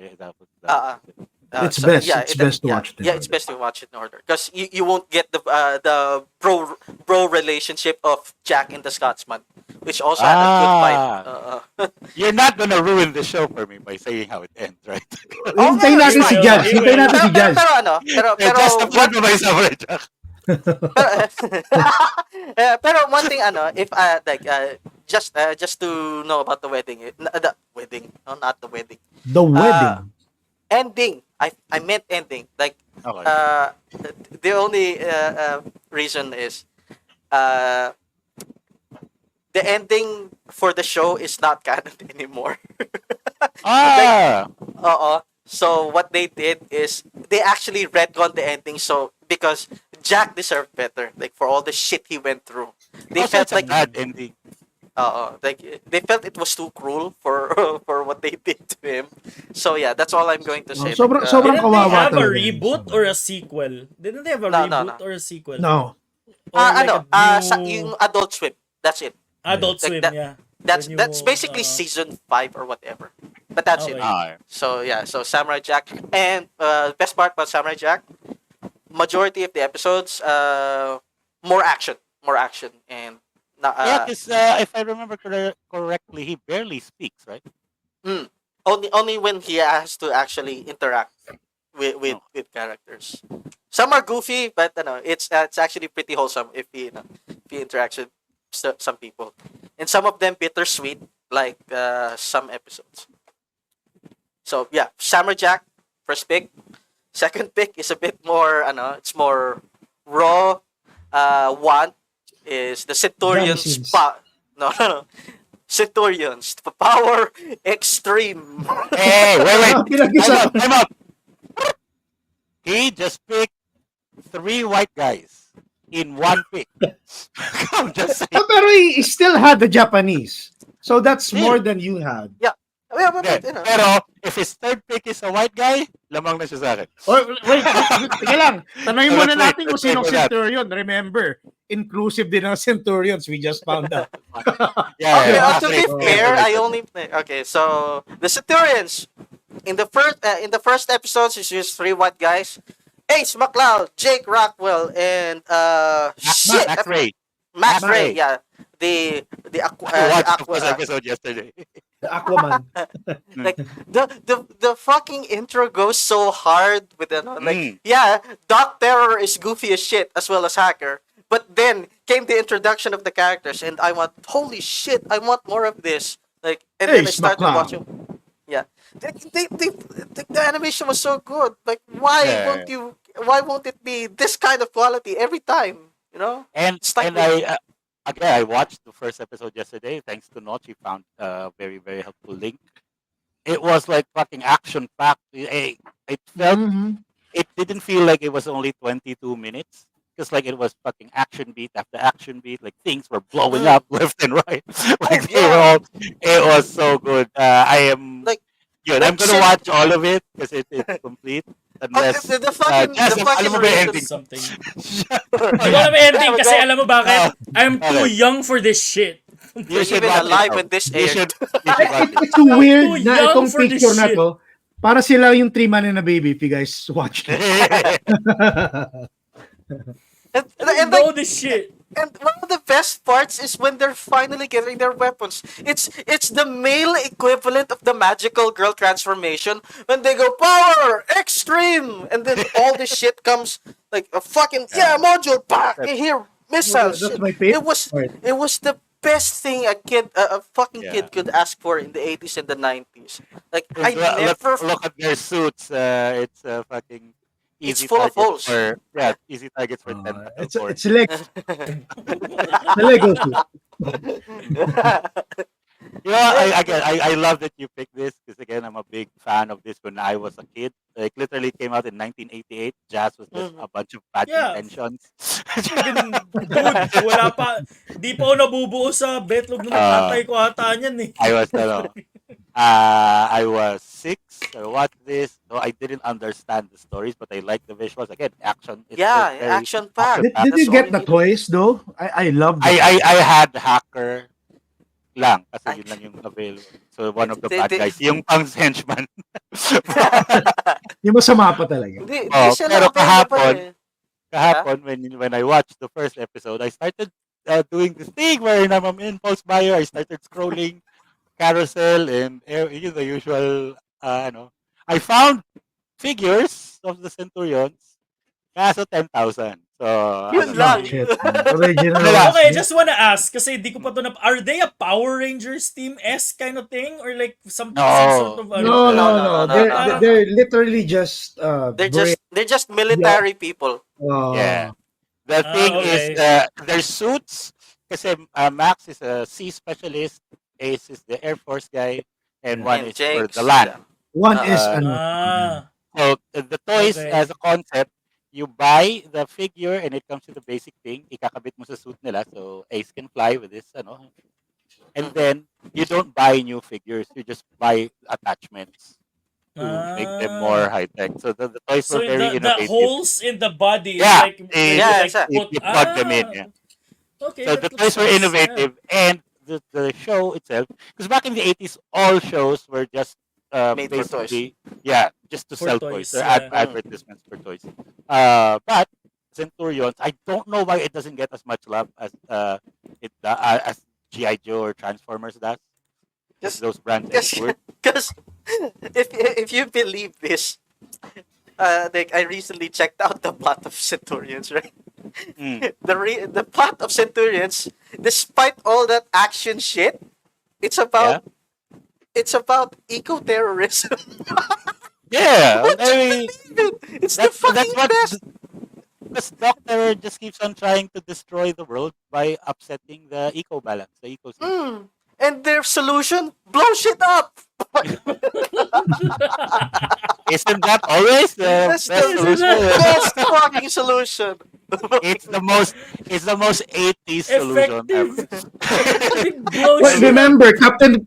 It's best. It's best to watch it in it's best to watch it in order, because you won't get the bro relationship of Jack and the Scotsman, which also had a good fight. You're not gonna ruin the show for me by saying how it ends, right? Hintayin natin si Jazz. Hintayin natin si Jazz. Pero Just the part of my Samurai Jack. pero one thing, if just to know about the wedding, not the wedding, The wedding. ending. I meant ending. Like Okay. the only reason is the ending for the show is not canon anymore. So what they did is they actually retconned the ending, so because Jack deserved better, like for all the shit he went through. They Also, felt it's a like bad ending. like they felt it was too cruel for for what they did to him. So yeah, that's all I'm going to say. Sobrang Didn't they kawawa have a talaga. reboot or a sequel? Didn't they have a No, reboot no. or a sequel? No. Or like a new yung Adult Swim. That's it. Adult like Swim, that- yeah. That's The that's new, basically season 5 or whatever. But that's it. Okay. So yeah, so Samurai Jack, and best part about Samurai Jack, majority of the episodes, more action, and Yeah, because if I remember correctly, he barely speaks, right? only when he has to actually interact. No. with characters. Some are goofy, but it's actually pretty wholesome if he interacts with some people, and some of them bittersweet, like some episodes. So yeah, Samurai Jack, first pick. Second pick is a bit more, it's more raw. One is the Drama Centurion's scenes. no, no, no. Centurions, power extreme. Hey, wait. Time Pinag-usapan. out, time out. He just picked 3 white guys in one pick. I'm just saying. Pero he still had the Japanese. So that's more Still. than you had. Yeah, but, Hindi. Pero if his third pick is a white guy, lamang na siya sa akin. Or, wait, teka lang. Tanongin muna Let's natin wait, kung let's wait sinong for that. Centurion. Remember, inclusive din ang Centurions. We just found out. Yeah, Okay, yeah, to be after- fair, I only okay. So the Centurions in the first episodes, it's just 3 white guys: Ace McLeod, Jake Rockwell, and Mac Ray. Matt Matt Ray. Ray. Yeah, the I watched the Aqua. first episode yesterday. The Aquaman. Like the fucking intro goes so hard with Mm. yeah, Doc Terror is goofy as shit as well as Hacker. But then came the introduction of the characters, and holy shit, I want more of this. Like, and then I Ace started McLeod. watching. Yeah, the animation was so good. Like, why Yeah. won't you? Why won't it be this kind of quality every time? You know? And Stuck and with- I watched the first episode yesterday. Thanks to Notch, he found a very very helpful link. It was like fucking action packed. It felt Mhm. it didn't feel like it was only 22 minutes. Because like it was fucking action beat after action beat, like things were blowing up left and right. Like they were all. It was so good. I am Like- good. like I'm gonna shit. watch all of it because it's complete. Unless the fucking Jess, the fucking alam mo ba yung reason- ending? Something. Hindi ko alam yung ending kasi alam mo bakit? I'm too Okay. young for this shit. You should Even watch it, alive though. when this You aired. should watch it. It's weird too na young itong for this picture na shit. to. Para sila yung 3 Man and a Baby, if you guys watch it. and, I and, know like, this shit. and one of the best parts is when they're finally getting their weapons. It's the male equivalent of the magical girl transformation when they go power extreme, and then all this shit comes like a fucking module back here missiles. That's my favorite part. It was the best thing a fucking Yeah. kid could ask for in the 80s and the 90s. Like I Look, never look at their suits. It's fucking easy full of targets holes. for easy targets for tentacle It's Lego. The Lego suit. I love that you picked this because again I'm a big fan of this when I was a kid. Like literally it came out in 1988. Jazz was just a bunch of bad Yeah. intentions. Dude, wala pa. Di pa ako nabubuo sa betlog na nakatay ko ata niyan eh. I was 6. I watched this. So I didn't understand the stories, but I like the visuals. Again, action. It's yeah, very- action packed. Did you get the toys though? I love them. I had Hacker lang kasi yun lang yung available. So one of the bad Di- guys, yung pang's henchman. Yung masama pa talaga. Hindi Oh, sila pero available kahapon, eh. Kahapon when I watched the first episode, I started doing this thing where I'm impulse buyer. I started scrolling carousel and the usual I found figures of the Centurions kaso 10,000. So Yun ano lang. Shit, man. Original. Okay, just wanna ask, kasi di ko pa to are they a Power Rangers team-esque kind of thing? Or like some sort of No. No. They're literally just They're just military people. Yeah. The thing is okay. their suits kasi Max is a sea specialist, Ace is the Air Force guy, and one And is for Jake's, the land. One is So the toys Okay. as a concept, you buy the figure and it comes with the basic thing. Ikakabit mo sa suit nila. So Ace can fly with this, And then you don't buy new figures. You just buy attachments to make them more high tech. So the toys So were very the innovative. holes in the body, Yeah. like, Yeah, exactly. You plug them in. Yeah. Okay, So that the looks toys were nice, innovative, and the show itself, because back in the 80s, all shows were just Made for toys. basically, just to For sell toys, toys or yeah. advertisements for toys. But Centurions, I don't know why it doesn't get as much love as as GI Joe or Transformers does. Just- Those brands Because exist. if you believe this, like I recently checked out the plot of Centurions, right? Mm. The plot of Centurions, despite all that action shit, it's Yeah. about it's about eco-terrorism. Yeah. I Would you mean, believe it? It's the that's fucking what best. because Doctor just keeps on trying to destroy the world by upsetting the eco balance, the ecosystem. And their solution, blow shit up. Isn't that always the That's best the Isn't that solution? best fucking solution. it's the most it's the most 80s solution ever. effective? Effective blow Well, shit up. remember,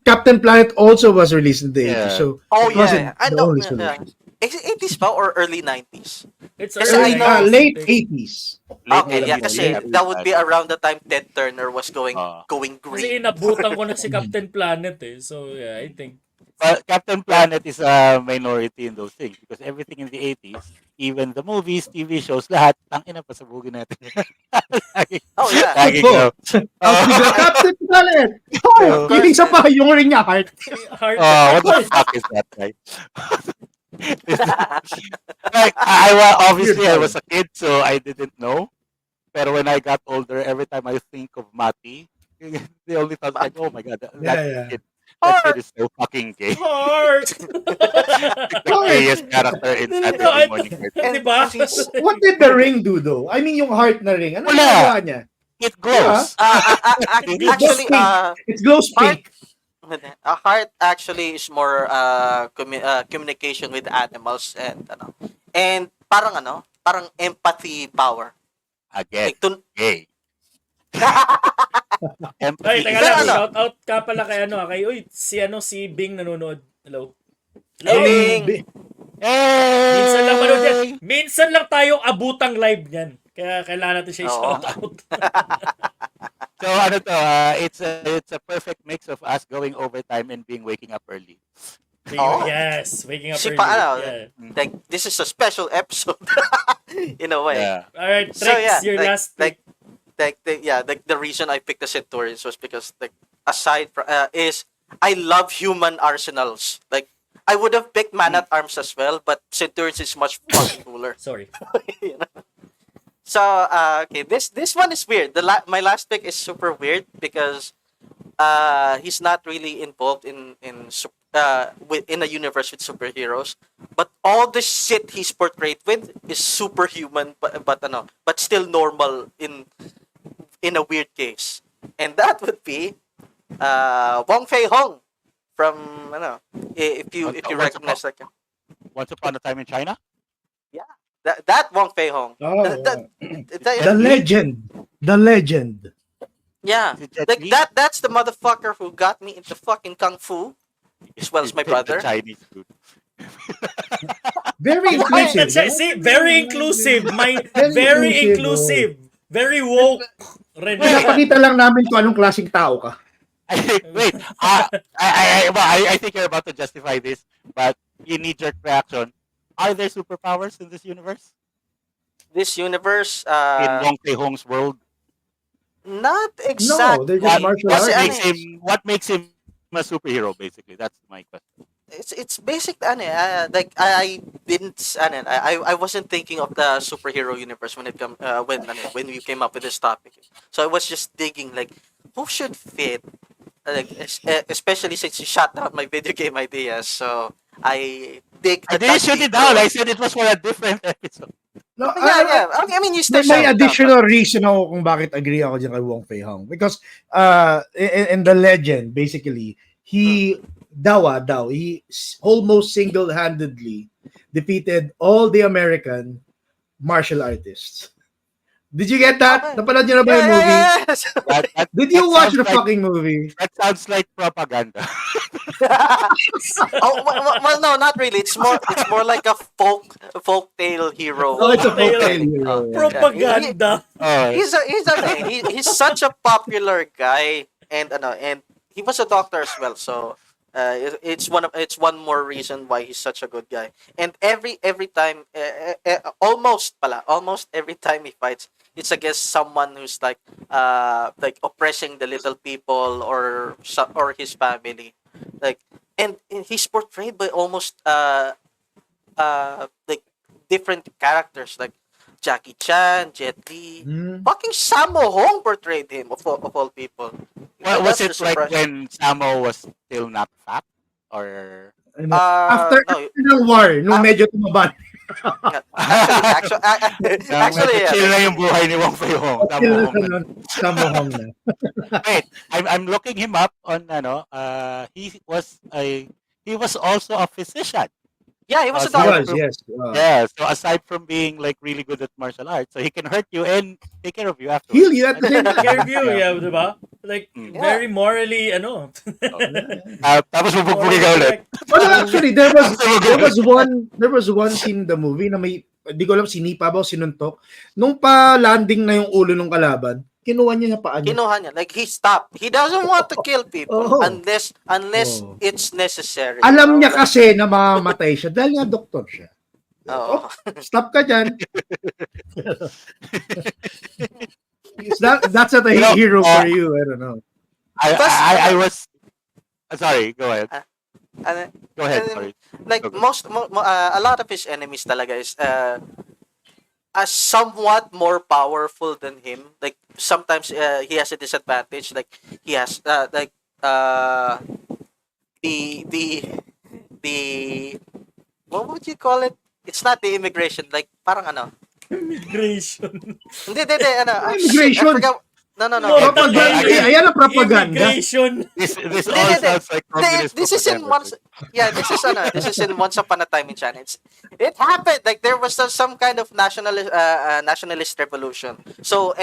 Captain Planet also was released in the 80s, Yeah. so Oh it yeah, wasn't I the know. only Yeah. solution. Is it 80s pa or early 90s? It's Kasi early I Early, know. 90s, I late think. 80s. Late Okay, yeah, 80s, Yeah, kasi yeah, late pretty that would bad. be around the time Ted Turner was Uh, going Kasi green. inabutan ko na si Captain Planet eh. So yeah, I think. but Captain Planet is a minority in those things because everything in the 80s, even the movies, TV shows, lahat, tangina pasabugin natin. lagi, Oh yeah. lagi Oh, go. ang bigla, I, Captain Planet! of Oh, So, yung course, isa pa, yung ring niya, heart. Heart. what the fuck is that, right? like, obviously I was a kid, so I didn't know. But when I got older, every time I think of Mati, the only thought like, oh my god, Yeah, yeah. that kid Heart. is so fucking gay. Heart. Like the gayest character in Saturday morning cartoon. Di ba? And he's What did the ring do, though? I mean, yung heart na ring. Ano Wala. ginagawa niya? It Yeah. glows. It glows actually pink. It glows heart pink. a heart actually is more communication with animals and parang empathy power. Again, Like to gay. Ay, Empathy teka is lang. Pero gay. Shout out ka pala kay si Bing nanonood. Hello. Hey, Hello. Bing. Hey! Minsan lang manood yan. Minsan lang tayo abutang live niyan. Kaya kailangan natin siya Oo. i-shout out. So it's a perfect mix of us going overtime and being waking up early. Oh. Yes, waking up Si early. pa Yeah. like this is a special episode in a way. Yeah. Alright, Trix, So yeah, your last pick. the reason I picked the Centurions was because aside from is I love human arsenals. Like I would have picked Man at Arms as well, but Centurions is much fucking cooler. Sorry. You know? So okay, this one is weird. My last pick is super weird because he's not really involved in a universe with superheroes, but all the shit he's portrayed with is superhuman, but still normal in a weird case, and that would be Wong Fei Hong from if you recognize that guy. Once upon a time in China. That Wong Fei Hong. Oh, That- the legend. The legend. yeah, Is it Jet like Li? that's the motherfucker who got me into fucking kung fu, as well as my The brother. Chinese food. Very Wait, inclusive. that's see, very inclusive. Very Very inclusive, inclusive. Very woke. Ren. Pinapakita lang namin kung anong klaseng tao ka. Wait, I think you're about to justify this, but you need your reaction. Are there superpowers in this universe? This universe, In Wong Fei Hong's world? not No, exactly. they're just martial Kasi arts. What makes him a superhero, basically? That's my question. it's basic like I didn't I wasn't thinking of the superhero universe when it come when you came up with this topic. So I was just digging like who should fit especially since you shut down my video game ideas. So I dig I didn't shoot it down. I said it was for a different episode. No, yeah. I mean, you still May shut it down, additional reason ako kung bakit agree ako dyan kay Wong Fei Hong. Because in the legend, basically, he almost single-handedly defeated all the American martial artists. Did you get that? Okay. Napanood niyo na ba yung movie? Yes. Did you that watch sounds the like- fucking movie? That sounds like propaganda. Oh well, no, not really. It's more like a folk tale hero. Oh, it's a Folktale. folktale hero. Propaganda. Oh, He's such a popular guy, and he was a doctor as well. So it's one more reason why he's such a good guy. And every time, almost every time he fights, it's against someone who's like oppressing the little people or his family, like and he's portrayed by almost like different characters like Jackie Chan, Jet Li. Hmm. Fucking Sammo Hung portrayed him of all people. Well, was That's the it like surprise. when Samo was still not fat? Or Ano, after No. ng war, nung medyo tumaba. Actually, yeah. chill na yung buhay ni Wong Fei Hong. Sammo Hong na. Samohong na. Wait, I'm looking him up on he was also a physician. Yeah, he was a Aside doctor. Was, from, yes. yeah, so aside from being like really good at martial arts, so he can hurt you and take care of you afterwards. Heal you at the same time. Interview, yeah, diba? Like, Mm. very morally, Tapos mabugbugin ka ulit. Well, actually, there was one scene in the movie na may, di ko alam, sinipa ba o sinuntok. Nung pa-landing na yung ulo ng kalaban, kinuha niya sa paa niya. Kinuha niya. Like, he stopped. He doesn't want to kill people Oo. unless Oo. it's necessary. Alam niya kasi na mamamatay siya dahil nga doktor siya. Oo. Stop ka dyan. That's not a hero for you. I don't know. I was sorry, go ahead. And, Go ahead, and, sorry. like, Okay. a lot of his enemies talaga is somewhat more powerful than him. Like, sometimes he has a disadvantage. Like, he has the what would you call it? It's not the immigration. Like, parang ano? Immigration. Hindi. I Immigration? forgot. No. Propaganda. Ayan ang propaganda. Immigration. This all Hindi. sounds like communist This is in propaganda. this is in Once Upon a Time in China. It happened. Like, there was some kind of nationalist revolution. So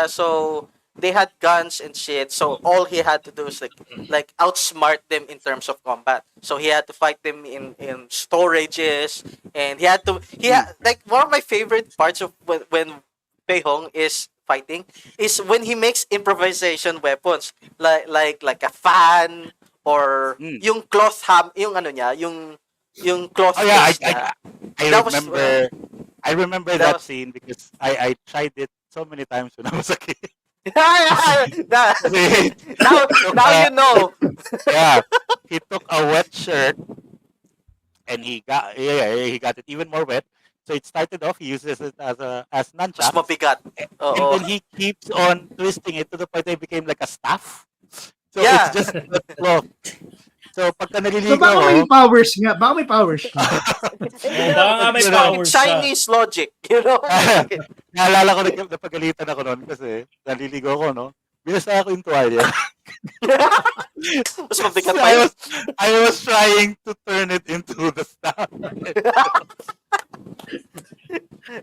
so they had guns and shit. So all he had to do is like outsmart them in terms of combat. So he had to fight them in storages, and like, one of my favorite parts of when Pei Hong is fighting is when he makes improvisation weapons like a fan or yung cloth yung ano niya, yung cloth Oh yeah, face niya. That was, I remember that that was- scene because I tried it so many times when I was a kid. now you know. Yeah, he took a wet shirt and he got it even more wet. So it started off, he uses it as Mas nunchuck, mabigat. and Oo. then he keeps on twisting it to the point that it became like a staff. So Yeah. it's just a cloth. So pagka So naliligo baka may ako, powers nga. Baka may powers nga. Baka nga may It's powers siya. Chinese logic, you know? naalala ko napagalitan ako noon kasi naliligo ako, no? Binasa ako yung tuwalya. Mas mabigat pa I yun. was trying to turn it into the staff.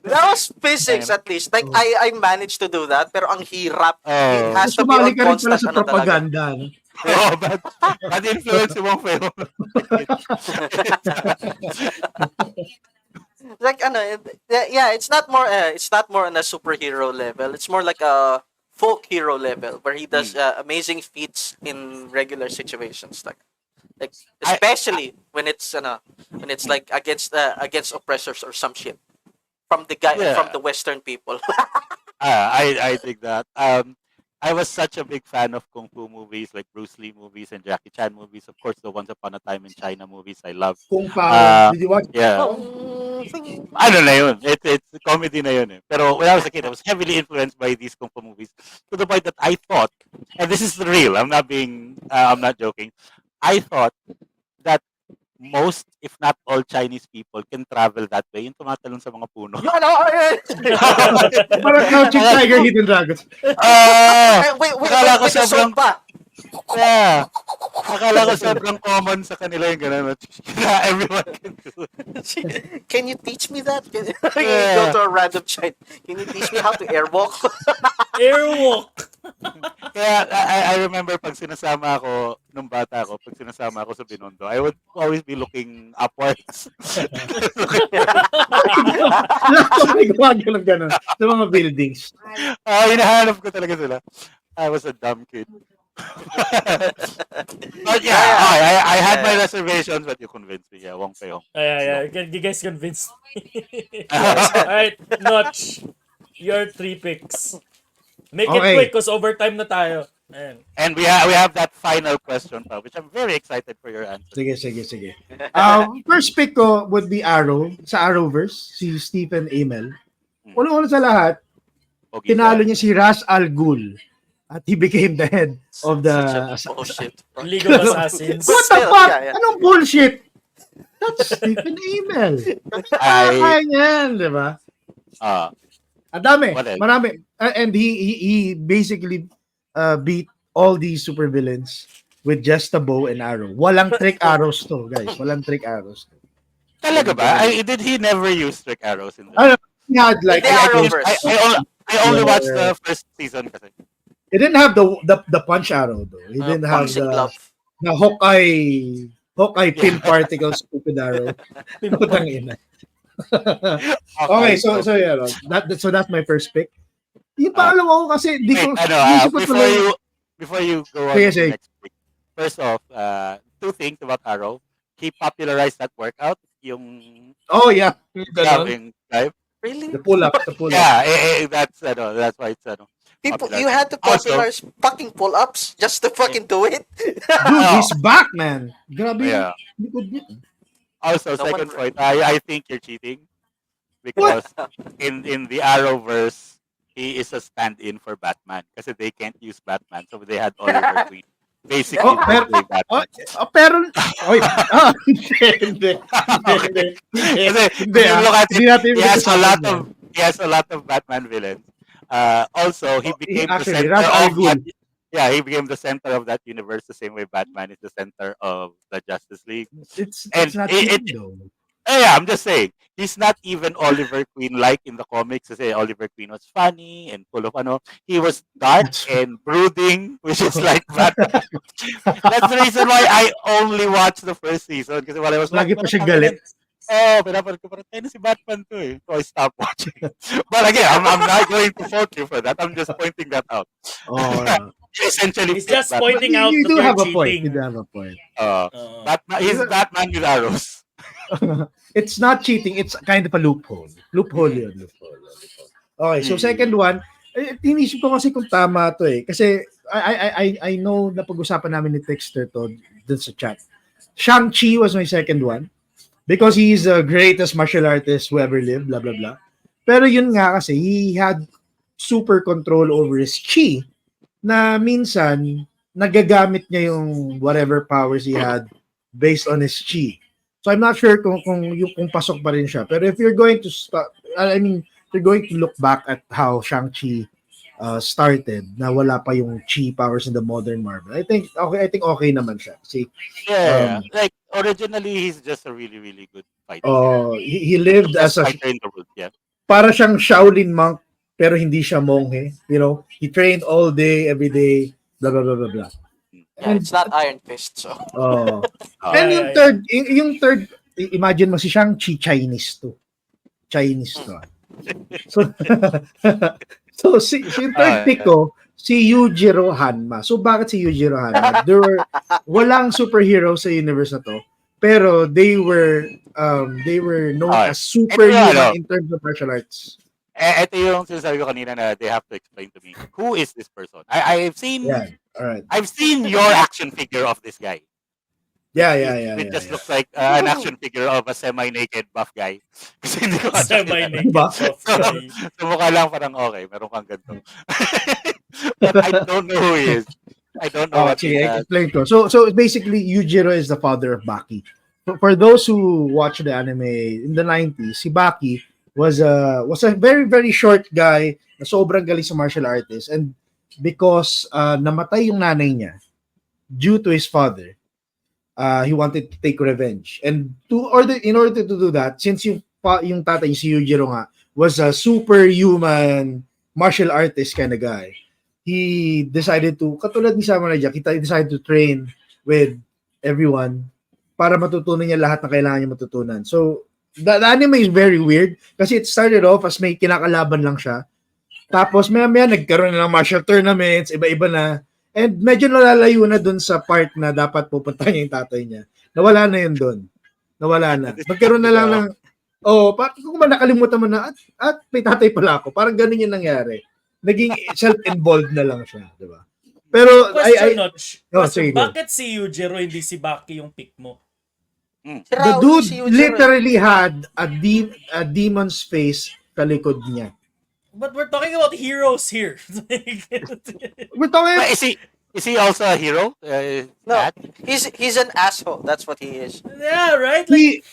That was physics at least. Like, I managed to do that, pero ang hirap. It Oh. has to be Sumali on ka rin pala constant sa ano talaga. propaganda. No? Oh, bad influence yung Wong Fei Hong. Like, ano, yeah, it's not more on a superhero level. It's more like a folk hero level where he does amazing feats in regular situations, like especially when it's like against oppressors or some shit from the Western people. I think that. I was such a big fan of Kung Fu movies, like Bruce Lee movies and Jackie Chan movies. Of course, the Once Upon a Time in China movies I love. Kung Powers. Did you watch? Yeah. Ano na yun? It's comedy na yun eh. Pero when I was a kid, I was heavily influenced by these Kung Fu movies to the point that I thought, and this is real, I'm not joking, I thought that most, if not all, Chinese people can travel that way, yung tumatalon sa mga puno. Parang Crouching Tiger, Hidden Dragons. Wait, Akala ko with the sobrang, soap pa. yeah, akala ko sobrang common sa kanila yung gano'n. Everyone can do it. Can you teach me that? Can you Yeah. go to a random China? Can you teach me how to airwalk? Airwalk. Kaya I remember pag sinasama ako, nung bata ako, pag sinasama ako sa Binondo, I would always be looking upwards. Lahat ko may gumagano gano'n sa mga buildings. Hinahanap ko talaga sila. I was a dumb kid. But yeah, I had my reservations, but you convinced me. Yeah, Wong Fei Hong. Yeah. You guys convinced me. Alright, Notch. Your 3 picks. Make it Okay. quick because overtime na tayo. Ayan. And we have that final question, pa, which I'm very excited for your answer. Sige. First pick ko would be Arrow, sa Arrowverse, si Stephen Amell. Una-una sa lahat, Okay, tinalo niya si Ra's al Ghul at he became the head of the... Such a bullshit. League of Assassins. What the Still, fuck? yeah. Anong bullshit? That's Stephen Amell. Kaya yan, di ba? Ang dami, What else? marami. And he basically beat all these supervillains with just a bow and arrow. Walang trick arrows to, guys. Walang trick arrows. Talaga ba? Did he never use trick arrows in Ano, this? he had like In the Arrowverse. I only watched the first season kasi. he didn't have the punch arrow though. He didn't have Boxing glove. the Hawkeye pin particle stupid arrow. Putang ina. Okay, so yeah, so that's my first pick. Yung pangalawa ko kasi di ko isip ko tuloy. Before you go on Sige, to sige. the next pick. First off, two things about Arrow. He popularized that workout, yung Oh yeah, grabbing dive. Really? the pull up. Yeah, that's why it's People, popular. you had to Also- popularize fucking pull-ups just to fucking do it. Dude, he's back, man. Grabe. Yeah. Likod niya. Also, No second one- point, I think you're cheating because in the Arrowverse, he is a stand-in for Batman kasi they can't use Batman, so they had Oliver Queen basically Oh, to play Oh, Batman. pero hindi. Kasi Hindi, if you look at it, hindi natin he has pinag-usapan a lot of Batman villains. Also, he Oh, became the actually, center Ra's al of Ghul. that. Yeah, he became the center of that universe the same way Batman is the center of the Justice League. It's And not it- cheating, though. Yeah, I'm just saying, he's not even Oliver Queen like in the comics. Kasi Oliver Queen was funny and full of ano. He was dark and brooding, which is like Batman. That's the reason why I only watched the first season. Kasi while I was Lagi pa like, siyang galit. oh, pinapanood ko parang, si Batman to eh. So I stopped watching. But again, I'm not going to fault you for that. I'm just pointing that out. Oh, yeah. Essentially, He's just Batman. pointing out You that do you're have a point. cheating. You do have a point. Batman, he's Batman with arrows. It's not cheating. It's kind of a loophole. Loophole yun. Okay, so second one, tinisip ko kasi kung tama to eh. Kasi I know na pag-usapan namin ni Texter to dun sa chat. Shang-Chi was my second one because he's the greatest martial artist who ever lived, blah, blah, blah. Pero yun nga kasi, he had super control over his chi na minsan nagagamit niya yung whatever powers he had based on his chi. So I'm not sure kung pasok pa rin siya. Pero if you're going to if you're going to look back at how Shang-Chi started, na wala pa yung chi powers in the modern Marvel, I think okay naman siya. See, Yeah, like originally he's just a really, really good fighter. he lived as Best a fighter in the world, yeah. para siyang Shaolin monk pero hindi siya monghe, you know. He trained all day, every day, blah blah blah blah blah. Yeah, it's not Iron Fist, so. And yung third, imagine mo si Shang-Chi Chinese to. So yung third pick ko, si Yujiro Hanma. So bakit si Yujiro Hanma? Walang superhero sa universe na to, pero they were known as superhuman in terms of martial arts. Ito yung sinasabi ko kanina na they have to explain to me. Who is this person? I've seen Alright. I've seen your action figure of this guy. It just looks like an action figure of a semi-naked buff guy. Kasi hindi ko Semi-naked Ba? soft guy. So mukha lang parang okay, meron kang ganito. But I don't know who he is. I don't know what he Sige, does. explain ko. So basically, Yujiro is the father of Baki. For those who watch the anime in the 90s, si Baki was a very, very short guy na sobrang galing sa martial artist. And because namatay yung nanay niya due to his father, he wanted to take revenge. And in order to do that, since yung tatay si Yujiro nga was a superhuman martial artist kind of guy, he decided to, katulad ni Samurai Jack, he decided to train with everyone para matutunan niya lahat ng kailangan niya matutunan. So, the anime is very weird kasi it started off as may kinakalaban lang siya. Tapos maya nagkaroon na ng martial tournaments, iba-iba na. And medyo nalalayo na dun sa part na dapat pupunta niya yung tatay niya. Nawala na yun dun. Nawala na. Magkaroon na lang ng, kung nakalimutan mo na, at may tatay pala ako. Parang ganun yung nangyari. Naging self-involved na lang siya. Diba? Pero, Question, Notch. sige, Question, go. bakit si Yujiro hindi si Baki yung pick mo? The dude literally had a demon's face kalikod niya. But we're talking about heroes here. We're talking... Is he also a hero? No, he's an asshole. That's what he is. Yeah, right? Like,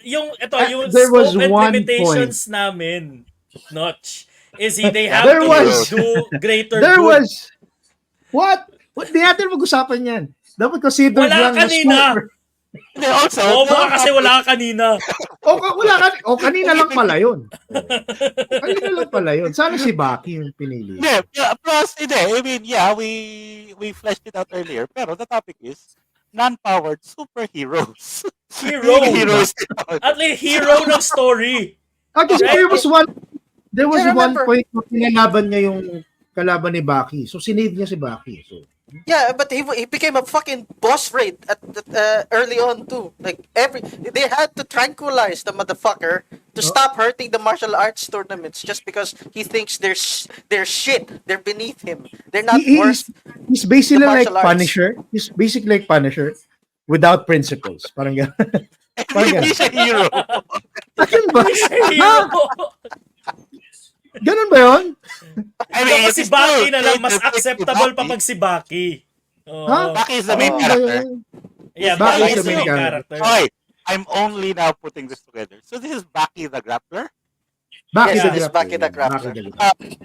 yung there was scope and one limitations namin, Notch, is they have There to was- do greater There good. was... What? Di natin mag-usapan yan. Dapat consider Wala lang na kanina. super. Also, Oo, baka kasi wala ka kanina. Kanina lang pala yun. Kanina lang pala yun. Sana si Baki yung pinili. Plus, I mean, we fleshed it out earlier. Pero the topic is non-powered superheroes. Heroes. At least hero ng story. Kasi Right? there was Yeah, one remember. point na pinalaban niya yung kalaban ni Baki. So, sinave niya si Baki. So, Yeah, but he became a fucking boss raid at early on too. Like they had to tranquilize the motherfucker to stop hurting the martial arts tournaments just because he thinks they're shit. They're beneath him. They're not worth. he's basically the like martial arts. Punisher. He's basically like Punisher without principles. Parang gano'n. Hindi siya hero. Ganun ba? Hero. Ganun ba yun? I mean, Kasi si Baki na lang, mas acceptable pa pag si Baki. Ha? Baki is the main Oo, character. Yeah, Baki Baki is is the the main main character. character. Okay, I'm only now putting this together. So this is Baki the Grappler? Baki Yes, the it's Grappler. Baki the Grappler. Baki the Grappler.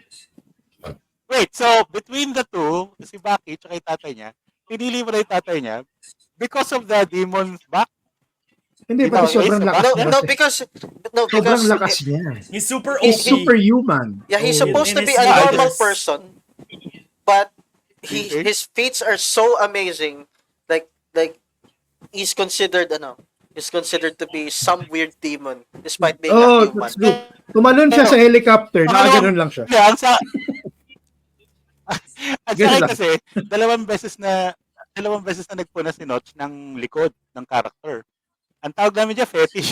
Wait, so between the two, si Baki tsaka yung tatay niya, pinili mo na yung tatay niya because of the demon's back? Hindi, pati sobrang lakas niya. Sobrang lakas niya. He's super OP. He's superhuman. Yeah, he's Oh. supposed to In be his a normal weakness. person, but his feats are so amazing. Like he's considered to be some weird demon despite being a human. That's good. Tumalon siya sa helicopter, nakaganon lang siya. Yeah, ang Ganun sa lang. kasi, dalawang beses na nagpuna si Notch ng likod ng character. Ang tawag namin dyan, fetish.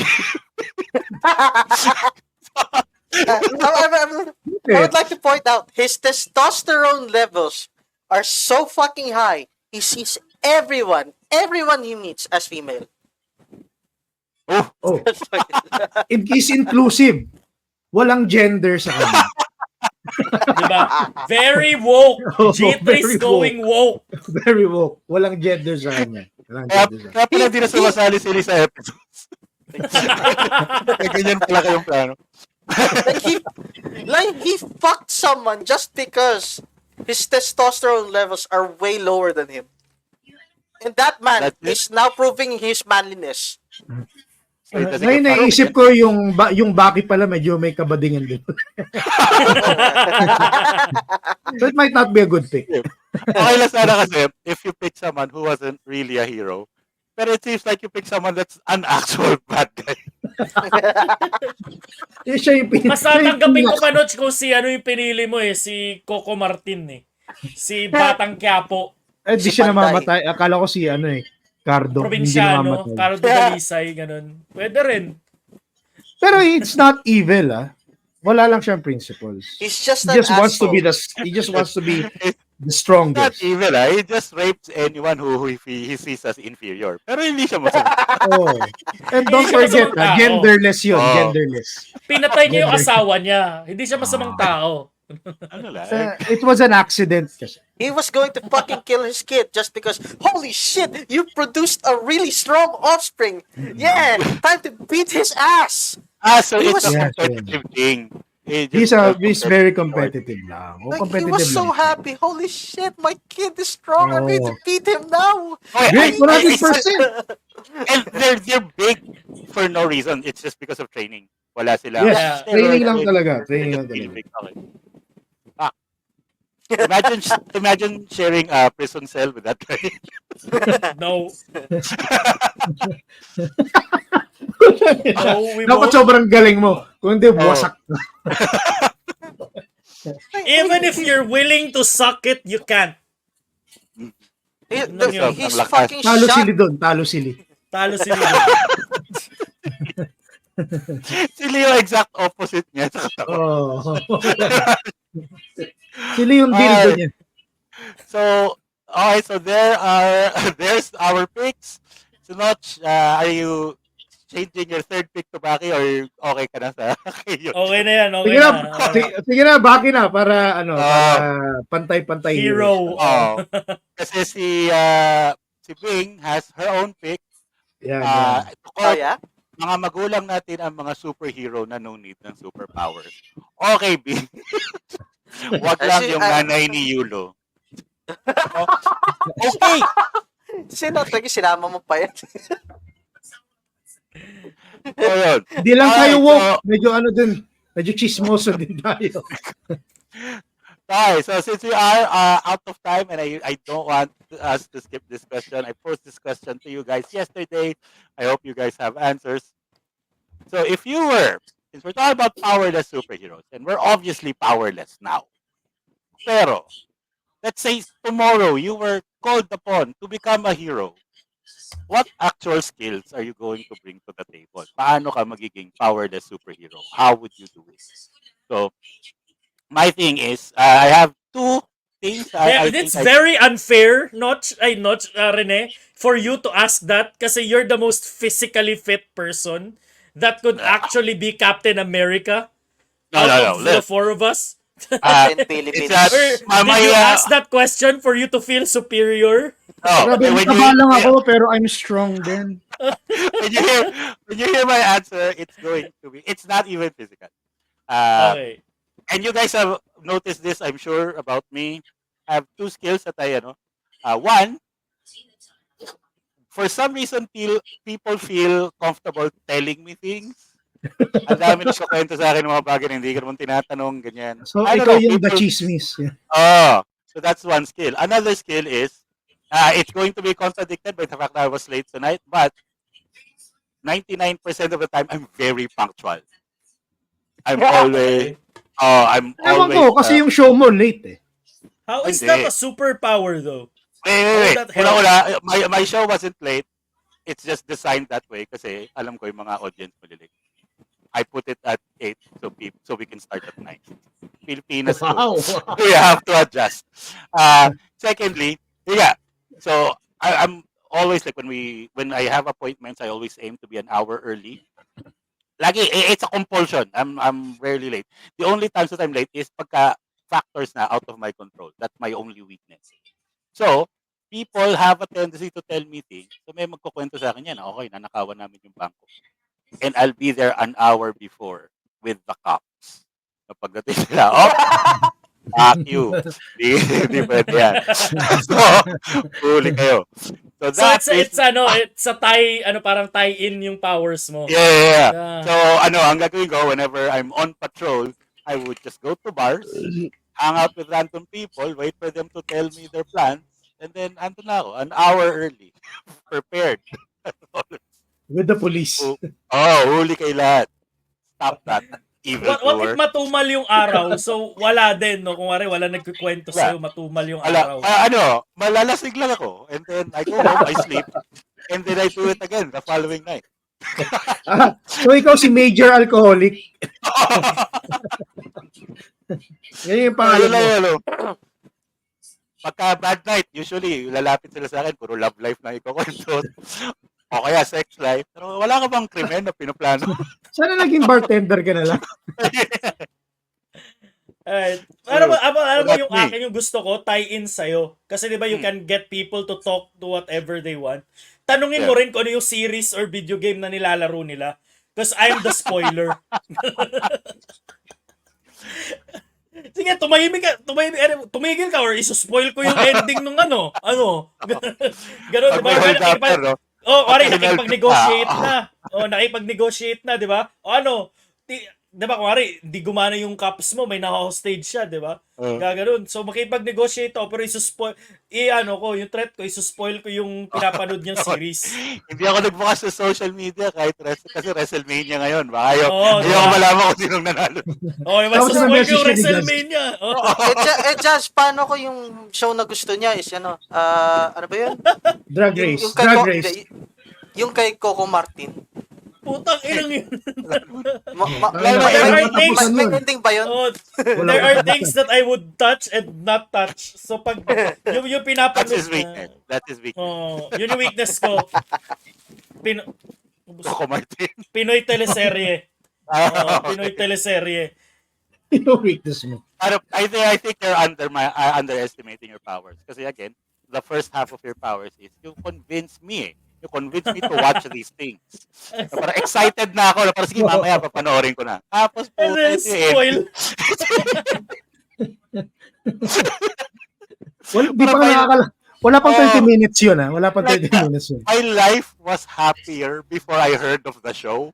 I would like to point out his testosterone levels are so fucking high. He sees everyone he meets as female. Oh. He's inclusive. Walang gender sa kanya. Diba? Very woke. Oh, G3's very going woke. Very woke. Walang gender sa kanya. Walang Kaya gender sa kanya. pala di na sumasali sila sa episodes. Kaya ganyan pala kayong plano. He fucked someone just because his testosterone levels are way lower than him. And that man is now proving his manliness. So it doesn't Ngayon get naisip ko yung Baki pala medyo may kabadingan din. So it might not be a good pick. Okay lang sana kasi if you pick someone who wasn't really a hero, pero it seems like you pick someone that's an actual bad guy. Siya yung Mas tatanggapin ko pa, Notch, kung si ano yung pinili mo si Coco Martin Si Batang Quiapo. Di siya namamatay. Akala ko si Cardo. Hindi Probinsyano, namamatay. Cardo Dalisay, ganun. Pwede rin. Pero it's not evil, Wala lang siyang principles. He's just He an just wants to be asshole. the Not strongest. evil, He just rapes anyone who he sees as inferior. Pero hindi siya masama. Oh. And don't Hindi siya forget, masamang tao. genderless yun. Oh. Genderless. Pinatay niya yung asawa niya. Hindi siya masamang tao. Ano lang? It was an accident kasi. He was going to fucking kill his kid just because, holy shit, you produced a really strong offspring. Yeah, time to beat his ass. So He it's was- a competitive thing. He's very competitive lang. Like, he Competitive was so lang. happy. Holy shit, my kid is strong. I'm going to beat him now. Great, 100%. And they're big for no reason. It's just because of training. Wala sila. Yes, training lang talaga. Training lang talaga. Okay. Imagine sharing a prison cell with that guy. No. No, we Dapat won't. sobrang galing mo. Kung hindi, wasak. Even if you're willing to suck it, you can't. He's Ang lakas. fucking Talo shot. sili doon. Talo sili. Talo sila. Sila yung exact opposite niya. Oh. Sili yung dildo niya. So, okay, so there's our picks. So, Notch, are you changing your third pick to Baki or okay ka na sa yun? Okay na yan, okay Sige na, na. sige na, baki na para para Um, pantay-pantay Hero. heroes. kasi si Bing has her own pick. Yan, To Oh, quote, yeah? mga magulang natin ang mga superhero na no need ng superpowers. Okay, Bing. Wag lang yung nanay ni Yulo. Okay. Sino? Tagi, sinama mo pa yan. So, yun. Hindi lang Alright, tayo woke. so- Medyo ano din. Medyo chismoso din tayo. Okay, so since we are out of time and I don't want us to skip this question, I posed this question to you guys yesterday. I hope you guys have answers. So if you were, since we're talking about powerless superheroes, and we're obviously powerless now, pero let's say tomorrow you were called upon to become a hero, what actual skills are you going to bring to the table? Paano ka magiging powerless superhero? How would you do it? So my thing is, I have two things. I It's think very unfair, Rene, for you to ask that kasi you're the most physically fit person that could actually be Captain America out of the four of us. And It's Philippines. that Or did you ask that question for you to feel superior? Grabe, taba lang ako pero I'm strong din. when you hear my answer, it's not even physical. Okay. And you guys have noticed this, I'm sure, about me. I have two skills that one, for some reason, people feel comfortable telling me things. Ang dami nagsakwento sa akin ng mga bagay na hindi ko naman tinatanong, ganyan. So, I don't ikaw know, yung the people- chismis. Yeah. So that's one skill. Another skill is, it's going to be contradicted by the fact that I was late tonight, but 99% of the time, I'm very punctual. I'm always, Ewan ko, kasi yung show mo late eh. How is Hindi. that a superpower though? Wait. that helps? Una, my show wasn't late. It's just designed that way kasi alam ko yung mga audience malilate. I put it at 8 so we can start at 9. Pilipinas to. Wow. We have to adjust. Secondly, yeah. So I'm always like when I have appointments, I always aim to be an hour early. Lagi, it's a compulsion. I'm rarely late. The only times that I'm late is pagka factors na out of my control. That's my only weakness. So, people have a tendency to tell me things. So, may magkukwento sa akin yan. Okay, nanakawan namin yung bangko. And I'll be there an hour before with the cops. Kapag dating sila, fuck you. Di pwede yan. So, huli kayo. So, So it's parang tie-in yung powers mo. Yeah. Yeah. So, ang gagawin ko whenever I'm on patrol, I would just go to bars, hang out with random people, wait for them to tell me their plans, and then andun na ako, an hour early, prepared. With the police. Huli kay lahat. Stop that. Evil What if tour. matumal yung araw? So wala din, no? Kung wala nagkukwento sa'yo, matumal yung araw. Malalasig lang ako, and then I go home, I sleep, and then I do it again the following night. So, ikaw si major alcoholic. Yan yung pangalan mo. Pagka bad night, usually, lalapit sila sa akin, puro love life na ikukwento. O kaya sex life. Pero wala ka bang krimen na pinaplano? Sana naging bartender ka na lang. Alright. Ano ba yung me. akin yung gusto ko, tie-in sa'yo. Kasi di ba you can get people to talk to whatever they want. Tanungin mo rin kung ano yung series or video game na nilalaro nila. Because I'm the spoiler. Sige, tumigil ka or isuspoil ko yung ending nung ano. Ganon, di ba? Nakipag-negotiate na. Nakipag-negotiate na, di ba? Di ba, kumari, di gumana yung cups mo, may naka-hostage siya, di ba? Gaganon. So, makipag-negotiate ako, pero yung threat ko, isuspoil ko yung pinapanood niyang series. Hindi ako nagbukas sa social media kasi WrestleMania ngayon. Baka hindi diba? ako malaman kung sinong nanalo. Diba? Suspoil ko yung WrestleMania. Josh, paano ko yung show na gusto niya is ano ba yun? Drag race. Yung kay Coco Martin. Putang inang yun. May ending ba yun? Oh, Wala there pa are tapos things that I would touch and not touch. So pag yung That's pinapanood his weakness. That's his weakness. yun yung weakness ko. Pin Coco Martin. Pinoy teleserye. Pinoy teleserye. yung weakness mo. I think you're underestimating your powers. Kasi again, the first half of your powers is you convince me. You convince me to watch these things. Na parang excited na ako. Na parang sige, mamaya papanoorin ko na. Tapos po, And then spoil. Wala pang 30 minutes yun, ha? Wala pang 30 minutes yun. My life was happier before I heard of the show.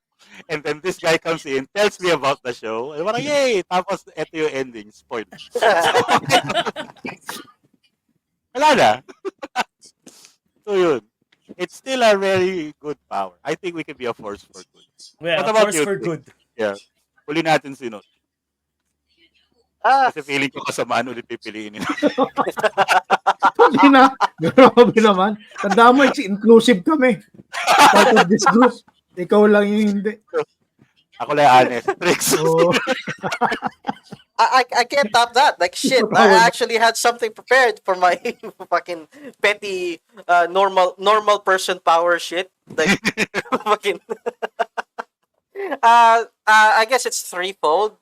And then this guy comes in, tells me about the show. And parang, yay! Tapos, eto yung ending. Spoil. Wala na. So yun. It's still a very good power. I think we can be a force for good. Yeah, What about force you, for Nick? good. Yeah. Huli natin sino. Kasi feeling ko kasamaan ulit pipiliin nila. Hindi na. Grabe naman. Tandaan mo, inclusive kami. Part of this group. Ikaw lang yung hindi. Ako lang honest. Tricks. Oh. I can't top that. Like shit, I actually had something prepared for my fucking petty normal person power shit. Like fucking I guess it's threefold.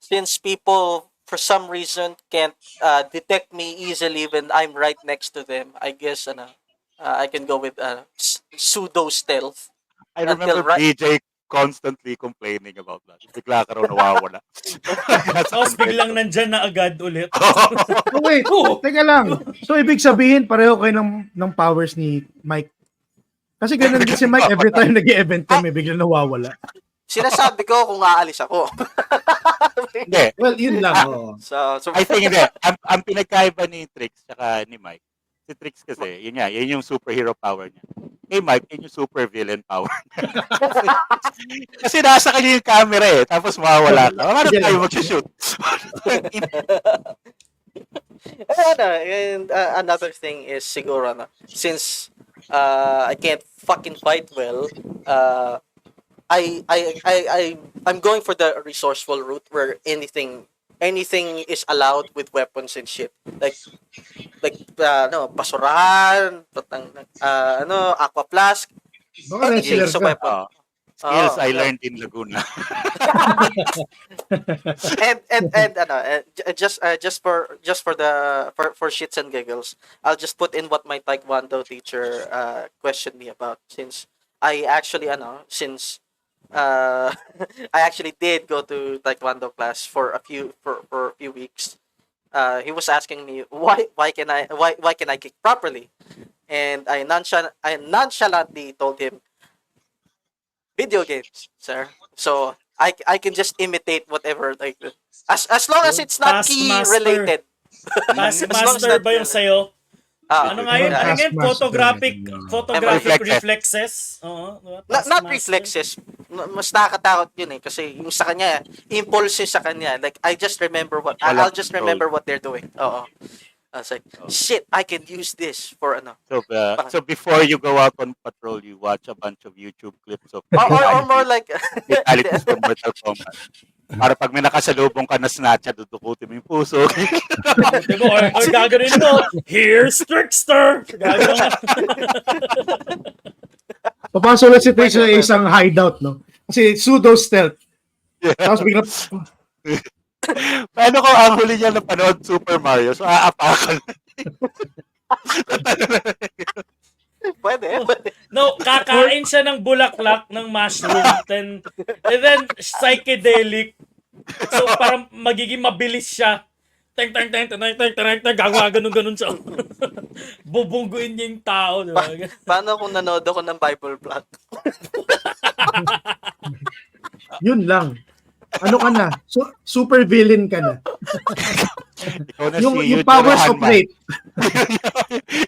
Since people for some reason can't detect me easily when I'm right next to them, I guess I can go with pseudo stealth. I remember BJ constantly complaining about that. Bigla ka raw nawawala. Tapos biglang nandyan na agad ulit. Oh, wait, teka lang. So, ibig sabihin, pareho kayo ng powers ni Mike. Kasi ganun din si Mike, every time nag-event kami, biglang nawawala. Sinasabi ko kung aalis ako. Hindi. Well, yun lang. Oh. So I think hindi. Ang pinagkaiba ni Trix saka ni Mike, si Trix kasi, yun yung superhero power niya. Kay Mike, yun yung super villain power niya. Kasi nasa kanya yung camera eh, tapos mawawala ka. Paano tayo mag-shoot? And another thing is siguro since I can't fucking fight well, I'm going for the resourceful route where anything is allowed with weapons and shit. Like basurahan, aqua flask, Baka anything wrestler sa ka. weapon. Skills I learned in Laguna. Just for shits and giggles, I'll just put in what my taekwondo teacher questioned me about, since I actually I actually did go to taekwondo class for a few weeks. He was asking me why can I kick properly, and I nonchalantly told him, video games, sir. So I can just imitate whatever, like as long as it's not key Taskmaster. related. Taskmaster ba yung sa'yo? Ano nga yun? Ano nga yun? Taskmaster. Photographic Reflexes. reflexes. Oo. Not reflexes. Mas nakakatakot yun eh, kasi yung sa kanya, impulse yung sa kanya. Like I'll just remember what they're doing. Oo. I was like, shit, I can use this for So before you go out on patrol, you watch a bunch of YouTube clips of or more like fatalities from Mortal Kombat. Para pag may nakasalubong ka na snatcha, dudukutin mo yung puso. Or gagawin mo, here's Trickster! Gagawin Papasok lang si Trish sa isang hideout, no? Kasi pseudo-stealth. Tapos biglang, Paano kung ang huli niya napanood Super Mario? So aapakan. pwede. No, kakain siya ng bulaklak, ng mushroom, and then psychedelic. So parang magiging mabilis siya. Teng, gagawa ganun siya. Bubungguin niya yung tao. Diba? Paano kung nanood ako ng Bible plot? yun lang. Ano ka na? Super villain ka na. Ikaw na Yung si powers of rape.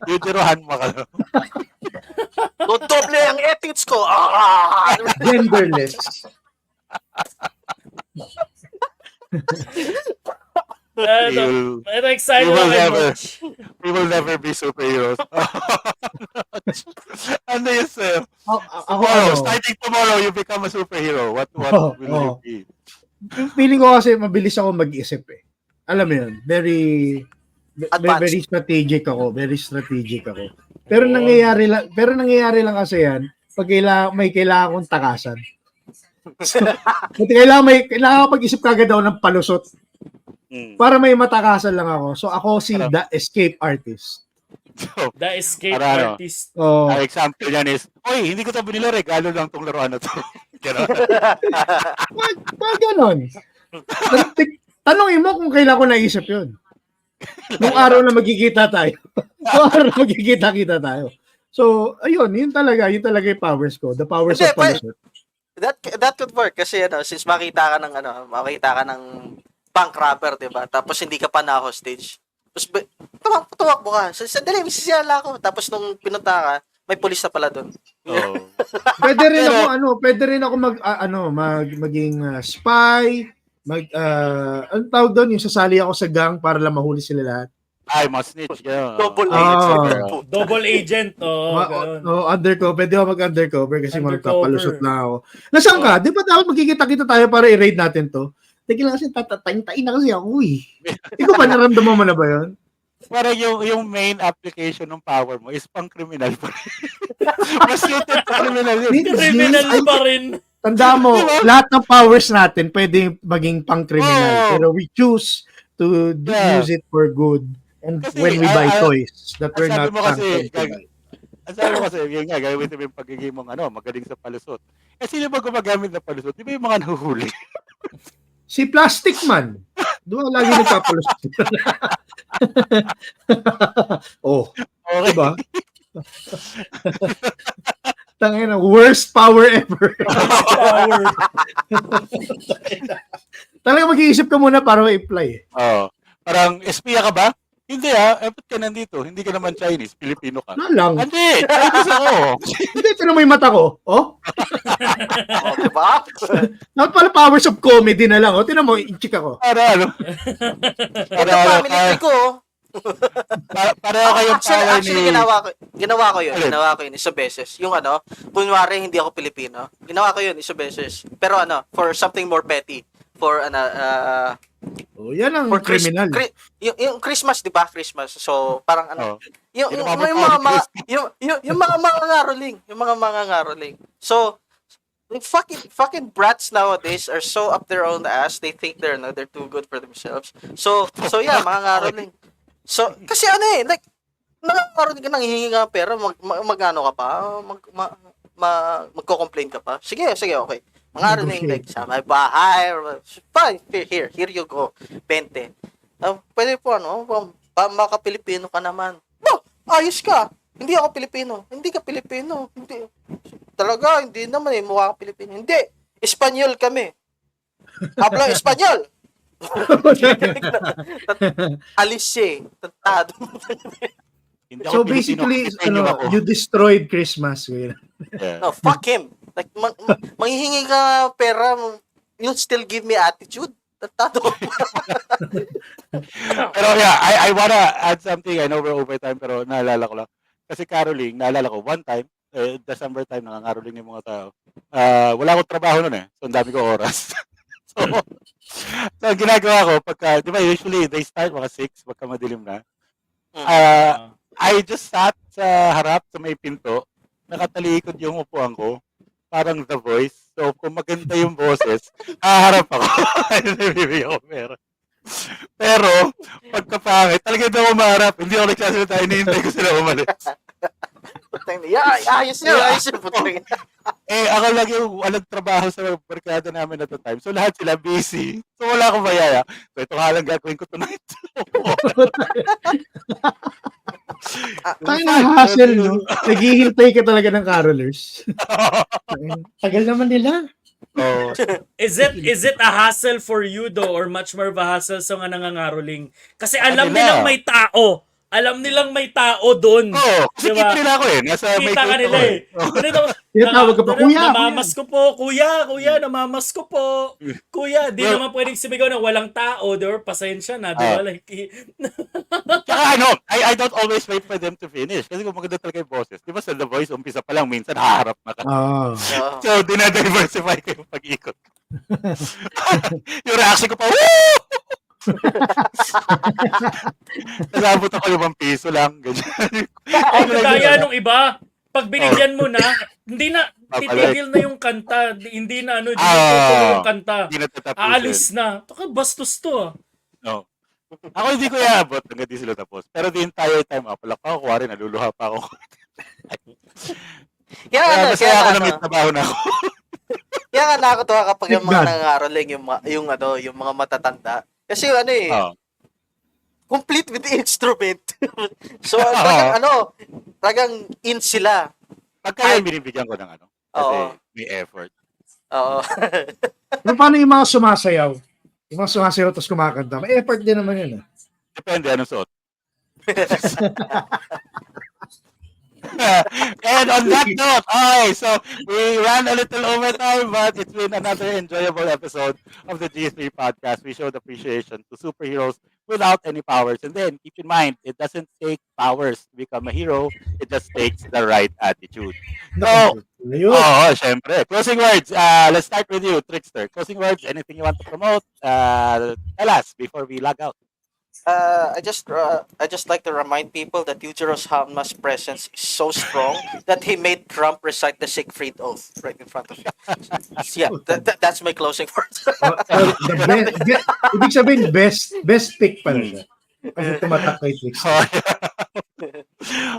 Yujiro Hanma ka. Doble ang ethics ko. Genderless. I'm excited. We will never be superheroes. Ano yun sa'yo? Ako, Tomorrow, starting tomorrow, you become a superhero. What Oo, will you oo. be? Feeling ko kasi mabilis ako mag-isip eh. Alam mo yun, very Advanced. strategic ako, very strategic ako. Pero nangyayari lang kasi yan pag may kailangan kong takasan. So, kailangan pag-isip kagad ako ng palusot para may matakasan lang ako. So ako si The Escape Artist. So, The escape Para ano? artist. Oh, Ang example niyan is, oy, hindi ko ito binila, regalo lang tong laruan na to. Gano'n. Pag ganon. Tanongin mo kung kailan ko naisip yun. Nung araw na magkikita tayo. Nung araw na magkikita-kita tayo. So, ayun, yun talaga yung powers ko. The powers Hindi, of palusot. That could work kasi since makita ka ng bank robber, 'di ba? Tapos hindi ka pa na hostage. Tapos tumakbo ka. Sandali, misisiyala ako. Tapos nung pinunta ka, may pulis na pala doon. Oh. Pwede rin ako maging spy, ang tawag doon, yung sasali ako sa gang para lang mahuli sila lahat. Ay, mas snitch. Gano'n. Double Ah. Double agent. Ganun. Undercover. Pwede ako mag-undercover kasi Undercover. magpapalusot na ako. Nasaan ka? Di ba dapat magkikita-kita tayo para i-raid natin to? Teka lang kasi tatatain na kasi ako eh. Ikaw ba naramdaman mo na ba yun? Parang yung main application ng power mo is pang criminal pa rin. Mas suited pa criminal yun. Criminal pa rin. Tanda mo, lahat ng powers natin pwede maging pang-criminal. Pero we choose to use it for good. And Kasi, when we buy toys, that we're not sabi mo kasi, criminal. ang sabi mo kasi, yun nga, gagawin mo yung pagiging mong magaling sa palusot. Eh, sino ba gumagamit ng palusot? Di ba yung mga nahuhuli? Si Plastic Man. Doon lagi nagpapalusot. Oh, Okay. diba? Tangina, worst power ever. Power. Talaga mag-iisip ka muna para ma-apply. Oo. Parang, espiya ka ba? Hindi ba't ka nandito? Hindi ka naman Chinese, Pilipino ka. Ano lang. Hindi, Chinese ako. Hindi, tinan mo yung mata ko. Oh? Oh, diba? Dapat pala powers of comedy na lang. Oh, tinan mo, inchik ako. Para ano? Ito family tree ko. Pareho kayong power Actually, ni... ginawa ko yun. Alin? Ginawa ko yun isa beses. Yung kunwari hindi ako Pilipino. Ginawa ko yun isa beses. Pero for something more petty. For Oh, yan ang for criminal. yung Christmas, 'di ba? Christmas. So, parang Oh. yung mga ngaroling. So, the fucking brats nowadays are so up their own ass. They think they're too good for themselves. So yeah, mga ngaroling. So, kasi like nangangaroling ka, nanghihingi ka ng pera, magano ka pa? Magko-complain ka pa? Sige, okay. Mga ngaroling, like, sa may bahay, fine, here you go, 20. Pwede po, maka-Pilipino ka naman. Ayos ka. Hindi ako Pilipino. Hindi ka Pilipino. Hindi. Talaga, hindi naman mukha ka Pilipino. Hindi. Espanyol kami. Hablo Espanyol. Alis siya eh. Tantado. Hindi ako So Pilipino, basically, Pilipino ako. you destroyed Christmas. Yeah. No, fuck him. Like, manghihingi ka pera, you'll still give me attitude. Tantado. Pero yeah, I wanna add something. I know we're over time, pero naalala ko lang. Kasi caroling, naalala ko, one time, December time, nangangaroling yung mga tao. Wala akong trabaho nun eh. So, ang dami ko oras. so, ang ginagawa ko, pagka, di ba, usually, they start mga 6, pagka madilim na. I just sat sa harap, sa may pinto, nakatalikod yung upuan ko, parang The Voice. So, kung maganda yung boses, haharap ako. Bibigyan ko pera. Pero, pagkapangit, talaga daw umarap. Hindi ako nagsasalita, hinihintay ko sila umalis. Ayos yun. Putang. Ako lang yung walang trabaho sa barkada namin at the time. So, lahat sila busy. So, wala akong mayaya. So, ito nga lang gagawin ko tonight. Tayo na hassle, no? Naghihintay ka talaga ng carolers. Tagal naman nila. Oh. Is it a hassle for you though or much more of a hassle sa mga nangangaroling? Kasi alam Kanila. nilang may tao. Alam nilang may tao doon. Kasi Diba? kita nila ako eh. Nasa may Kita ka kwento nila ko eh. Ganito, Tinatawag ka pa, "Kuya, namamas ko po. Kuya, namamas ko po. Kuya, di Well, naman pwedeng sumigaw na walang tao. Di ba? Pasensya na. Di ba? Like, I don't always wait for them to finish. Kasi kung maganda talaga yung boses. Di ba sa The Voice, umpisa pa lang, minsan haharap na ka. Oh. Oo. So, dinadiversify ko yung pag-ikot. Yung reaction ko pa, woo! Nasabot ako 5 piso lang. Ganyan. Ay, kagaya nung iba, pag binigyan mo na, hindi na, Babalik. titigil na yung kanta. Hindi na ano, Ah, tinutuloy yung kanta. Hindi na tatapusin. Aalis na. Taka, bastos to ah. No. Ako hindi ko iabot hanggang di sila tapos. Pero the entire time, palak pa ako, kuwari, naluluha pa ako. Kaya masaya ako na may trabaho na ako. Kaya nga nakakatuwa kapag yung mga God. nangangaroling, yung mga matatanda. Kasi ano eh, Oh. complete with the instrument. So, talagang in sila. Pagka yung binibigyan ko ng ano, kasi Oo. may effort. Oo. Pero paano yung mga sumasayaw? Yung mga sumasayaw tapos kumakanta. May effort din naman yun. Depende anong suot. And on that note, okay, so we ran a little over time, but it's been another enjoyable episode of the GS3 podcast. We showed appreciation to superheroes without any powers. And then keep in mind, it doesn't take powers to become a hero. It just takes the right attitude. So, syempre. Closing words. Let's start with you, Trickster. Closing words, anything you want to promote? Tell us before we log out. I just like to remind people that Yujiro's Hanma's presence is so strong that he made Trump recite the Siegfried Oath right in front of him. Yeah, that's my closing words. Ibig sabihin, best pick pala siya. Kasi tumatak kay Twix.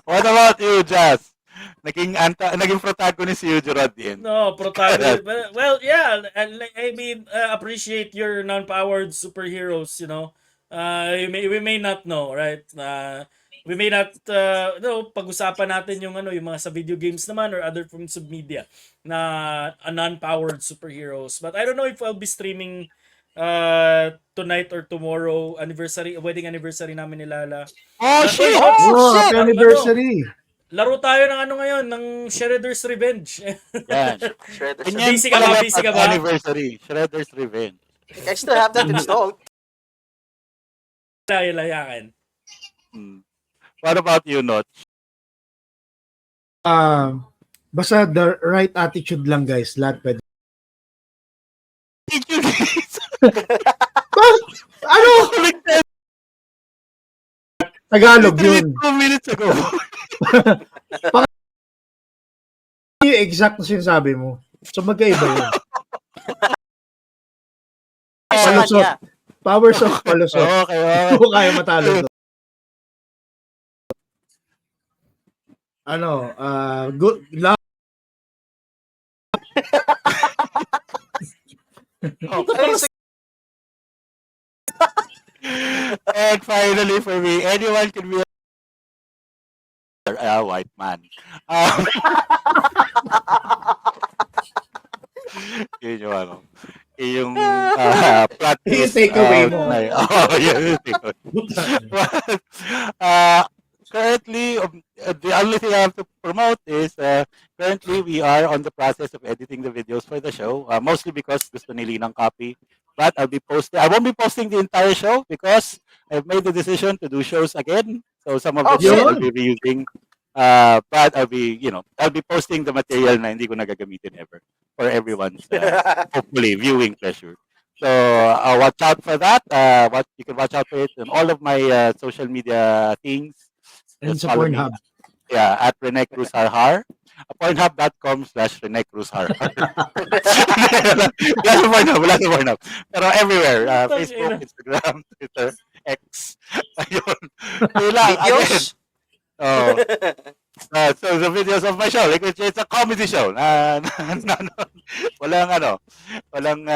What about you, Jazz? Naging protagonist si Yujiro at the end. No, protagonist. Well, yeah. I mean, appreciate your non-powered superheroes, you know. We may not know, right? We may not pag-usapan natin yung mga sa video games naman or other forms of media na non-powered superheroes. But I don't know if I'll be streaming tonight or tomorrow, wedding anniversary namin ni Lala. Oh, shit! Happy anniversary! Laro tayo ng ngayon, ng Shredder's Revenge. Yan. Busy ka ba? Anniversary. Shredder's Revenge. I still have that installed. Layakan. What about you, Notch? Basta the right attitude lang, guys. Lahat pwede. Ano? Tagalog yun. 2 minutes ago. Yung exact na sinasabi mo. So magkaiba yun. Palusot. Powers of palusot. Okay. Kung kaya matalo to. Good luck. And finally, for me, anyone can be a white man. Yun yung ano. Yung plot twist. Take away mo. Yun. Currently, the only thing I have to promote is currently we are on the process of editing the videos for the show, mostly because gusto nili ng copy. But I won't be posting the entire show because I've made the decision to do shows again. So some of the shows I'll be reusing. But I'll be posting the material na hindi ko nagagamitin ever for everyone's hopefully viewing pleasure. So watch out for that. You can watch out for it on all of my social media things. And sa Pornhub. Yeah, at Rene Cruz Harhar. Pornhub.com/Rene Cruz Harhar. Wala sa Pornhub. Pero everywhere. Facebook, Instagram, Twitter, X. Ayun. Videos? So the videos of my show, like it's a comedy show. Walang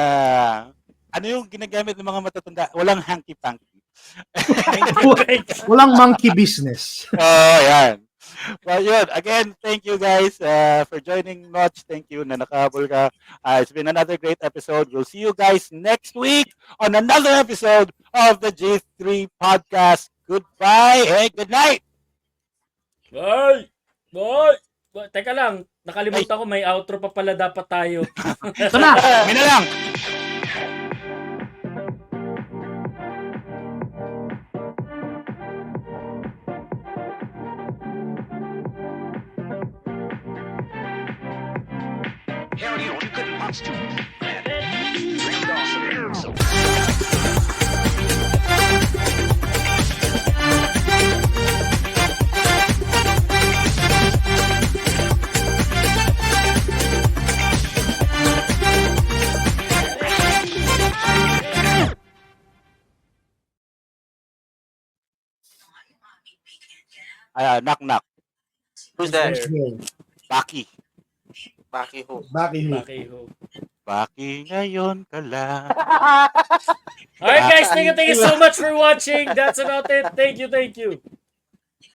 yung ginagamit ng mga matatanda? Walang hanky-panky. Walang monkey business. Yan. Well, yun. Again, thank you guys for joining Notch. Thank you na nakahabol ka. It's been another great episode. We'll see you guys next week on another episode of the G3 Podcast. Goodbye and good night! Bye! Teka lang, nakalimutan ko may outro pa pala dapat tayo. Ito na! May na lang! Knock knock. Who's there? Baki. Baki who? Baki who? Baki who? Baki ngayon ka lang. Alright guys, thank you so much for watching. That's about it. Thank you.